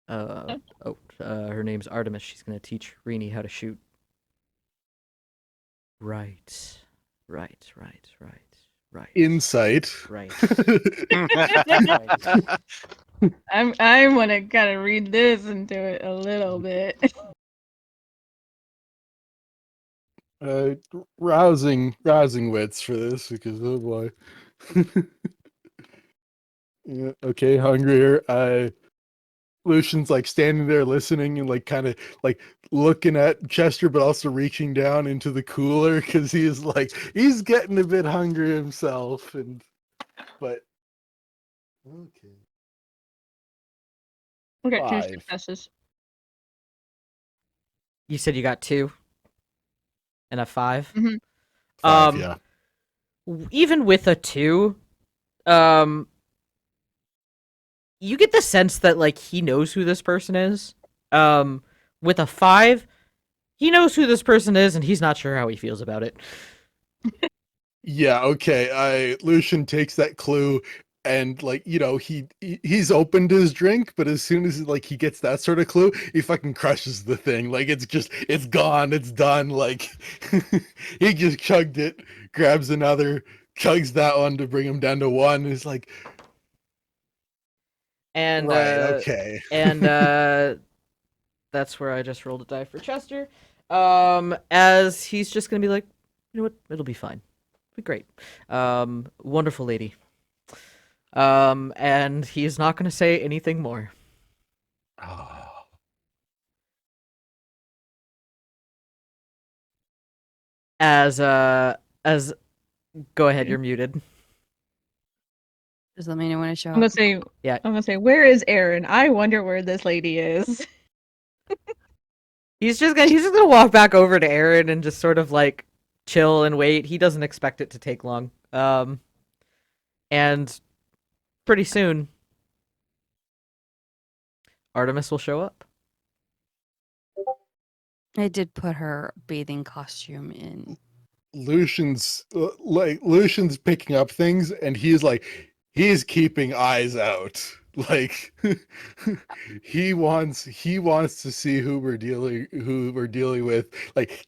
Her name's Artemis. She's gonna teach Rini how to shoot. Right. Insight. Right. I want to kind of read this into it a little bit. Rousing wits for this because oh boy. Yeah, okay, hungrier. Lucian's like standing there listening and like kind of like looking at Chester, but also reaching down into the cooler because he's getting a bit hungry himself. But okay, We got two 5. successes. You said you got 2 and a 5. Mhm. 5, yeah. Even with a 2, you get the sense that like he knows who this person is. With a 5, he knows who this person is, and he's not sure how he feels about it. Yeah, okay. Lucian takes that clue and he's opened his drink, but as soon as like he gets that sort of clue, he fucking crushes the thing. Like it's gone, it's done. Like he just chugged it, grabs another, chugs that one to bring him down to 1. He's like, And right, okay. And that's where I just rolled a die for Chester. As he's just gonna be like, you know what, it'll be fine. It'll be great. Wonderful lady. And he's not gonna say anything more. Oh. As go ahead, you're muted. Just let me know when I show I'm gonna up. say, Yeah. I'm gonna say, where is Aaron? I wonder where this lady is. He's just gonna walk back over to Aaron and just sort of like chill and wait. He doesn't expect it to take long. And pretty soon Artemis will show up. I did put her bathing costume in Lucian's Lucian's picking up things, and he's keeping eyes out. Like he wants to see who we're dealing with. Like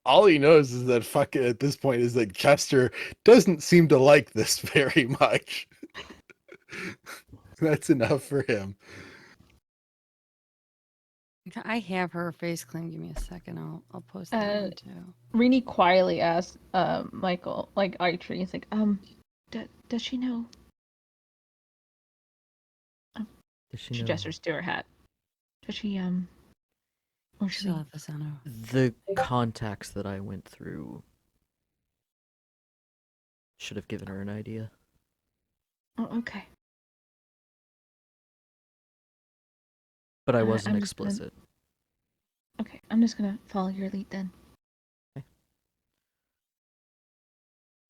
all he knows is that fucking at this point is that Chester doesn't seem to like this very much. That's enough for him. I have her face clean. Give me a second. I'll post that one too. Rini quietly asked Michael, like Archer, he's like, does she know? Does She gestures to her hat. Does she, or should She'll have this on her. The contacts that I went through should have given her an idea. Oh, okay. But I wasn't I'm just gonna- explicit. Okay, I'm just gonna follow your lead then.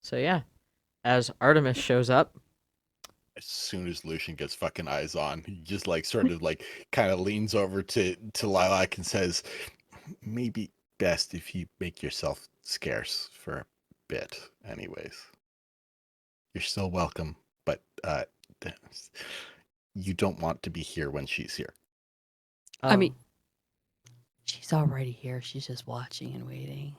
So yeah, as Artemis shows up, As soon as Lucian gets fucking eyes on, he just like sort of like kind of leans over to Lilac and says, "Maybe best if you make yourself scarce for a bit. Anyways, you're still welcome, but you don't want to be here when she's here." I mean, she's already here. She's just watching and waiting.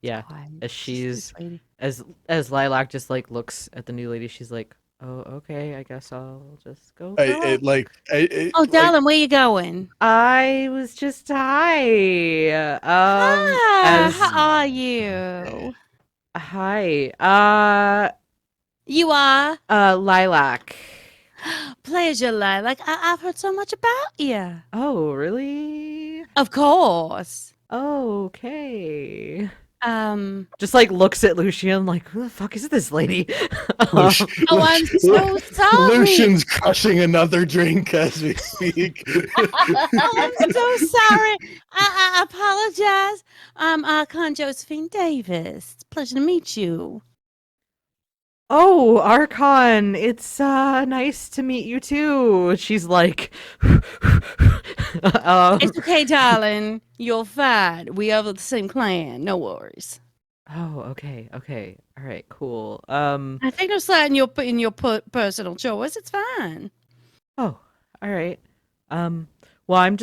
yeah, Quiet. as She's waiting. as Lilac just like looks at the new lady, she's like, "Oh, okay, I guess I'll just go." Oh, darling, where you going? I was just hi. Hi, how are you? Hi. You are? Lilac. Pleasure, Lilac. I've heard so much about you. Oh, really? Of course. Okay. Just Just like looks at Lucian like, who the fuck is this lady? oh, I'm so sorry. Lucian's crushing another drink as we speak. Oh, I'm so sorry. I apologize. I'm Con Josephine Davis. It's a pleasure to meet you. Oh, Archon, it's nice to meet you too. She's like, It's okay, darling. You're fine. We are the same clan. No worries. oh, okay, all right, cool. I think no slide in your personal choice. It's fine. Oh, all right. Well,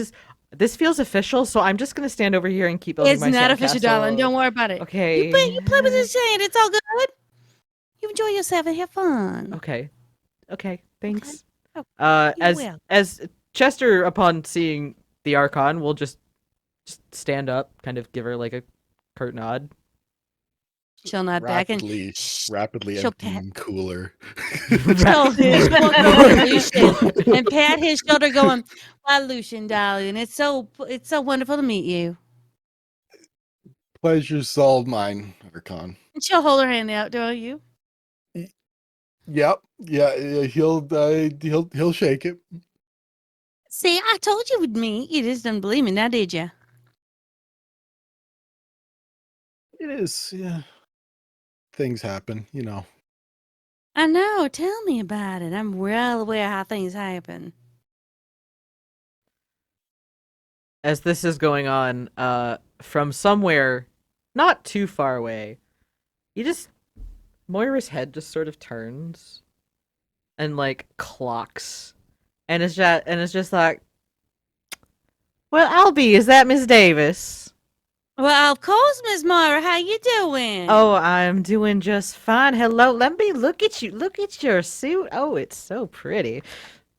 this feels official, so I'm just gonna stand over here and keep building It's my not official, sandcastle. darling. Don't worry about it. Okay. You play with this hand. It's all good. You enjoy yourself and have fun. Okay, thanks. Okay. As will. as Chester, upon seeing the Archon, will just stand up, kind of give her like a curt nod. She'll nod back and rapidly she'll emptying cooler. she'll walk over to Lucian and pat his shoulder, going, "Why, Lucian, darling, it's so wonderful to meet you." Pleasure's all mine, Archon. And she'll hold her hand out, don't you? Yep. Yeah, he'll shake it. See, I told you we'd meet. You just didn't believe me, now did you? It is, yeah. Things happen, you know. I know. Tell me about it. I'm well aware how things happen. As this is going on, from somewhere not too far away, Moira's head just sort of turns and like clocks, and it's just like, well, Albie, is that Miss Davis? Well, of course, Miss Moira. How you doing? Oh, I'm doing just fine. Hello, let me look at you. Look at your suit. Oh, it's so pretty.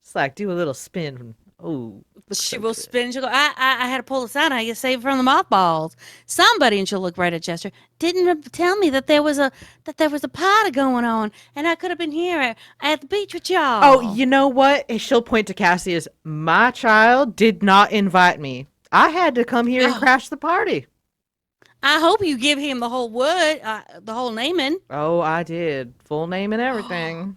It's like do a little spin. Oh, she will spin. She'll go, I had to pull this out. I get saved from the mothballs. Somebody, and she'll look right at Chester, didn't tell me that there was a party going on, and I could have been here at the beach with y'all. Oh, you know what? And she'll point to Cassius. My child did not invite me. I had to come here and crash the party. I hope you give him the whole word, the whole naming. Oh, I did. Full name and everything.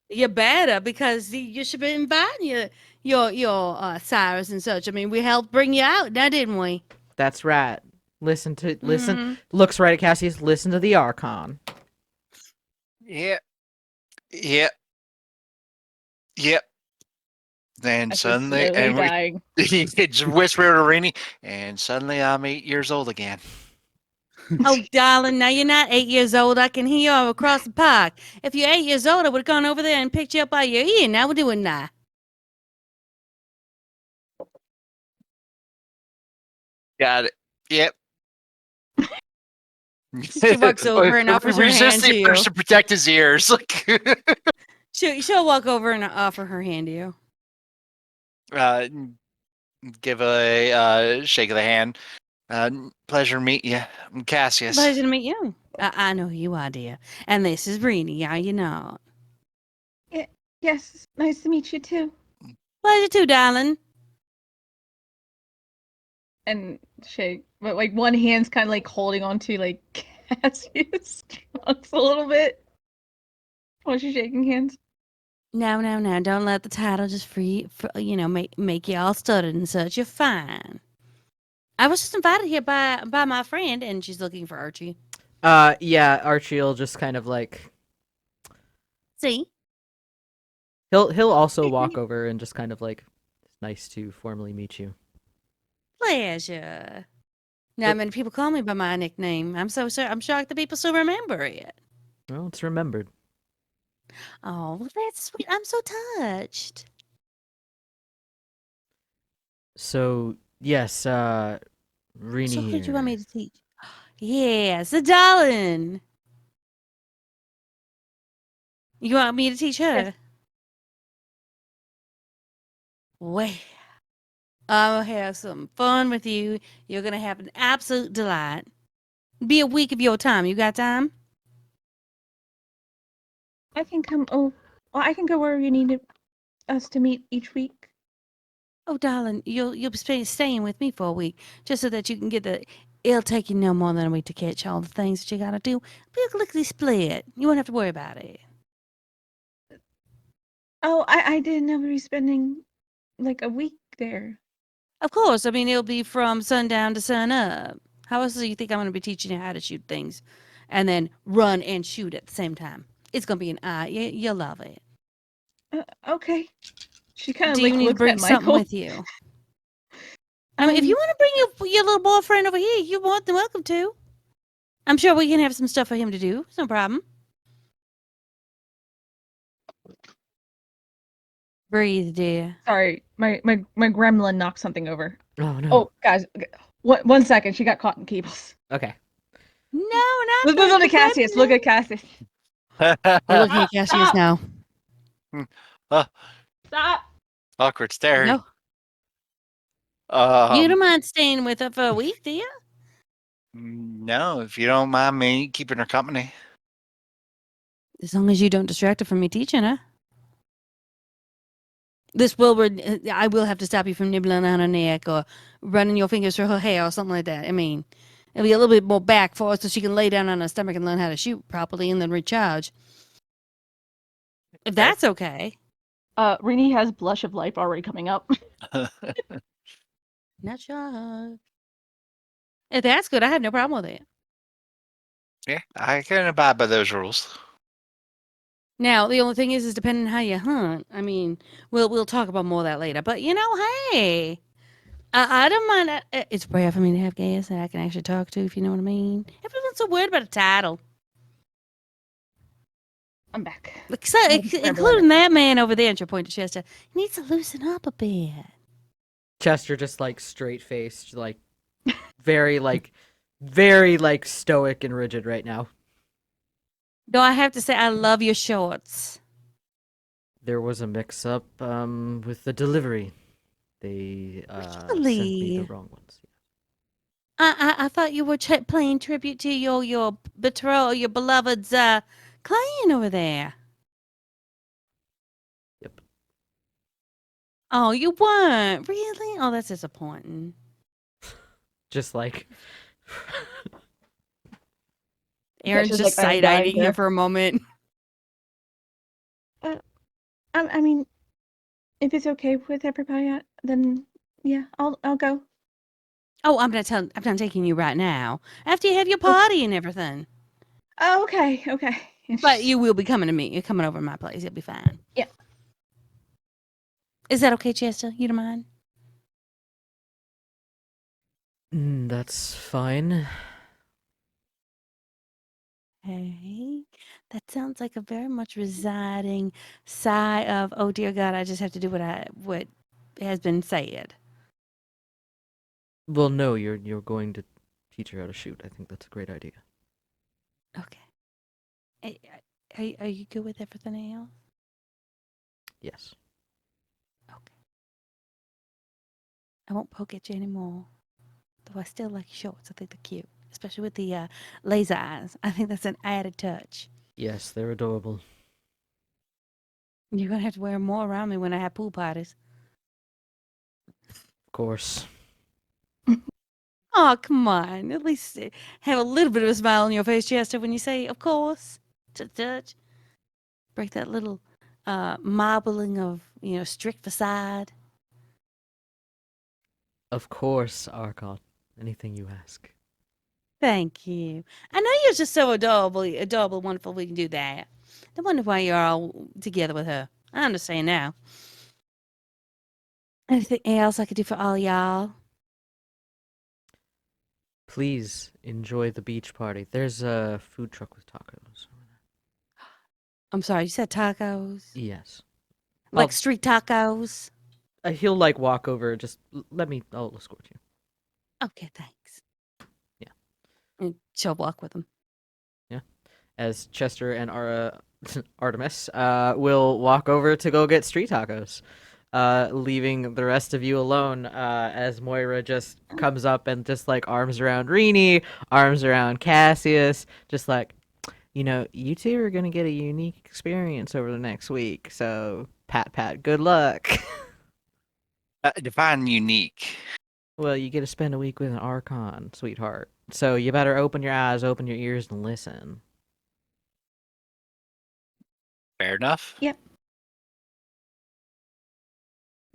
You better, because you should be inviting your Cyrus and such. I mean, we helped bring you out now, didn't we? That's right. Listen. Looks right at Cassius. Listen to the Archon. Yep. Then suddenly, and he just whispered to Rainy, and suddenly I'm 8 years old again. Oh, darling, now you're not 8 years old. I can hear you across the park. If you're 8 years old, I would have gone over there and picked you up by your ear. Now we're doing that. Got it. Yep. She walks over and offers her hand Resist to the you. urge to protect his ears. Like, She'll walk over and offer her hand to you. give a shake of the hand. Pleasure to meet you. I'm Cassius. Pleasure to meet you. I know who you are, dear. And this is Rini. How you know? Yes, nice to meet you too. Pleasure too, darling. And shake, but like one hand's kind of like holding onto like Cassius' trunks a little bit while she's shaking hands. No. Don't let the title just make you all stuttered and such. You're fine. I was just invited here by my friend, and she's looking for Archie. Yeah, Archie will just kind of like See? he'll also walk over and just kind of like, it's nice to formally meet you. Pleasure. Not many people call me by my nickname. I'm so sorry. I'm shocked that people still remember it. Well, it's remembered. Oh, well, that's sweet. I'm so touched. So yes, Rini So who do you want me here. to teach? Yes, the darling. You want me to teach her? Yes. Well, I'll have some fun with you. You're going to have an absolute delight. Be a week of your time. You got time? I can come. Oh, well, I can go where you need us to meet each week. Oh, darling, you'll be staying with me for a week just so that you can get the. It'll take you no more than a week to catch all the things that you got to do. Be a lickety split. You won't have to worry about it. Oh, I didn't know we were spending like a week there. Of course. I mean, it'll be from sundown to sun up. How else do you think I'm going to be teaching you how to shoot things and then run and shoot at the same time? It's going to be an eye. You'll love it. Okay. She kind of Do like you need to looks bring at something Michael. with you? I mean, if you want to bring your little boyfriend over here, you're more than welcome to. I'm sure we can have some stuff for him to do. It's no problem. Breathe, dear. Sorry, my gremlin knocked something over. Oh no. Oh, guys, one second. She got caught in cables. Okay. No, not Let's move on to Cassius. Look at Cassius. We're looking at Cassius Stop. now. Stop. Awkward stare. No, you don't mind staying with her for a week, do you? No, if you don't mind me keeping her company. As long as you don't distract her from me teaching her. I will have to stop you from nibbling on her neck or running your fingers through her hair or something like that. I mean, it'll be a little bit more back for her so she can lay down on her stomach and learn how to shoot properly and then recharge. If that's okay. Rini has blush of life already coming up. Not sure. If that's good, I have no problem with it. Yeah, I can abide by those rules. Now, the only thing is depending on how you hunt. I mean, we'll talk about more of that later. But, hey, I don't mind. It's rare for me to have guests that I can actually talk to, if you know what I mean. Everyone's so worried about a title. I'm back. Including that man over there, and your point to Chester. He needs to loosen up a bit. Chester just like straight faced, like very like stoic and rigid right now. Though I have to say, I love your shorts. There was a mix up with the delivery. They sent me the wrong ones. I thought you were playing tribute to your beloved's client over there. Yep. Oh, you weren't really? Oh, that's disappointing. Just like Aaron's she's just like, I'm side-eyeing dying you here. for a moment. I mean, if it's okay with everybody, then yeah, I'll go. Oh, I'm not taking you right now. After you have your party and everything. Oh, okay. But you will be coming to me. You're coming over to my place. You'll be fine. Yeah. Is that okay, Chester? You don't mind? That's fine. Okay. That sounds like a very much residing sigh of, oh dear God, I just have to do what has been said. Well, no, you're going to teach her how to shoot. I think that's a great idea. Okay. Are you good with everything else? Yes. Okay. I won't poke at you anymore. Though I still like your shorts. I think they're cute. Especially with the laser eyes. I think that's an added touch. Yes, they're adorable. You're going to have to wear more around me when I have pool parties. Of course. Oh, come on. At least have a little bit of a smile on your face, Chester, when you say, of course. Touch. Break that little marbling of, strict facade. Of course, Archon. Anything you ask. Thank you. I know you're just so adorable, wonderful. We can do that. No wonder why you're all together with her. I understand now. Anything else I could do for all y'all? Please enjoy the beach party. There's a food truck with tacos. I'm sorry, you said tacos? Yes. Like Oh. street tacos? He'll walk over. Just I'll escort you. Okay, thanks. Yeah. And she'll walk with him. Yeah. As Chester and Artemis will walk over to go get street tacos, leaving the rest of you alone. As Moira just comes up and just arms around Rini, arms around Cassius, just you two are gonna get a unique experience over the next week. So pat, good luck. Define unique. Well, you get to spend a week with an Archon, sweetheart. So you better open your eyes, open your ears, and listen. Fair enough. Yep.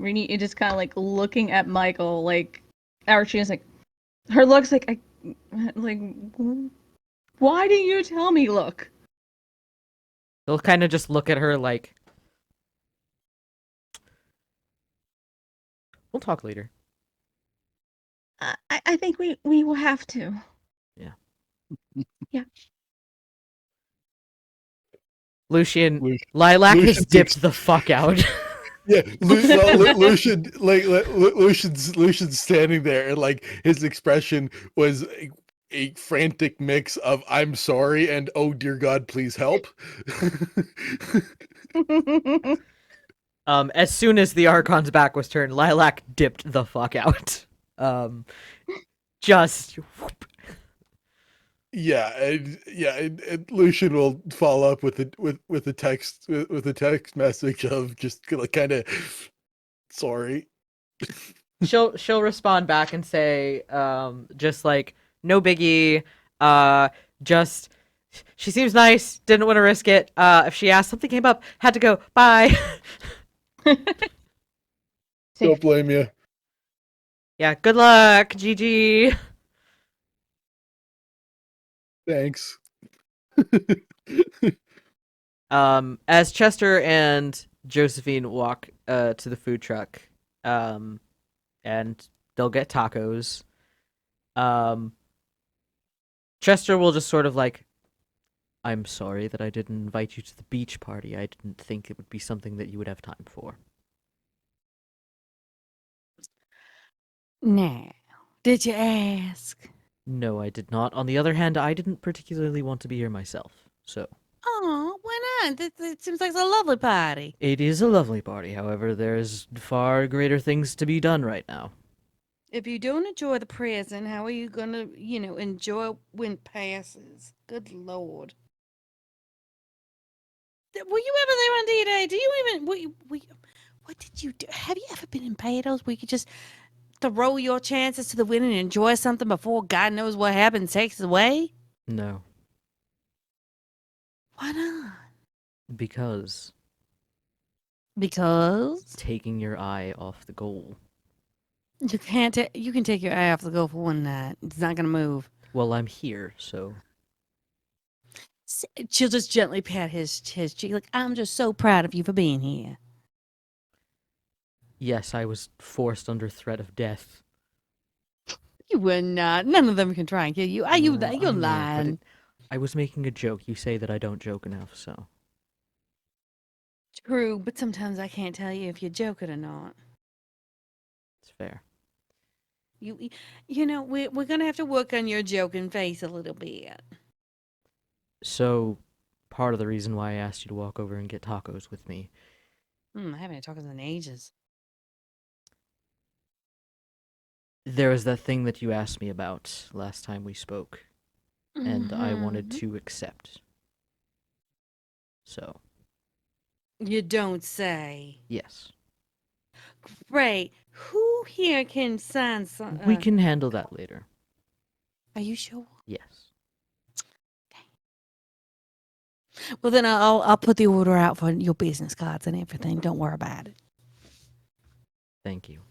Rini is just kind of looking at Michael, Archie is her looks why didn't you tell me? Look. They'll kind of just look at her like, we'll talk later. I think we will have to. Yeah. Yeah. Lucian, Lu- Lilac has Lucian dipped takes- the fuck out. Yeah, Lucian, Lucian's standing there, and his expression was a frantic mix of "I'm sorry" and "Oh dear God, please help." As soon as the Archon's back was turned, Lilac dipped the fuck out. Just whoop. And Lucian will follow up with a text message of just kind of sorry. She'll respond back and say, just no biggie. Just she seems nice. Didn't want to risk it. If she asked, something came up, had to go. Bye. Don't blame you. Yeah. Good luck, GG. Thanks. As Chester and Josephine walk to the food truck, and they'll get tacos. Chester will just sort of I'm sorry that I didn't invite you to the beach party. I didn't think it would be something that you would have time for. Now, did you ask? No, I did not. On the other hand, I didn't particularly want to be here myself, so. Oh, why not? It seems like it's a lovely party. It is a lovely party, however, there's far greater things to be done right now. If you don't enjoy the present, how are you gonna, enjoy when it passes? Good Lord. Were you ever there on D-Day? Do you even, what did you do? Have you ever been in battles where you could just throw your chances to the wind and enjoy something before God knows what happens takes it away? No, Why not? because Because taking your eye off the goal. you can't. You can take your eye off the goal for one night. It's not gonna move. Well, I'm here, so. She'll just gently pat his cheek, like, I'm just so proud of you for being here. Yes, I was forced under threat of death. You were not. None of them can try and kill you. Are No, you? I know, You're but lying. I was making a joke. You say that I don't joke enough, so. True, but sometimes I can't tell you if you're joking or not. It's fair. You know, we're gonna have to work on your joking face a little bit. So, part of the reason why I asked you to walk over and get tacos with me. I haven't had tacos in ages. There was that thing that you asked me about last time we spoke, and I wanted Mhm. to accept. So, You don't say. yes. Great. Who here can sign some? We can handle that later. Are you sure? Yes. Well, then I'll put the order out for your business cards and everything. Don't worry about it. Thank you.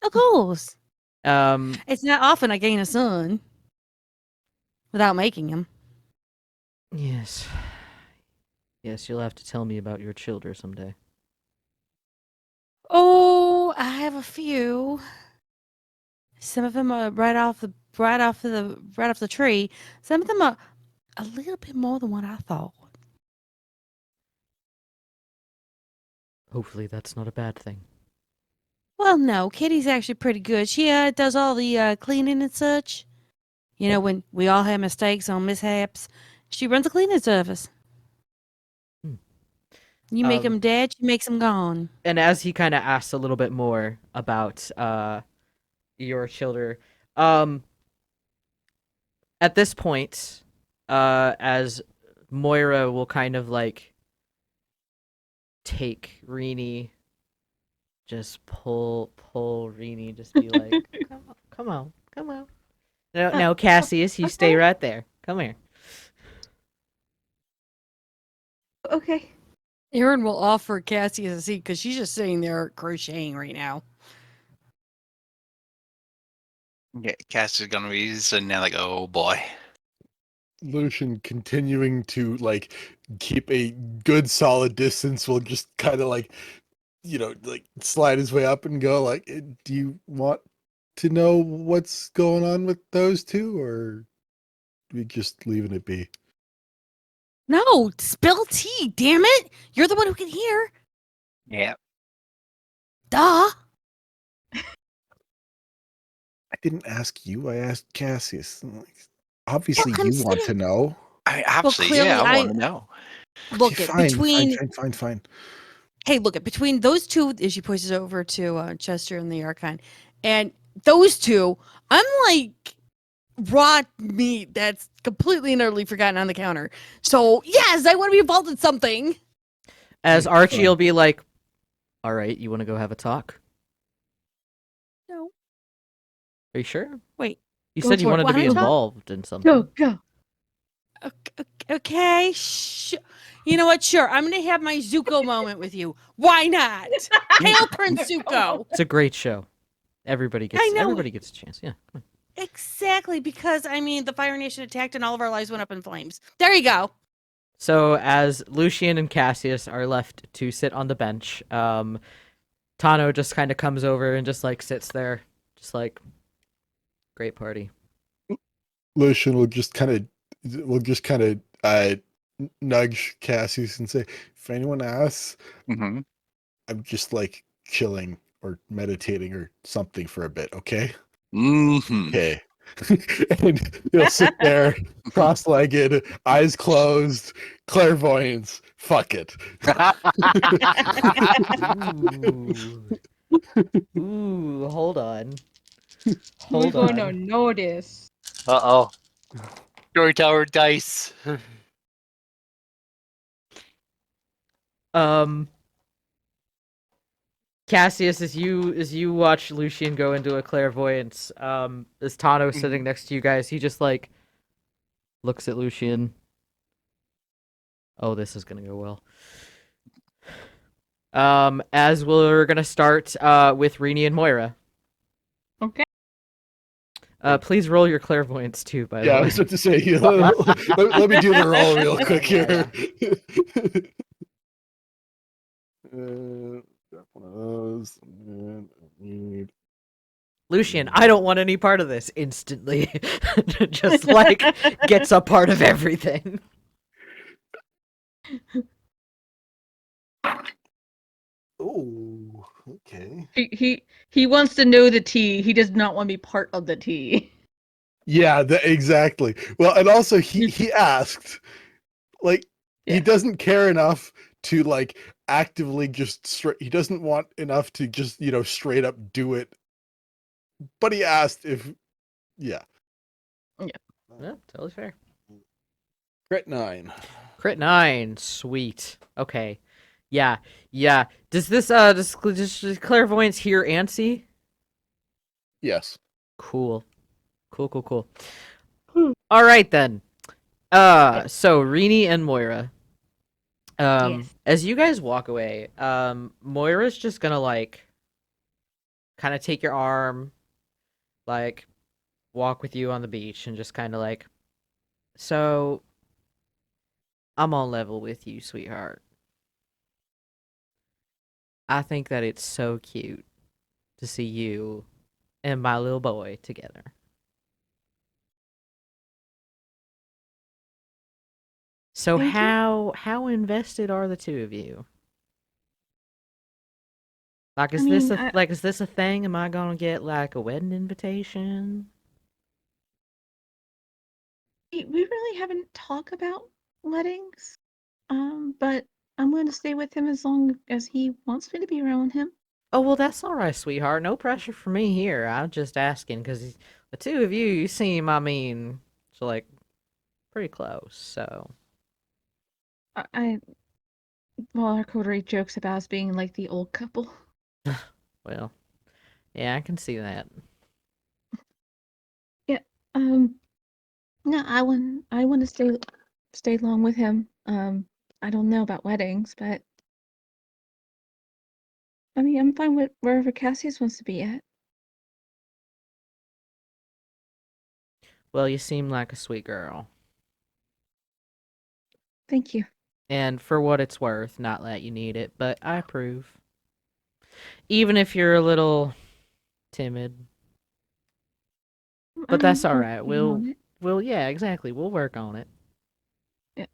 Of course. Um, It's not often I gain a son without making him. yes. Yes, you'll have to tell me about your children someday. Oh, I have a few. Some of them are right off the tree. Some of them are a little bit more than what I thought. Hopefully that's not a bad thing. Well, no, Kitty's actually pretty good. She does all the cleaning and such. You know, when we all have mistakes on mishaps, she runs a cleaning service. Hmm. You make them dead, she makes them gone. And as he kind of asks a little bit more about your children, at this point, as Moira will kind of like take Rini, just pull Rini, just be like, come on. No, Cassius, you stay right there. Come here. Okay. Erin will offer Cassie a seat because she's just sitting there crocheting right now. Yeah, Cass is gonna be sitting there like, oh boy. Lucian, continuing to like keep a good solid distance, will just kind of like, like slide his way up and go like, do you want to know what's going on with those two, or we just leaving it be? No, spill tea, damn it! You're the one who can hear. Yeah. Duh. I didn't ask you. I asked Cassius. Obviously, Well, you want to know. I absolutely, clearly I want to know. Look Okay, at fine, between. fine. Hey, look at between those two. As she pushes over to Chester and the Archon, and those two, I'm like raw meat that's completely and utterly forgotten on the counter. So yes, I want to be involved in something. As Mm, Archie fine. will be like, all right, you want to go have a talk? No, Are you sure? wait. You Go said you for it. wanted to be Wanna talk? involved in something. Go. Okay, you know what? Sure, I'm gonna have my Zuko moment with you. Why not? Hail Prince Zuko! It's a great show. Everybody I know. gets a chance. Yeah. Come on. Exactly, because I mean, the Fire Nation attacked and all of our lives went up in flames. There you go. So as Lucian and Cassius are left to sit on the bench, Tano just kind of comes over and just like sits there, just like, great party. Lucian will just kind of nudge Cassius and say, if anyone asks, Mm-hmm. I'm just like chilling or meditating or something for a bit, okay? Mm-hmm. Okay. And he'll sit there, cross-legged, eyes closed, clairvoyance. Fuck it. Ooh, hold on. Who's going to notice? Uh-oh. Storyteller dice. Cassius, as you watch Lucian go into a clairvoyance, as Tano's sitting next to you guys, he just like looks at Lucian. Oh, this is gonna go well. As we're gonna start with Rini and Moira. Okay. Please roll your clairvoyance too, by the Yeah, I way. was about to say, let me do the roll real quick here. Got one of those. Lucian, I don't want any part of this. Instantly, just like gets a part of everything. Oh, okay. He wants to know the tea. He does not want to be part of the tea. Yeah, exactly. Well, and also he asked, like, he Yeah. doesn't care enough to like actively just straight. He doesn't want enough to just straight up do it. But he asked if, yeah. Yeah, totally fair. Crit 9. Crit 9, sweet. Okay, yeah. Does this does clairvoyance hear and see? Yes. Cool. All right then. So Rini and Moira. Yes. As you guys walk away, Moira's just gonna like kind of take your arm, like walk with you on the beach, and just kind of like, so I'm on level with you, sweetheart. I think that it's so cute to see you and my little boy together. So Thank you. how invested are the two of you? Like, is I this mean, is this a thing? Am I gonna get like a wedding invitation? we really haven't talked about weddings. But I'm going to stay with him as long as he wants me to be around him. Oh well, that's all right, sweetheart. No pressure for me here. I'm just asking because the two of you seem, I mean, so like pretty close. So I well, our code rate jokes about us being like the old couple. well, yeah, I can see that. Yeah. No, I want to stay long with him. I don't know about weddings, but I mean, I'm fine with wherever Cassius wants to be at. Well, you seem like a sweet girl. Thank you. And for what it's worth, not that you need it, but I approve. Even if you're a little timid. But that's all I'm right. working on it. Yeah, exactly. We'll work on it. Yeah.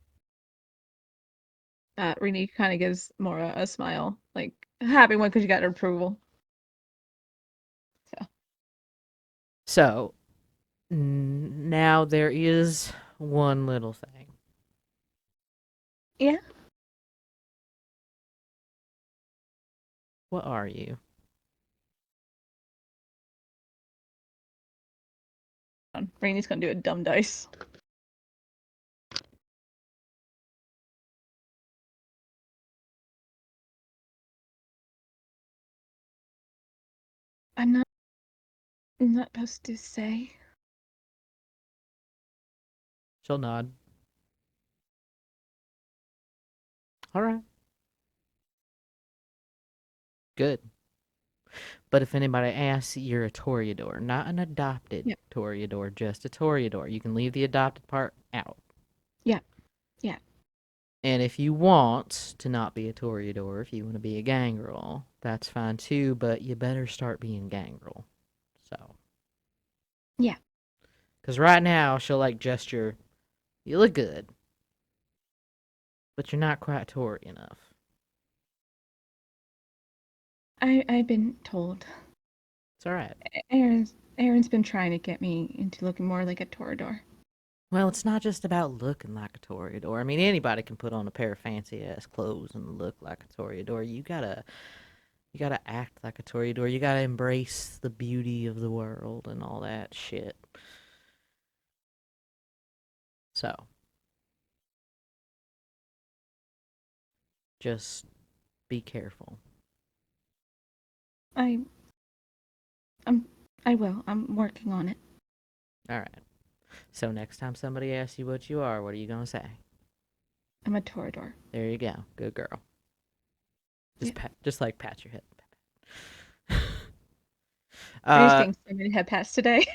Rini kind of gives Mora a smile, like a happy one because you got her approval. So, now there is one little thing. Yeah. What are you? Rini's gonna do a dumb dice. I'm not supposed to say. She'll nod. All right. Good. But if anybody asks, you're a Toreador, not an adopted Yep. Toreador, just a Toreador. You can leave the adopted part out. Yeah. Yeah. And if you want to not be a Toreador, if you want to be a gangrel, that's fine too, but you better start being gangrel. So. Yeah. Because right now, she'll like gesture, you look good, but you're not quite Tory enough. I've been told. It's alright. Aaron's been trying to get me into looking more like a Toreador. Well, it's not just about looking like a Toreador. I mean, anybody can put on a pair of fancy ass clothes and look like a Toreador. You gotta act like a Toreador. You gotta embrace the beauty of the world and all that shit. So, just be careful. I will. I'm working on it. All right. So next time somebody asks you what you are, what are you gonna say? I'm a Toreador. There you go. Good girl. Just Yeah. pat your head. Are you saying so many head pats today?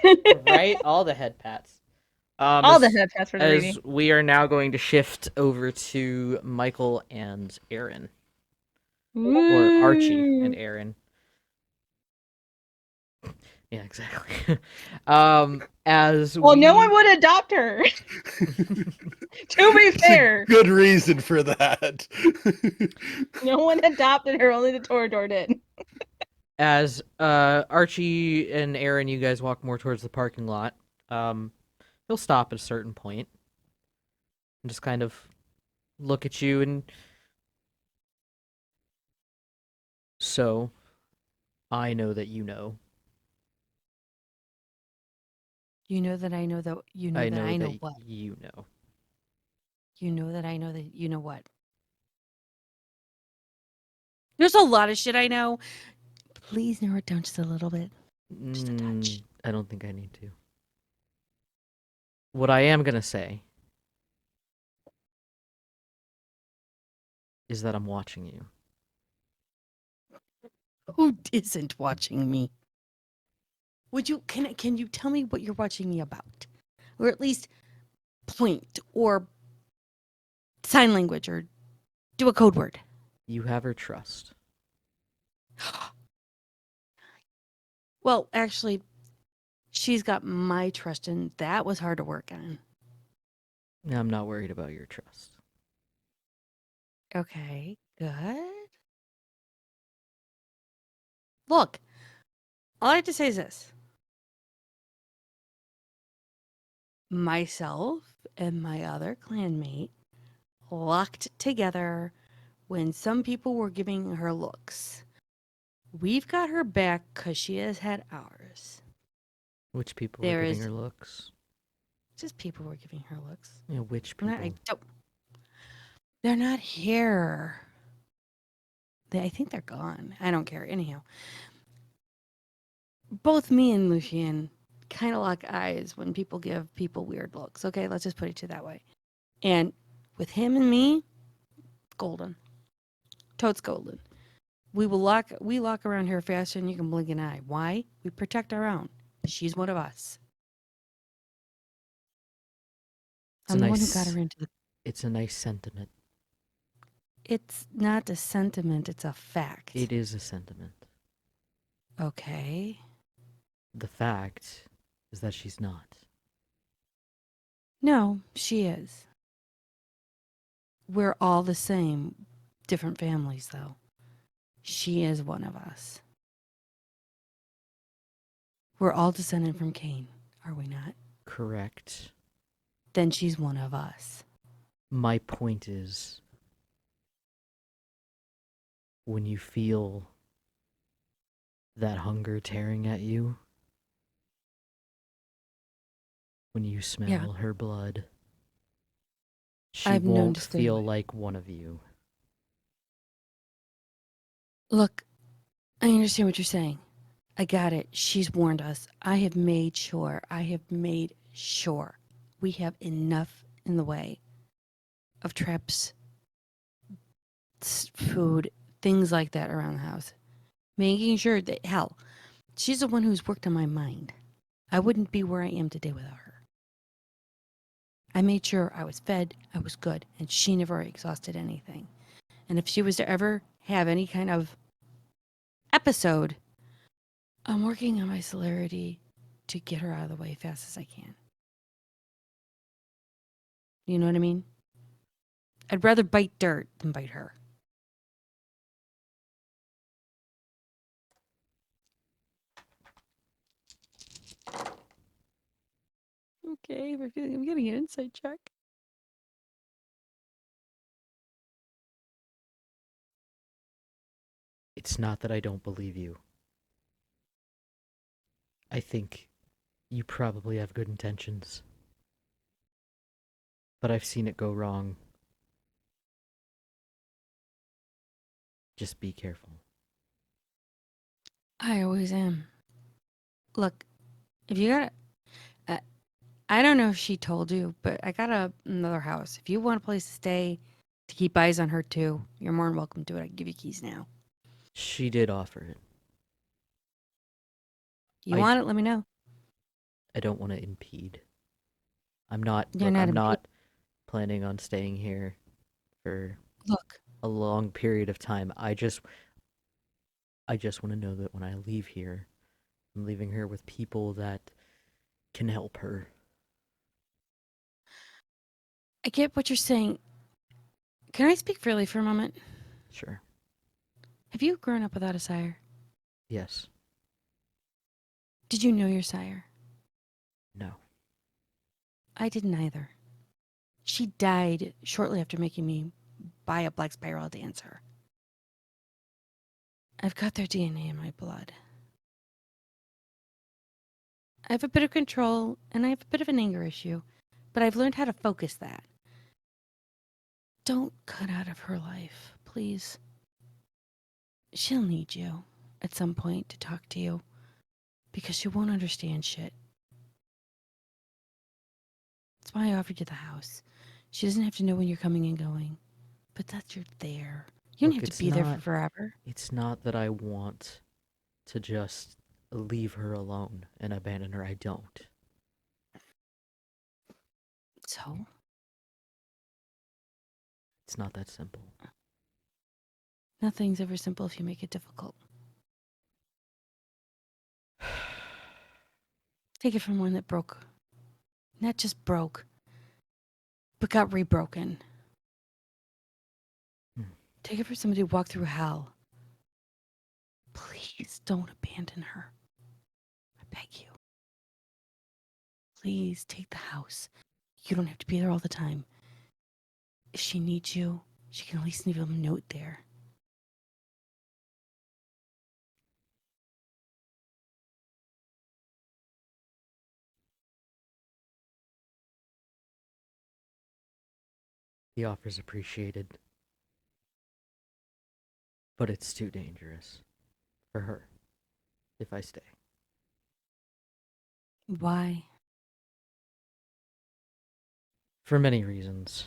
Right? All the head pats. All the head pats for the as reading. we are now going to shift over to Michael and Aaron. Or Archie and Aaron. Yeah, exactly. As Well, no we- one would adopt her. To be It's a fair, good reason for that. no one adopted her. Only the Torador did. as Archie and Aaron, you guys walk more towards the parking lot. He'll stop at a certain point and just kind of look at you and so I know that you know. You know that I know that you know I that know I know that what. you know. You know that I know that you know what. There's a lot of shit I know. Please narrow it down just a little bit. Just a touch. I don't think I need to. What I am gonna say is that I'm watching you. Who isn't watching me? Would you can you tell me what you're watching me about? Or at least point or sign language or do a code word. You have her trust. Well, actually, she's got my trust and that was hard to work on. I'm not worried about your trust. Okay, good. Look, all I have to say is this. Myself and my other clanmate locked together when some people were giving her looks. We've got her back because she has had ours. Which people There are giving is- her looks? Just people were giving her looks. Yeah, which I'm people? not- I don't. They're not here. I think they're gone. I don't care. Anyhow, both me and Lucian kind of lock eyes when people give people weird looks. Okay, let's just put it to that way. And with him and me, golden. Totes golden. We lock around here faster than you can blink an eye. Why? We protect our own. She's one of us. It's I'm a the one who nice- got her into the. It's a nice sentiment. It's not a sentiment, it's a fact. It is a sentiment. Okay. The fact is that she's not. No, she is. We're all the same. Different families, though. She is one of us. We're all descended from Cain, are we not? Correct. Then she's one of us. My point is, when you feel that hunger tearing at you, when you smell her blood, she I've known won't to stay feel away. like one of you. Look, I understand what you're saying. I got it. She's warned us. I have made sure. We have enough in the way of traps, food, things like that around the house. Making sure that, hell, she's the one who's worked on my mind. I wouldn't be where I am today without her. I made sure I was fed, I was good, and she never exhausted anything. And if she was to ever have any kind of episode, I'm working on my celerity to get her out of the way as fast as I can. You know what I mean? I'd rather bite dirt than bite her. Okay, I feel like I'm getting an inside check. It's not that I don't believe you. I think you probably have good intentions. But I've seen it go wrong. Just be careful. I always am. Look, if you got I don't know if she told you, but I got another house. If you want a place to stay, to keep eyes on her too, you're more than welcome to it. I can give you keys now. She did offer it. You I- want it? Let me know. I don't want to impede. I'm not You're not I'm not planning on staying here for Look, a long period of time. I just want to know that when I leave here, I'm leaving her with people that can help her. I get what you're saying. Can I speak freely for a moment? Sure. Have you grown up without a sire? Yes. Did you know your sire? No. I didn't either. She died shortly after making me buy a black spiral dancer. I've got their DNA in my blood. I have a bit of control and I have a bit of an anger issue, but I've learned how to focus that. Don't cut out of her life, please. She'll need you at some point to talk to you because she won't understand shit. That's why I offered you the house. She doesn't have to know when you're coming and going, but that you're there. You don't Look, have to it's be there for not- forever. It's not that I want to just leave her alone and abandon her. I don't. So, It's not that simple. nothing's ever simple if you make it difficult. Take it from one that broke. Not just broke, but got rebroken. Hmm. Take it from somebody who walked through hell. Please don't abandon her. I beg you. Please take the house. You don't have to be there all the time. If she needs you, she can at least leave a note there. The offer's appreciated. But it's too dangerous for her if I stay. Why? For many reasons.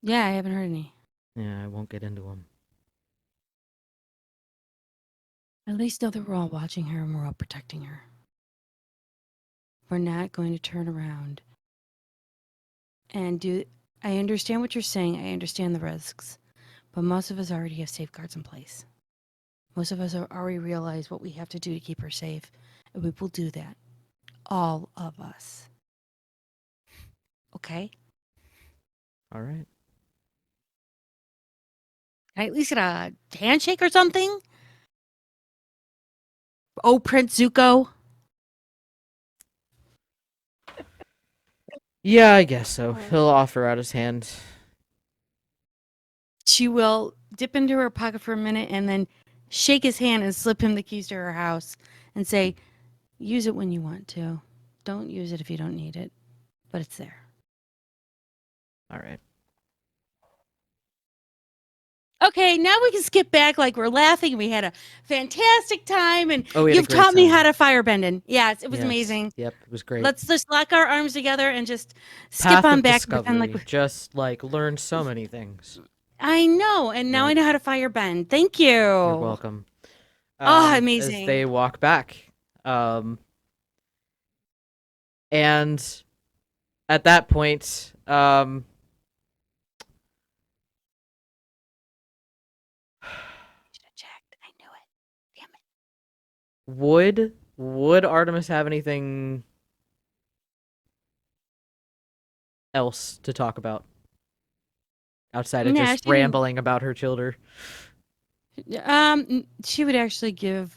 Yeah, I haven't heard any. Yeah, I won't get into them. At least know that we're all watching her and we're all protecting her. We're not going to turn around and do. I understand what you're saying. I understand the risks. But most of us already have safeguards in place. Most of us already realize what we have to do to keep her safe. And we will do that. All of us. Okay? All right. Can I at least get a handshake or something? Oh, Prince Zuko. Yeah, I guess so. He'll offer out his hand. She will dip into her pocket for a minute and then shake his hand and slip him the keys to her house and say, use it when you want to. Don't use it if you don't need it. But it's there. All right. Okay, now we can skip back like we're laughing. We had a fantastic time, and Oh, we had a you've great taught me time. how to firebending. Yes, it was Yes. amazing. Yep, it was great. Let's just lock our arms together and just skip Path on of back. And pretend discovery. like Just like learned so many things. I know, and now I Right. know how to firebend. Thank you. You're welcome. Oh, amazing. As they walk back. And at that point, Should have checked. I knew it. Damn it. would Artemis have anything else to talk about? Outside of Nah, just she didn't- rambling about her children. She would actually give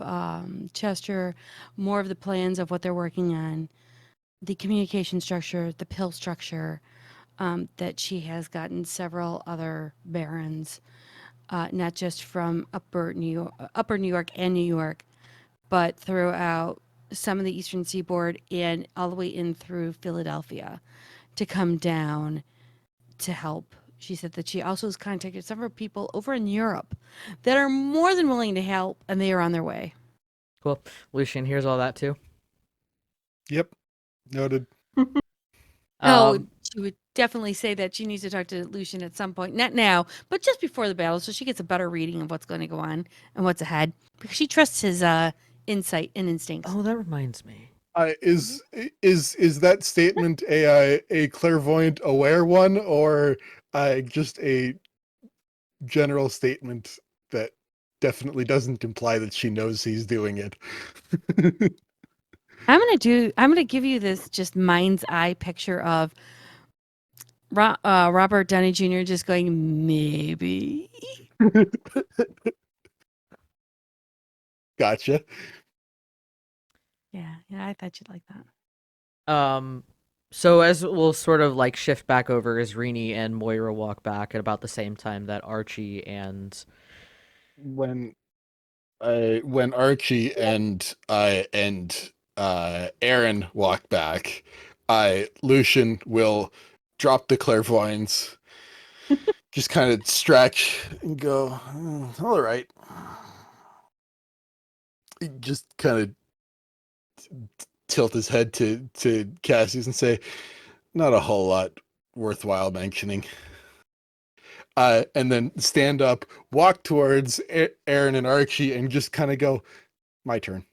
Chester more of the plans of what they're working on, the communication structure, the pill structure, that she has gotten several other barons, not just from upper New York and New York, but throughout some of the Eastern Seaboard and all the way in through Philadelphia to come down to help. She said that she also has contacted several people over in Europe that are more than willing to help, and they are on their way. Cool. Lucian hears all that too. Yep. Noted. She would definitely say that she needs to talk to Lucian at some point, not now, but just before the battle, so she gets a better reading of what's going to go on and what's ahead, because she trusts his insight and instincts. Oh, that reminds me. Is that statement a clairvoyant aware one, or just a general statement that definitely doesn't imply that she knows he's doing it. I'm gonna give you this just mind's eye picture of Robert Downey Jr. just going, maybe. Gotcha. Yeah, I thought you'd like that. So as we'll sort of like shift back over as Rini and Moira walk back at about the same time that Archie and When Archie and Aaron walk back, Lucian will drop the clairvoyance, just kind of stretch and go, all right. Just kind of tilt his head to Cassius and say, not a whole lot worthwhile mentioning. And then stand up, walk towards Aaron and Archie, and just kind of go, my turn.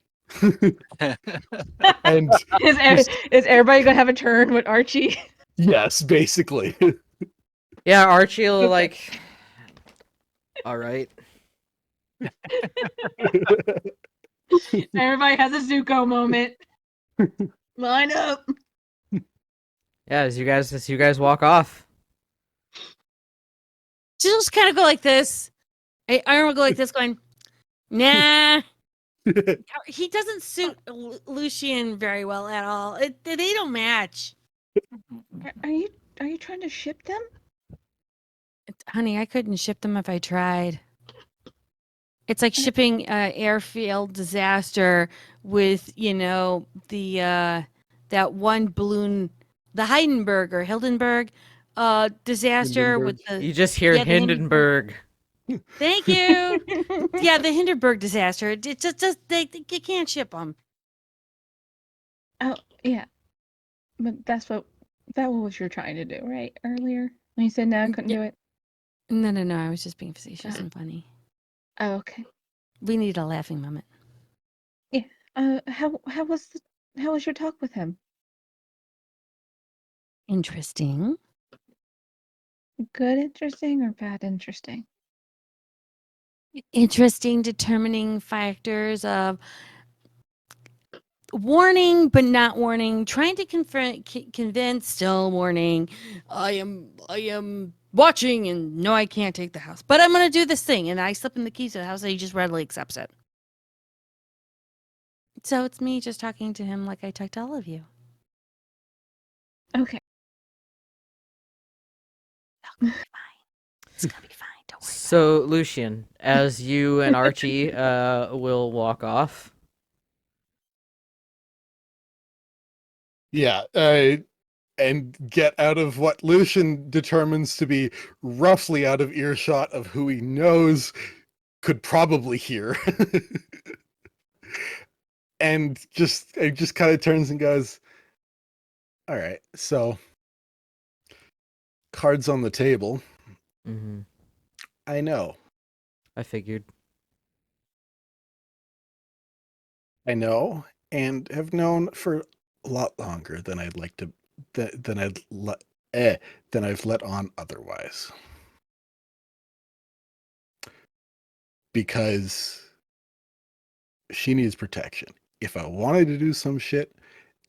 And Is everybody gonna have a turn with Archie? yes, basically. yeah, Archie will like, all right. Everybody has a Zuko moment. Line up. Yeah, as you guys walk off. Just kind of go like this. Aaron will go like this, going, nah. He doesn't suit Lucian very well at all. They don't match. Are you trying to ship them? Honey, I couldn't ship them if I tried. It's like shipping airfield disaster with, the that one balloon, the Hindenburg disaster with the. You just hear Yeah, the Hindenburg. Thank you. Yeah, the Hindenburg disaster. It just you can't ship them. Oh yeah, but that was what you're trying to do, right? Earlier when you said no, I couldn't do it. No. I was just being facetious and funny. Oh okay. We need a laughing moment. Yeah. How was your talk with him? Interesting. Good, interesting, or bad, interesting? Interesting determining factors of warning but not warning, trying to convince, still warning. I am watching and no, I can't take the house, but I'm gonna do this thing, and I slip him the keys to the house and he just readily accepts it. So it's me just talking to him like I talk to all of you. Okay. It's gonna be fine. Don't worry. So Lucian, as you and Archie will walk off. Yeah, and get out of what Lucian determines to be roughly out of earshot of who he knows could probably hear. And it just kind of turns and goes, all right, so cards on the table. Mm-hmm. I know. I figured. I know, and have known for a lot longer than I'd like to, than I've let on otherwise. Because she needs protection. If I wanted to do some shit,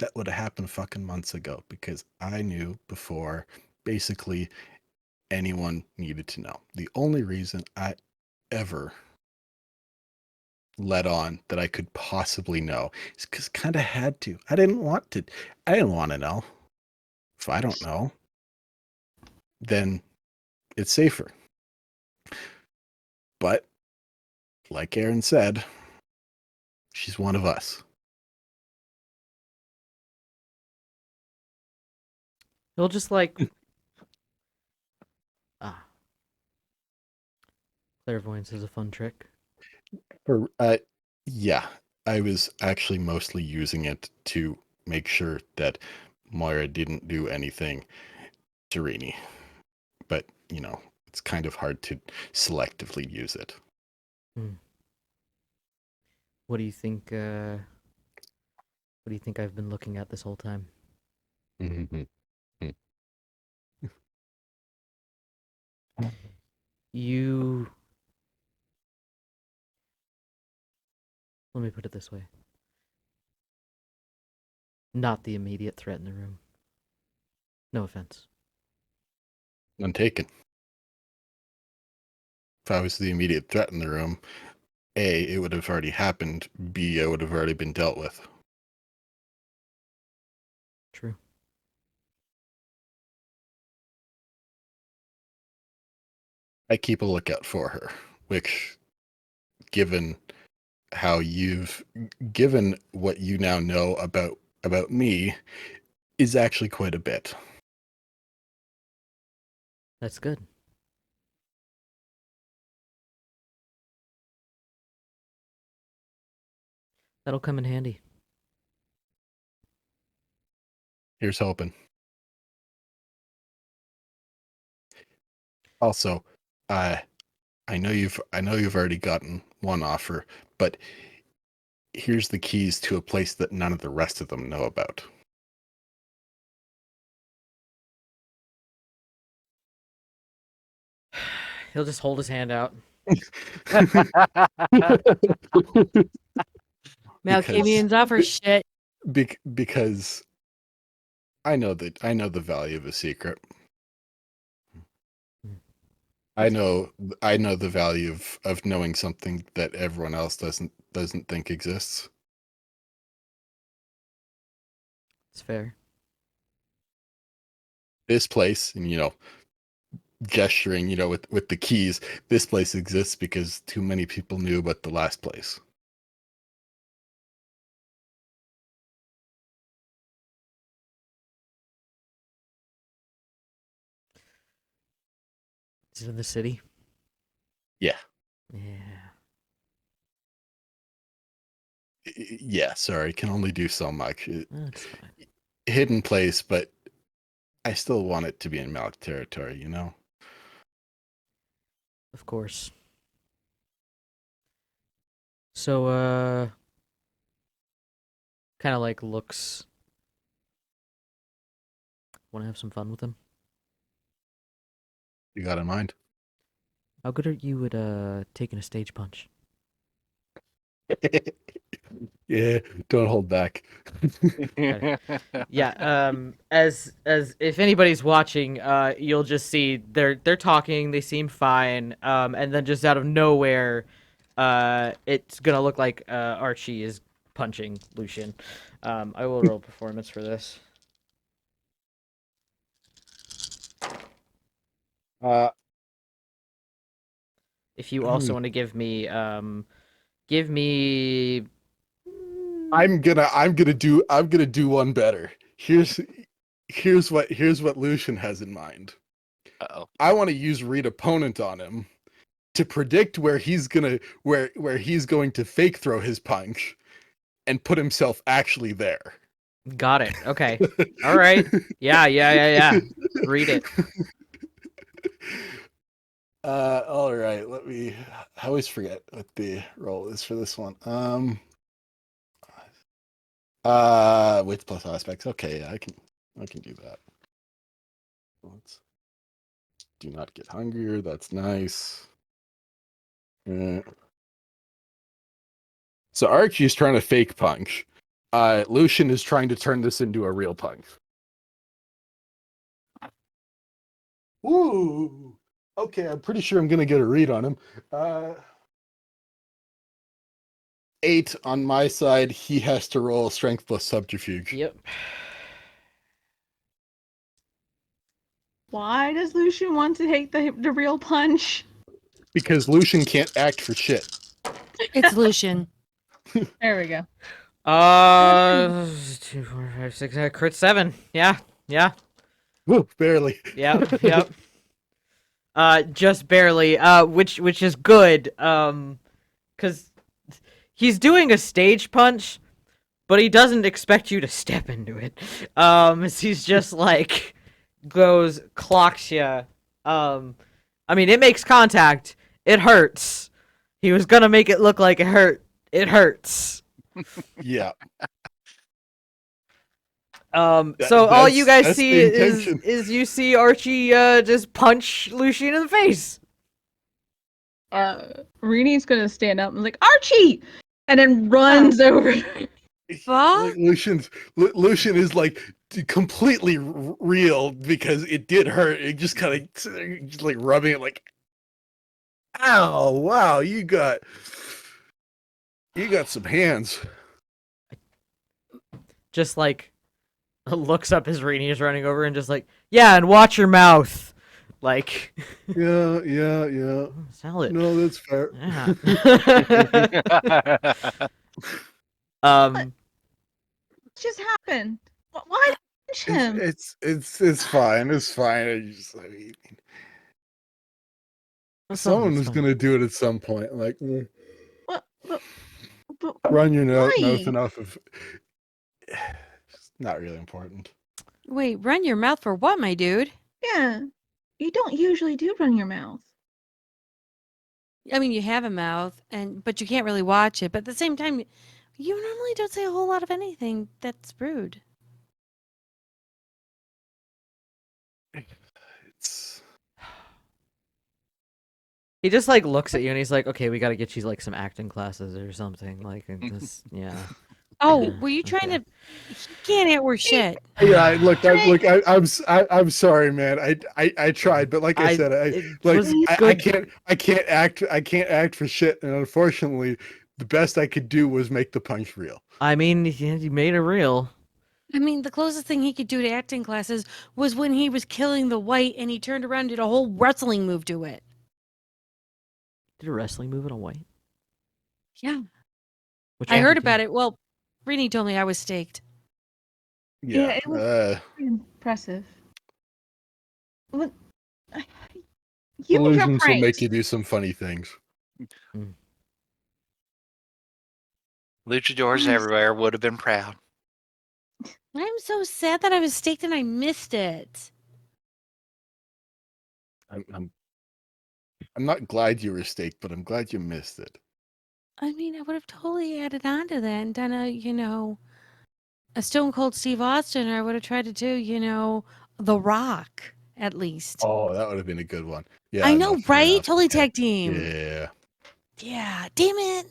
that would have happened fucking months ago, because I knew before basically anyone needed to know. The only reason I ever let on that I could possibly know is because kind of had to. I didn't want to know. If I don't know, then it's safer. But like Aaron said, she's one of us. He'll just like clairvoyance is a fun trick. Yeah, I was actually mostly using it to make sure that Moira didn't do anything to Rini. But, it's kind of hard to selectively use it. What do you think? What do you think I've been looking at this whole time? Mm-hmm. You Let me put it this way. Not the immediate threat in the room. No offense. None taken. If I was the immediate threat in the room, A, it would have already happened. B, I would have already been dealt with. True. I keep a lookout for her, which, given what you now know about me, is actually quite a bit. That's good. That'll come in handy. Here's hoping. Also, I know you've already gotten one offer, but here's the keys to a place that none of the rest of them know about. He'll just hold his hand out. Malkavians offer shit. Because I know the value of a secret. I know the value of knowing something that everyone else doesn't think exists. It's fair. This place, and gesturing, with the keys, this place exists because too many people knew about the last place. Is it in the city? Yeah. Yeah. Yeah, sorry, can only do so much. That's fine. Hidden place, but I still want it to be in Malk territory, Of course. So, kind of like looks. Want to have some fun with him? You got in mind? How good are you at taking a stage punch? Yeah, don't hold back. Yeah. As if anybody's watching, you'll just see they're talking. They seem fine. And then just out of nowhere, it's gonna look like Archie is punching Lucian. I will roll performance for this. If you also want to give me I'm gonna do one better. Here's what Lucian has in mind. Uh-oh. I want to use read opponent on him to predict where he's going to fake throw his punch and put himself actually there. Got it. Okay. All right. Yeah. Read it. All right. I always forget what the roll is for this one. Width plus aspects. Okay, yeah, I can do that. Let's do not get hungrier. That's nice. So Archie is trying to fake punch. Lucian is trying to turn this into a real punch. Ooh. Okay, I'm pretty sure I'm gonna get a read on him. 8 on my side. He has to roll strength plus subterfuge. Yep. Why does Lucian want to take the real punch? Because Lucian can't act for shit. It's Lucian. There we go. 2, 4, 5, 6, crit 7. Yeah. Woo, barely. Yep. Just barely. Which is good. 'Cause he's doing a stage punch, but he doesn't expect you to step into it. He's just like clocks you. I mean, it makes contact. It hurts. He was gonna make it look like it hurt. It hurts. Yeah. So all you guys that's see the is intention. you see Archie just punch Lucian in the face. Rini's gonna stand up and like, Archie, and then runs over. Fuck? Like Lucian is like completely real because it did hurt. It just kind of like rubbing it like, ow, wow, you got some hands. Just like looks up as Rainy is running over and just like, yeah, and watch your mouth. Like, Yeah. sell it. No, that's fair. Yeah. What just happened? Why punch him? It's fine. It's fine. I mean, someone was gonna do it at some point. Like, What? But run your mouth why? enough of. It's not really important. Wait, run your mouth for what, my dude? Yeah, you don't usually do run your mouth. I mean, you have a mouth, but you can't really watch it. But at the same time, you normally don't say a whole lot of anything that's rude. It's He just like looks at you and he's like, okay, we got to get you like some acting classes or something. Like, this, yeah. Oh, Yeah, were you trying okay. to? He can't act worth shit. yeah. I'm sorry, man. I tried, but like I said, I can't act for shit, and unfortunately, the best I could do was make the punch real. I mean, you made it real. I mean, the closest thing he could do to acting classes was when he was killing the white, and he turned around and did a whole wrestling move to it. Did a wrestling move in a white? Yeah, Which I heard actor about did? it. Well, Rini told me I was staked. Yeah. It was impressive. What? You and your Illusions will make pranks. you do some funny things. Luchadors everywhere would have been proud. I'm so sad that I was staked and I missed it. I'm not glad you were staked, but I'm glad you missed it. I mean, I would have totally added on to that and done a Stone Cold Steve Austin, or I would have tried to do, The Rock, at least. Oh, that would have been a good one. Yeah, I no, know, fair right? enough. Totally Yeah. tag team. Yeah. Yeah, damn it.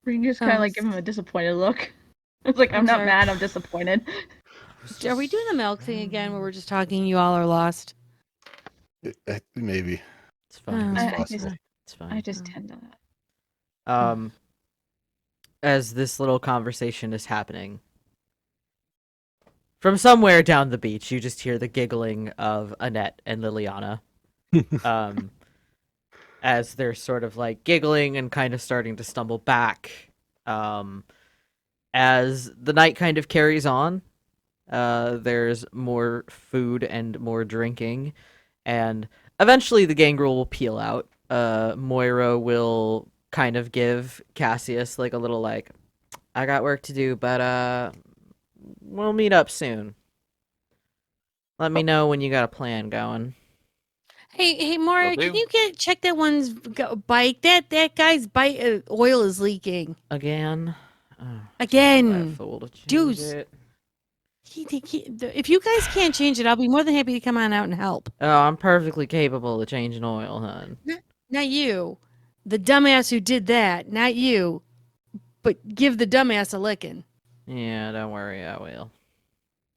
We can just kind of like give him a disappointed look. It's like, I'm I'm not sorry. mad, I'm disappointed. Are we doing the milk thing again where we're just talking, you all are lost? Maybe. It's fine. Oh. It's I possible. just- It's fine. I just tend to that. As this little conversation is happening, from somewhere down the beach, you just hear the giggling of Annette and Liliana. As they're sort of like giggling and kind of starting to stumble back. As the night kind of carries on, there's more food and more drinking, and eventually the gangrel will peel out. Moira will kind of give Cassius like a little like, I got work to do, but we'll meet up soon. Let me know when you got a plan going. Hey, Maura, Will can do. you check that one's bike? That guy's bike oil is leaking Again? Oh, again. that fool to change Deuce. it. If you guys can't change it, I'll be more than happy to come on out and help. Oh, I'm perfectly capable of changing oil, hun. Not you, the dumbass who did that. Not you, but give the dumbass a licking. Yeah, don't worry, I will.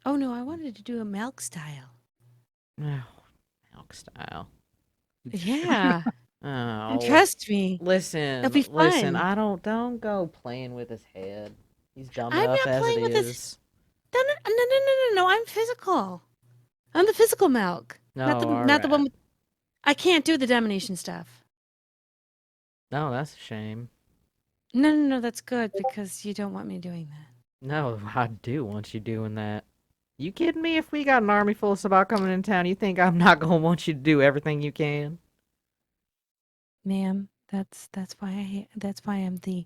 Oh no, I wanted to do a milk style. Oh, milk style. Yeah, Oh, trust me. listen, It'll be listen. fun. I don't go playing with his head. He's dumb I'm enough not as playing it with is. this. No. I'm physical. I'm the physical milk. Not the alright. one with. I can't do the domination stuff. No, that's a shame. No. That's good because you don't want me doing that. No, I do want you doing that. You kidding me? If we got an army full of Sabak coming in town, you think I'm not gonna want you to do everything you can? Ma'am, that's why I'm the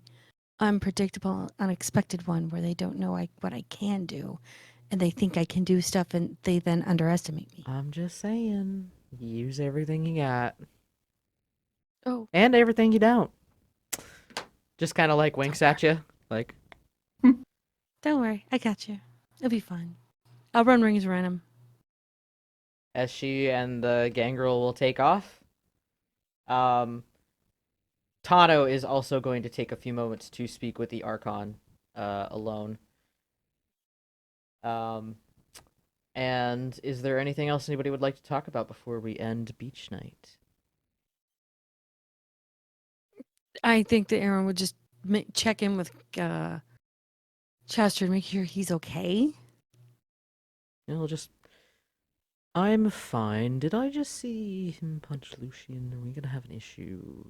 unpredictable, unexpected one where they don't know what I can do, and they think I can do stuff, and they then underestimate me. I'm just saying, use everything you got. Oh, And everything you don't. Just kind of like winks at you, like. don't worry, I got you. It'll be fun. I'll run rings around him. As she and the gangrel will take off. Tano is also going to take a few moments to speak with the Archon alone. And is there anything else anybody would like to talk about before we end beach night? I think that Aaron would just check in with Chester and make sure he's okay. I'm fine. Did I just see him punch Lucian? Are we gonna have an issue?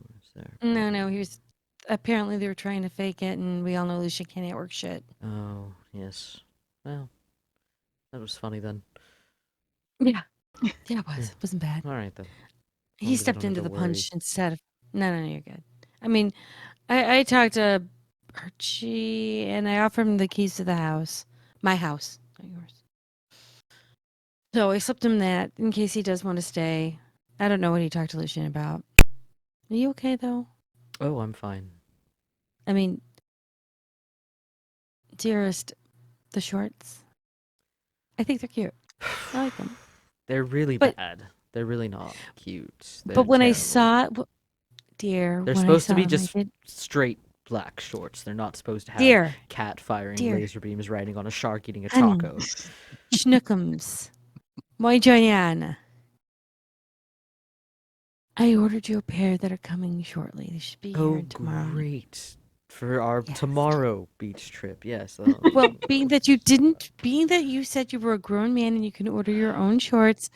No, he was. Apparently, they were trying to fake it, and we all know Lucian can't work shit. Oh, yes. Well, that was funny then. Yeah, it was. It wasn't bad. All right then. He long as I stepped don't have into to the punch worry. instead of. No, you're good. I mean, I talked to Archie, and I offered him the keys to the house. My house, not yours. So I slipped him that in case he does want to stay. I don't know what he talked to Lucian about. Are you okay, though? Oh, I'm fine. I mean, dearest, the shorts. I think they're cute. I like them. They're really But- bad. They're really not cute. They're But when I terrible. saw, dear, They're when I supposed to saw be him, I just did- straight black shorts. They're not supposed to have dear, cat firing Dear. laser beams riding on a shark eating a Honey. taco. schnookums, moi Joanna. I ordered you a pair that are coming shortly. They should be Oh, here tomorrow. great. For our Yes. tomorrow beach trip. Yes. Well, being that you said you were a grown man and you can order your own shorts,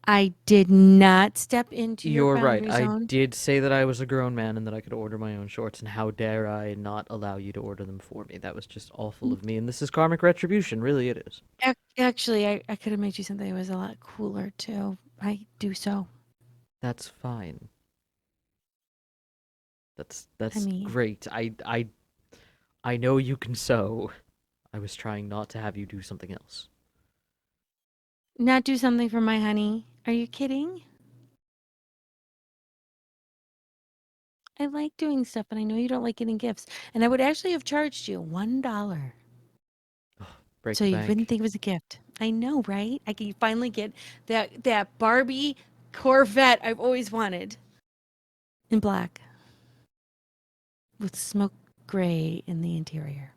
I did not step into your You're right. boundary I zone. did say that I was a grown man and that I could order my own shorts, and how dare I not allow you to order them for me? That was just awful of me, and this is karmic retribution. Really, it is. Actually, I could have made you something that was a lot cooler too. I do so. That's fine. That's mean- great. I know you can sew. I was trying not to have you do something else. Not do something for my honey. Are you kidding? I like doing stuff, and I know you don't like getting gifts. And I would actually have charged you $1. Break So the you bank. wouldn't think it was a gift. I know, right? I can finally get that Barbie Corvette I've always wanted in black with smoke gray in the interior.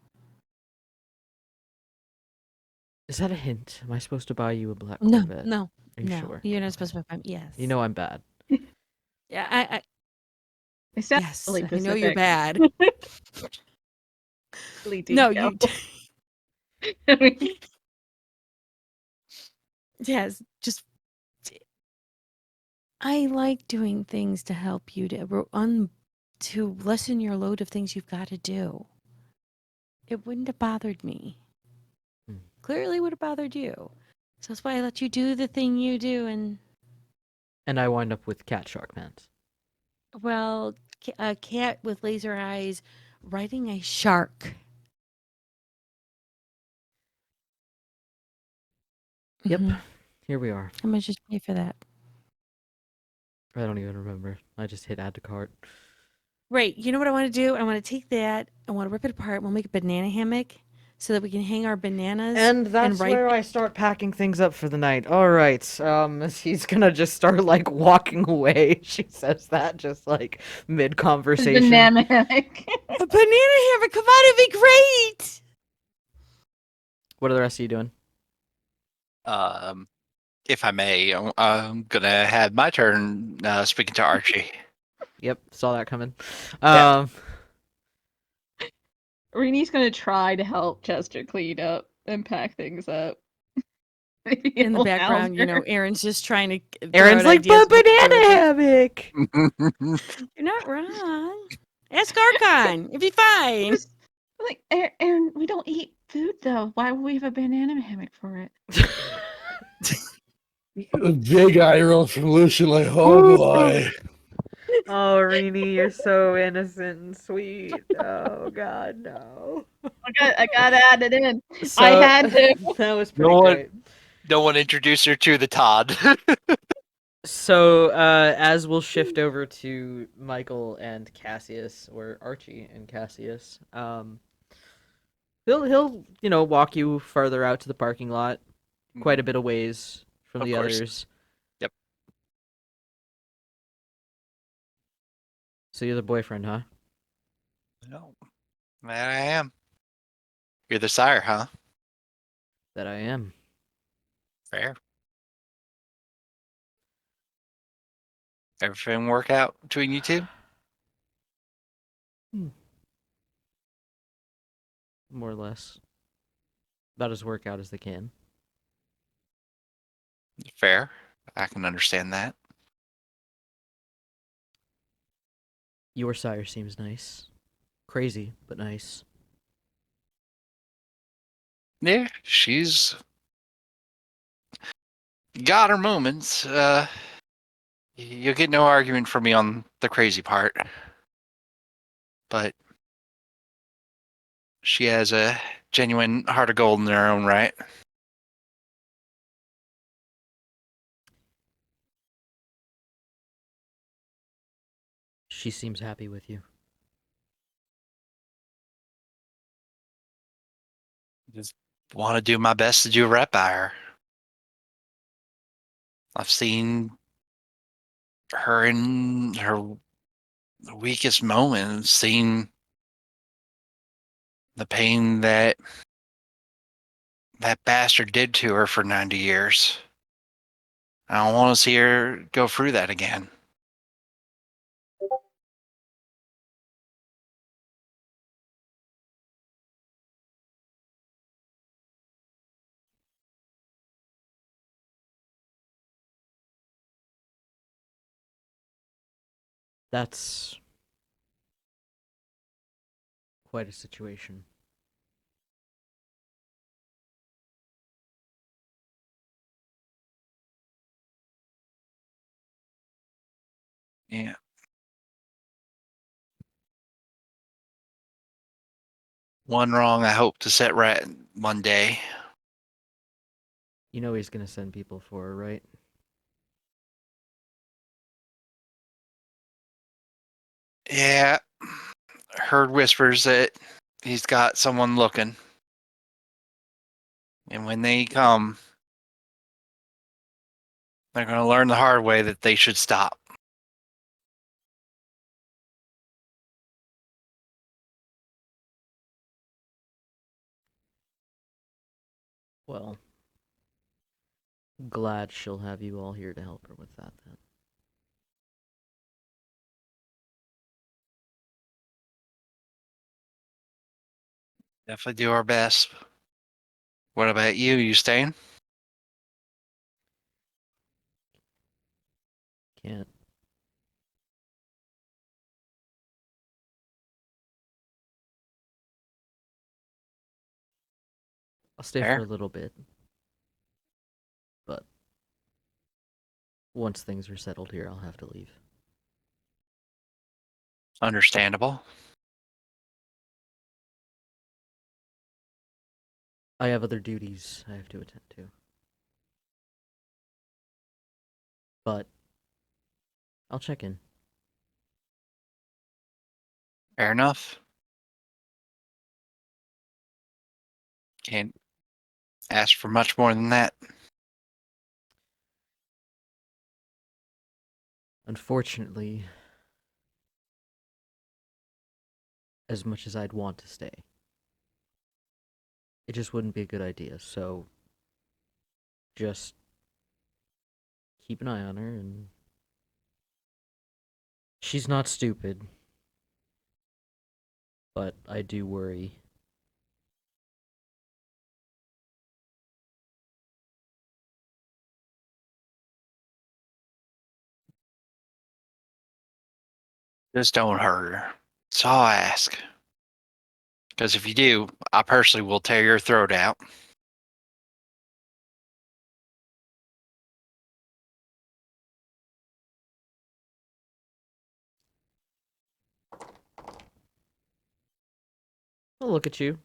Is that a hint? Am I supposed to buy you a black No, Corvette? no, Are you no. sure? You're not Okay. supposed to buy. Yes. You know I'm bad. Yeah, They sound yes. really I know you're specific. bad. Really No, detailed. you. I mean, Yes, just. I like doing things to help you to lessen your load of things you've got to do. It wouldn't have bothered me. Hmm. Clearly would have bothered you. So that's why I let you do the thing you do. And, And I wind up with cat shark pants. well, a cat with laser eyes riding a shark. Yep. Mhm. Here we are. How much did you pay for that? I don't even remember. I just hit add to cart. Right. You know what I want to do? I want to take that. I want to rip it apart. We'll make a banana hammock so that we can hang our bananas. And that's write where I start packing things up for the night. All right. He's gonna just start like walking away. She says that just like mid conversation. dynamic. a banana hammock. Come on, it'd be great. What are the rest of you doing? If I may, I'm gonna have my turn speaking to Archie. Yep, saw that coming. Yeah. Reenie's gonna try to help Chester clean up and pack things up. Maybe In the it'll background, house her. Aaron's just trying to. Aaron's like, but banana hammock. You're not wrong. Ask Archon. It'd be fine. Just, like, Aaron, we don't eat food though. Why would we have a banana hammock for it? A big eye roll from Lucian, like, oh boy. Oh, Reenie, you're so innocent and sweet. Oh God, no. I got to add it in. So, I had to. That was pretty No one- great. No one introduced her to the Todd. So, as we'll shift over to Michael and Cassius, or Archie and Cassius, he'll walk you further out to the parking lot, quite a bit of ways from Of the course. others. Yep. So you're the boyfriend, huh? No, that I am. You're the sire, huh? That I am. Fair. Everything work out between you two? More or less. About as work out as they can. Fair. I can understand that. Your sire seems nice. Crazy, but nice. Yeah, she's got her moments. You'll get no argument from me on the crazy part. But she has a genuine heart of gold in her own right. She seems happy with you. Just want to do my best to do right by her. I've seen her in her weakest moments, seen the pain that bastard did to her for 90 years. I don't want to see her go through that again. That's quite a situation. Yeah. One wrong I hope to set right one day. You know he's gonna send people for her, right? Yeah. Heard whispers that he's got someone looking. And when they come, they're going to learn the hard way that they should stop. Well, glad she'll have you all here to help her with that then. Definitely do our best. What about you? You staying? Can't. I'll stay for Fair. a little bit. But once things are settled here, I'll have to leave. Understandable. I have other duties I have to attend to. But I'll check in. Fair enough. Can't ask for much more than that. Unfortunately, as much as I'd want to stay, it just wouldn't be a good idea, so just keep an eye on her, and she's not stupid, but I do worry. Just don't hurt her. That's all I ask. Because if you do, I personally will tear your throat out. I'll look at you.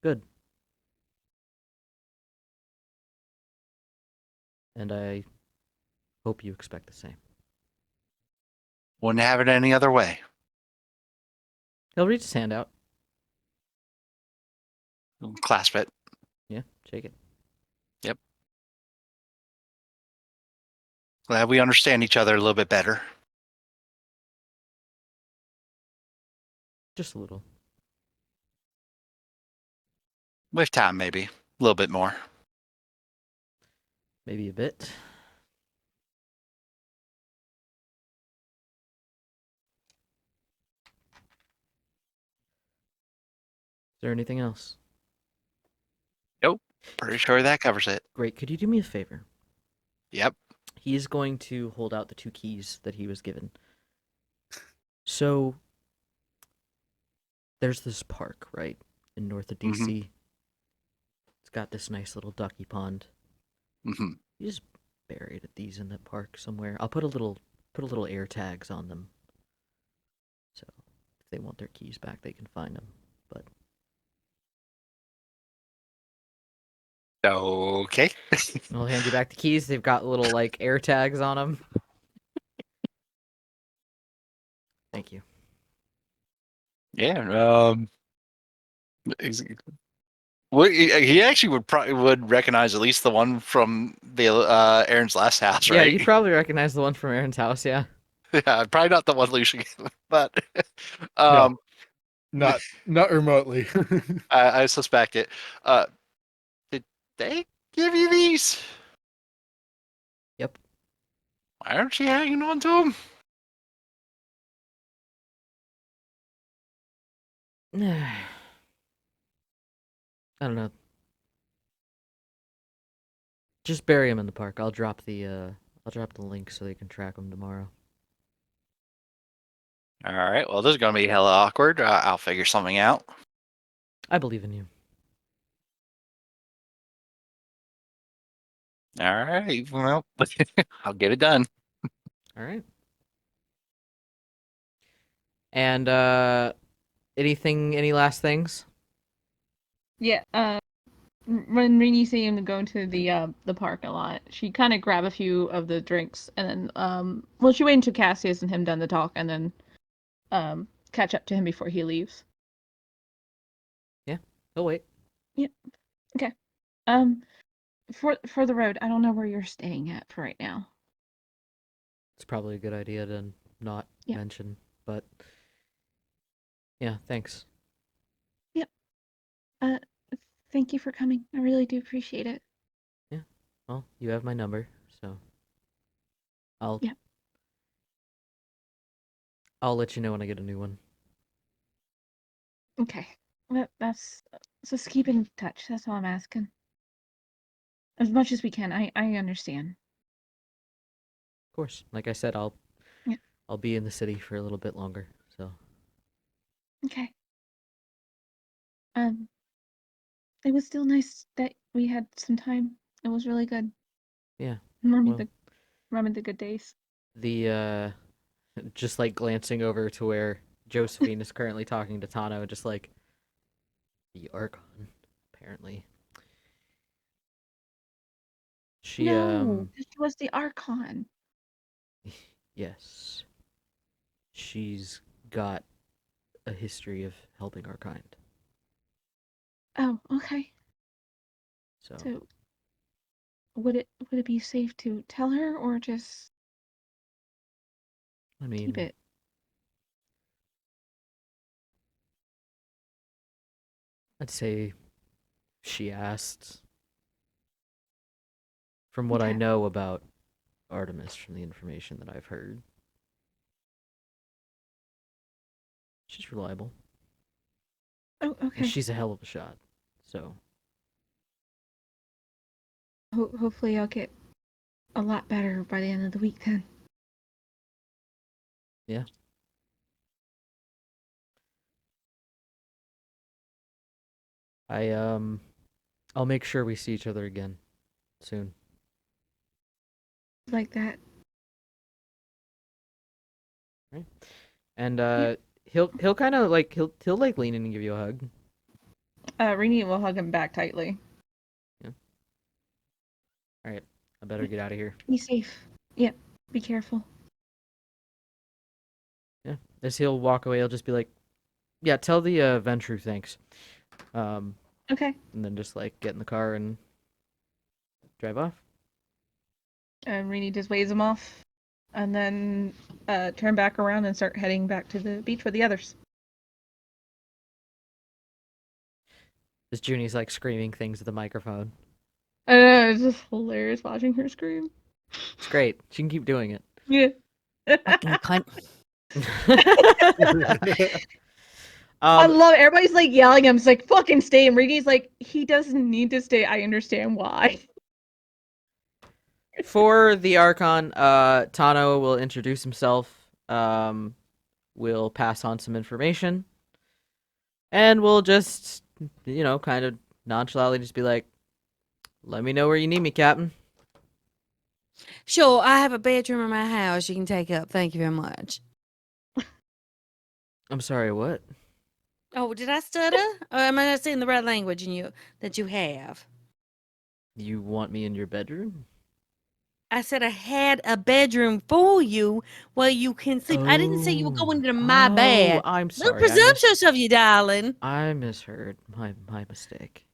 Good. And I hope you expect the same. Wouldn't have it any other way. He'll reach his hand out. Clasp it. Yeah, shake it. Yep. Glad we understand each other a little bit better. Just a little. With time, maybe. A little bit more. Maybe a bit. Is there anything else? Nope. Pretty sure that covers it. Great. Could you do me a favor? Yep. He is going to hold out the 2 keys that he was given. So, there's this park, right, in north of DC. Mhm. It's got this nice little ducky pond. Hmm. You just buried these in the park somewhere. I'll put a little air tags on them. So, if they want their keys back, they can find them. But Okay. I'll hand you back the keys. They've got little, like, air tags on them. Thank you. Yeah. ex- Well, he actually would recognize at least the one from the Aaron's last house, Yeah, right? you'd probably recognize the one from Aaron's house, yeah. Yeah, probably not the one Lucian gave him, but No, not remotely. I suspect it. Did they give you these? Yep. Why aren't you hanging on to them? I don't know. Just bury him in the park. I'll drop the link so they can track him tomorrow. All right. Well, this is gonna be hella awkward. I'll figure something out. I believe in you. All right. Well, I'll get it done. All right. And any last things? Yeah. When Rini see him go into the parking lot, she kind of grab a few of the drinks and then well, she wait until Cassius and him done the talk and then catch up to him before he leaves. Oh wait. For the road, I don't know where you're staying at for right now. It's probably a good idea to not Yeah. mention, but yeah, thanks. Thank you for coming. I really do appreciate it. Well, you have my number, so I'll Yeah. I'll let you know when I get a new one. Okay. That's just keep in touch. That's all I'm asking. As much as we can. I understand. Of course. Like I said, Yeah. I'll be in the city for a little bit longer, so Okay. It was still nice that we had some time. It was really good. yeah. Remember Well, the good days. the just like glancing over to where Josephine is currently talking to Tano, just like the Archon, apparently. She No, this was the Archon. yes. She's got a history of helping our kind. Oh, okay. So So would it be safe to tell her or just I keep mean, it? I'd say she asked. From what I Okay. know about Artemis, from the information that I've heard, she's reliable. Oh, And okay. she's a hell of a shot. So Hopefully I'll get a lot better by the end of the week then. yeah. I'll make sure we see each other again soon. Like that. Right? And Yeah. he'll kind of like he'll like lean in and give you a hug. Rini will hug him back tightly. All right, I better get out of here. Be safe. Yep. Be careful. Yeah. As he'll walk away, he'll just be like, "Yeah, tell the Ventru thanks." Okay. And then just like get in the car and drive off. And Rini just waves him off, and then turn back around and start heading back to the beach with the others. This Junie's like screaming things at the microphone. I know, it's just hilarious watching her scream. It's great. She can keep doing it. Yeah. Fucking cunt. I love it. Everybody's like yelling at him. It's like, fucking stay. And Rini's like, he doesn't need to stay. I understand why. For the Archon, Tano will introduce himself. We'll pass on some information. And we'll just, kind of nonchalantly just be like, let me know where you need me, Captain. Sure, I have a bedroom in my house you can take up. Thank you very much. I'm sorry, what? Oh, did I stutter? Or am I not saying the right language that you have? You want me in your bedroom? I said I had a bedroom for you where you can sleep. I didn't say you were going to my bed. I'm Little sorry. presumptuous of you, darling. I misheard. My mistake.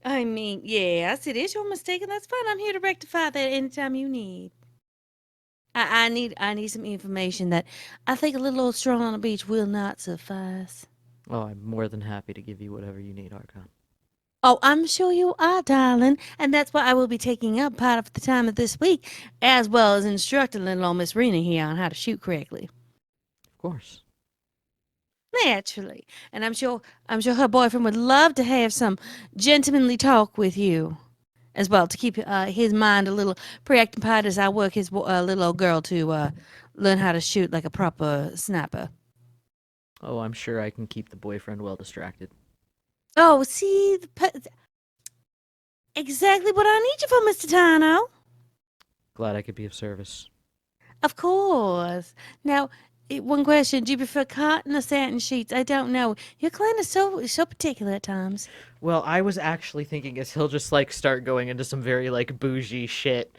I mean, yes, it is your mistake, and that's fine. I'm here to rectify that anytime you need. I need some information that I think a little old stroll on the beach will not suffice. Oh, I'm more than happy to give you whatever you need, Archon. Oh, I'm sure you are, darling, and that's why I will be taking up part of the time of this week, as well as instructing little old Miss Rena here on how to shoot correctly. Of course. Naturally, and I'm sure her boyfriend would love to have some gentlemanly talk with you, as well, to keep his mind a little preoccupied as I work his little old girl to learn how to shoot like a proper sniper. Oh, I'm sure I can keep the boyfriend well distracted. Oh, see, exactly what I need you for, Mr. Tano. Glad I could be of service. Of course. Now, one question: do you prefer cotton or satin sheets? I don't know. Your client is so particular at times. Well, I was actually thinking is he'll just like start going into some very like bougie shit.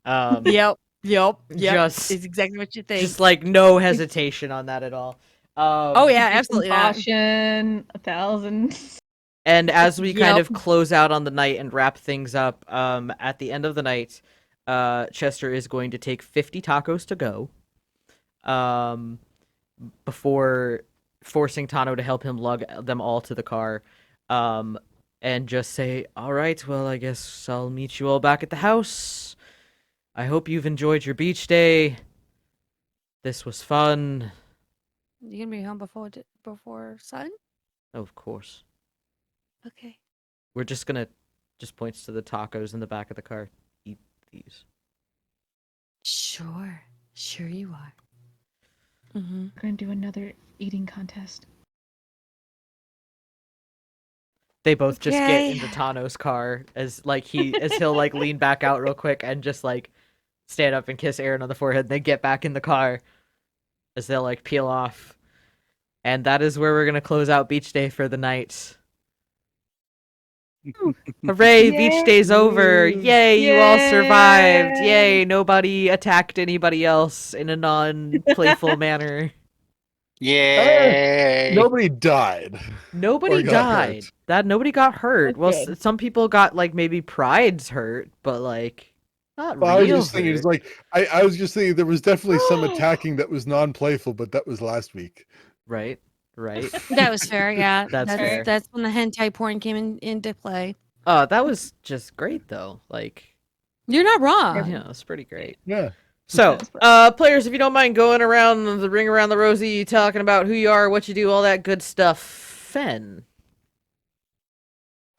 Yep. Just It's exactly what you think. just like no hesitation on that at all. Oh yeah, absolutely not. Caution, 1,000. And as we kind Yep. of close out on the night and wrap things up, at the end of the night, Chester is going to take 50 tacos to go, before forcing Tano to help him lug them all to the car, and just say, all right, well, I guess I'll meet you all back at the house. I hope you've enjoyed your beach day. This was fun. You gonna be home before sun? Oh, of course. Okay. We're just gonna, just points to the tacos in the back of the car. Eat these. Sure you are. Mm-hmm. We're going to do another eating contest. They both just get Okay. into Tano's car as he'll like lean back out real quick and just like stand up and kiss Aaron on the forehead. And they get back in the car as they'll like peel off. And that is where we're gonna close out beach day for the night. Hooray, beach day's over. Yay, you all survived. Yay, nobody attacked anybody else in a non-playful manner. Yay! Nobody died. Nobody Or got died. hurt. Nobody got hurt. That's Well, good. some people got like maybe prides hurt, but like not Well, I was real just thinking, hurt. it's like I was just thinking there was definitely some attacking that was non-playful, but that was last week. Right. That was fair, yeah. That's fair. That's when the hentai porn came into play. That was just great though. Like, You're not wrong. yeah, it's pretty great. Yeah. So, players, if you don't mind going around the ring around the rosy, talking about who you are, what you do, all that good stuff. Fen.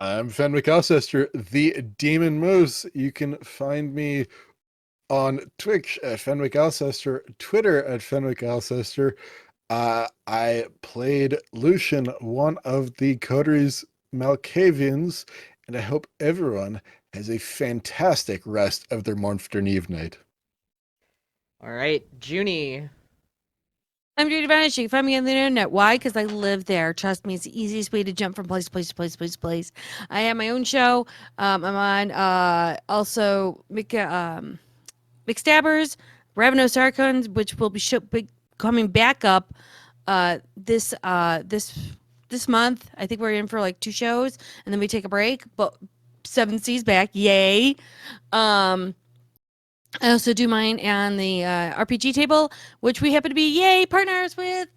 I'm Fenwick Alcester, the Demon Moose. You can find me on Twitch at Fenwick Alcester, Twitter at Fenwick Alcester. I played Lucian, one of the Coteries Malkavians, and I hope everyone has a fantastic rest of their Mornfter Eve night. All right, Junie. I'm Junie Von Esch. You can find me on the internet. Why? Because I live there. Trust me, it's the easiest way to jump from place to place to place to place to place. I have my own show. I'm on also McStabbers, Ravenous Archons, which will be coming back up this month. I think we're in for like 2 shows, and then we take a break. But 7 C's back, yay! I also do mine on the RPG table, which we happen to be, yay, partners with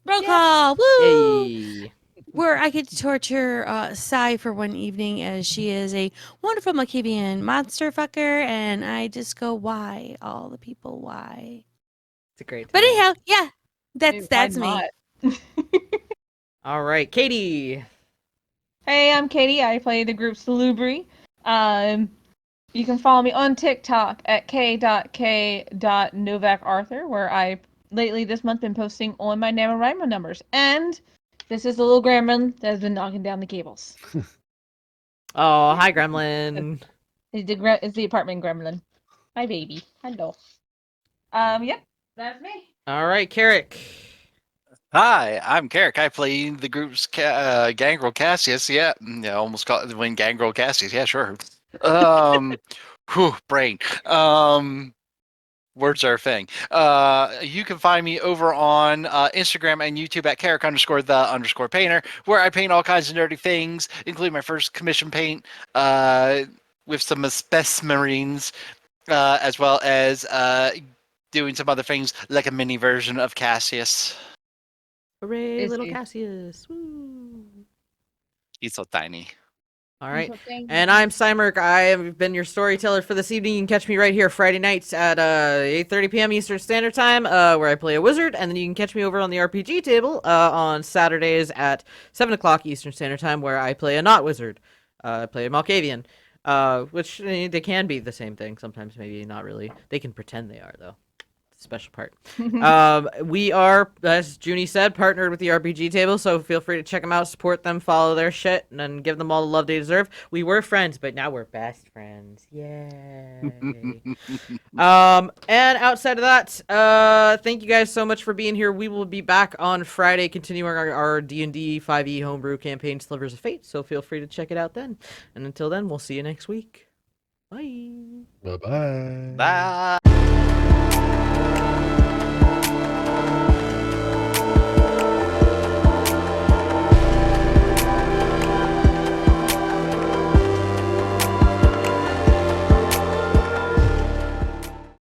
Roll Call. Woo! Yay. Where I get to torture Sai for one evening as she is a wonderful Malkavian monster fucker, and I just go, why? All the people, why? It's a great time. But anyhow, yeah, Dude, that's why me. not? All right, Katie. Hey, I'm Katie. I play the group Salubri. You can follow me on TikTok at k.k.novacarthur, where I lately this month been posting on my NaNoWriMo numbers. And this is the little gremlin that has been knocking down the cables. Oh, hi, Gremlin. It's the apartment gremlin. Hi, baby. Hello. Yep, that's me. All right, Kerrick. Hi, I'm Kerrick. I play the group's Gangrel Cassius. Yeah, almost called when Gangrel Cassius. Yeah, sure. Brain. Words are a thing. You can find me over on Instagram and YouTube at Kerrick_the_painter, where I paint all kinds of nerdy things, including my first commission paint with some Marines, as well as doing some other things like a mini version of Cassius. Hooray, Is little he? Cassius. Woo. He's so tiny. All right. And I'm Psymerc. I have been your storyteller for this evening. You can catch me right here Friday nights at 8:30 p.m. Eastern Standard Time, where I play a wizard. And then you can catch me over on the RPG table on Saturdays at 7 o'clock Eastern Standard Time, where I play a not wizard. I play a Malkavian, which they can be the same thing. Sometimes maybe not really. They can pretend they are, though. Special part. We are, as Junie said, partnered with the RPG table, so feel free to check them out, support them, follow their shit, and then give them all the love they deserve. We were friends, but now we're best friends. Yay. And outside of that, thank you guys so much for being here. We will be back on Friday continuing our D&D 5e homebrew campaign, Slivers of Fate, so feel free to check it out then. And until then, we'll see you next week. Bye. Bye-bye. Bye.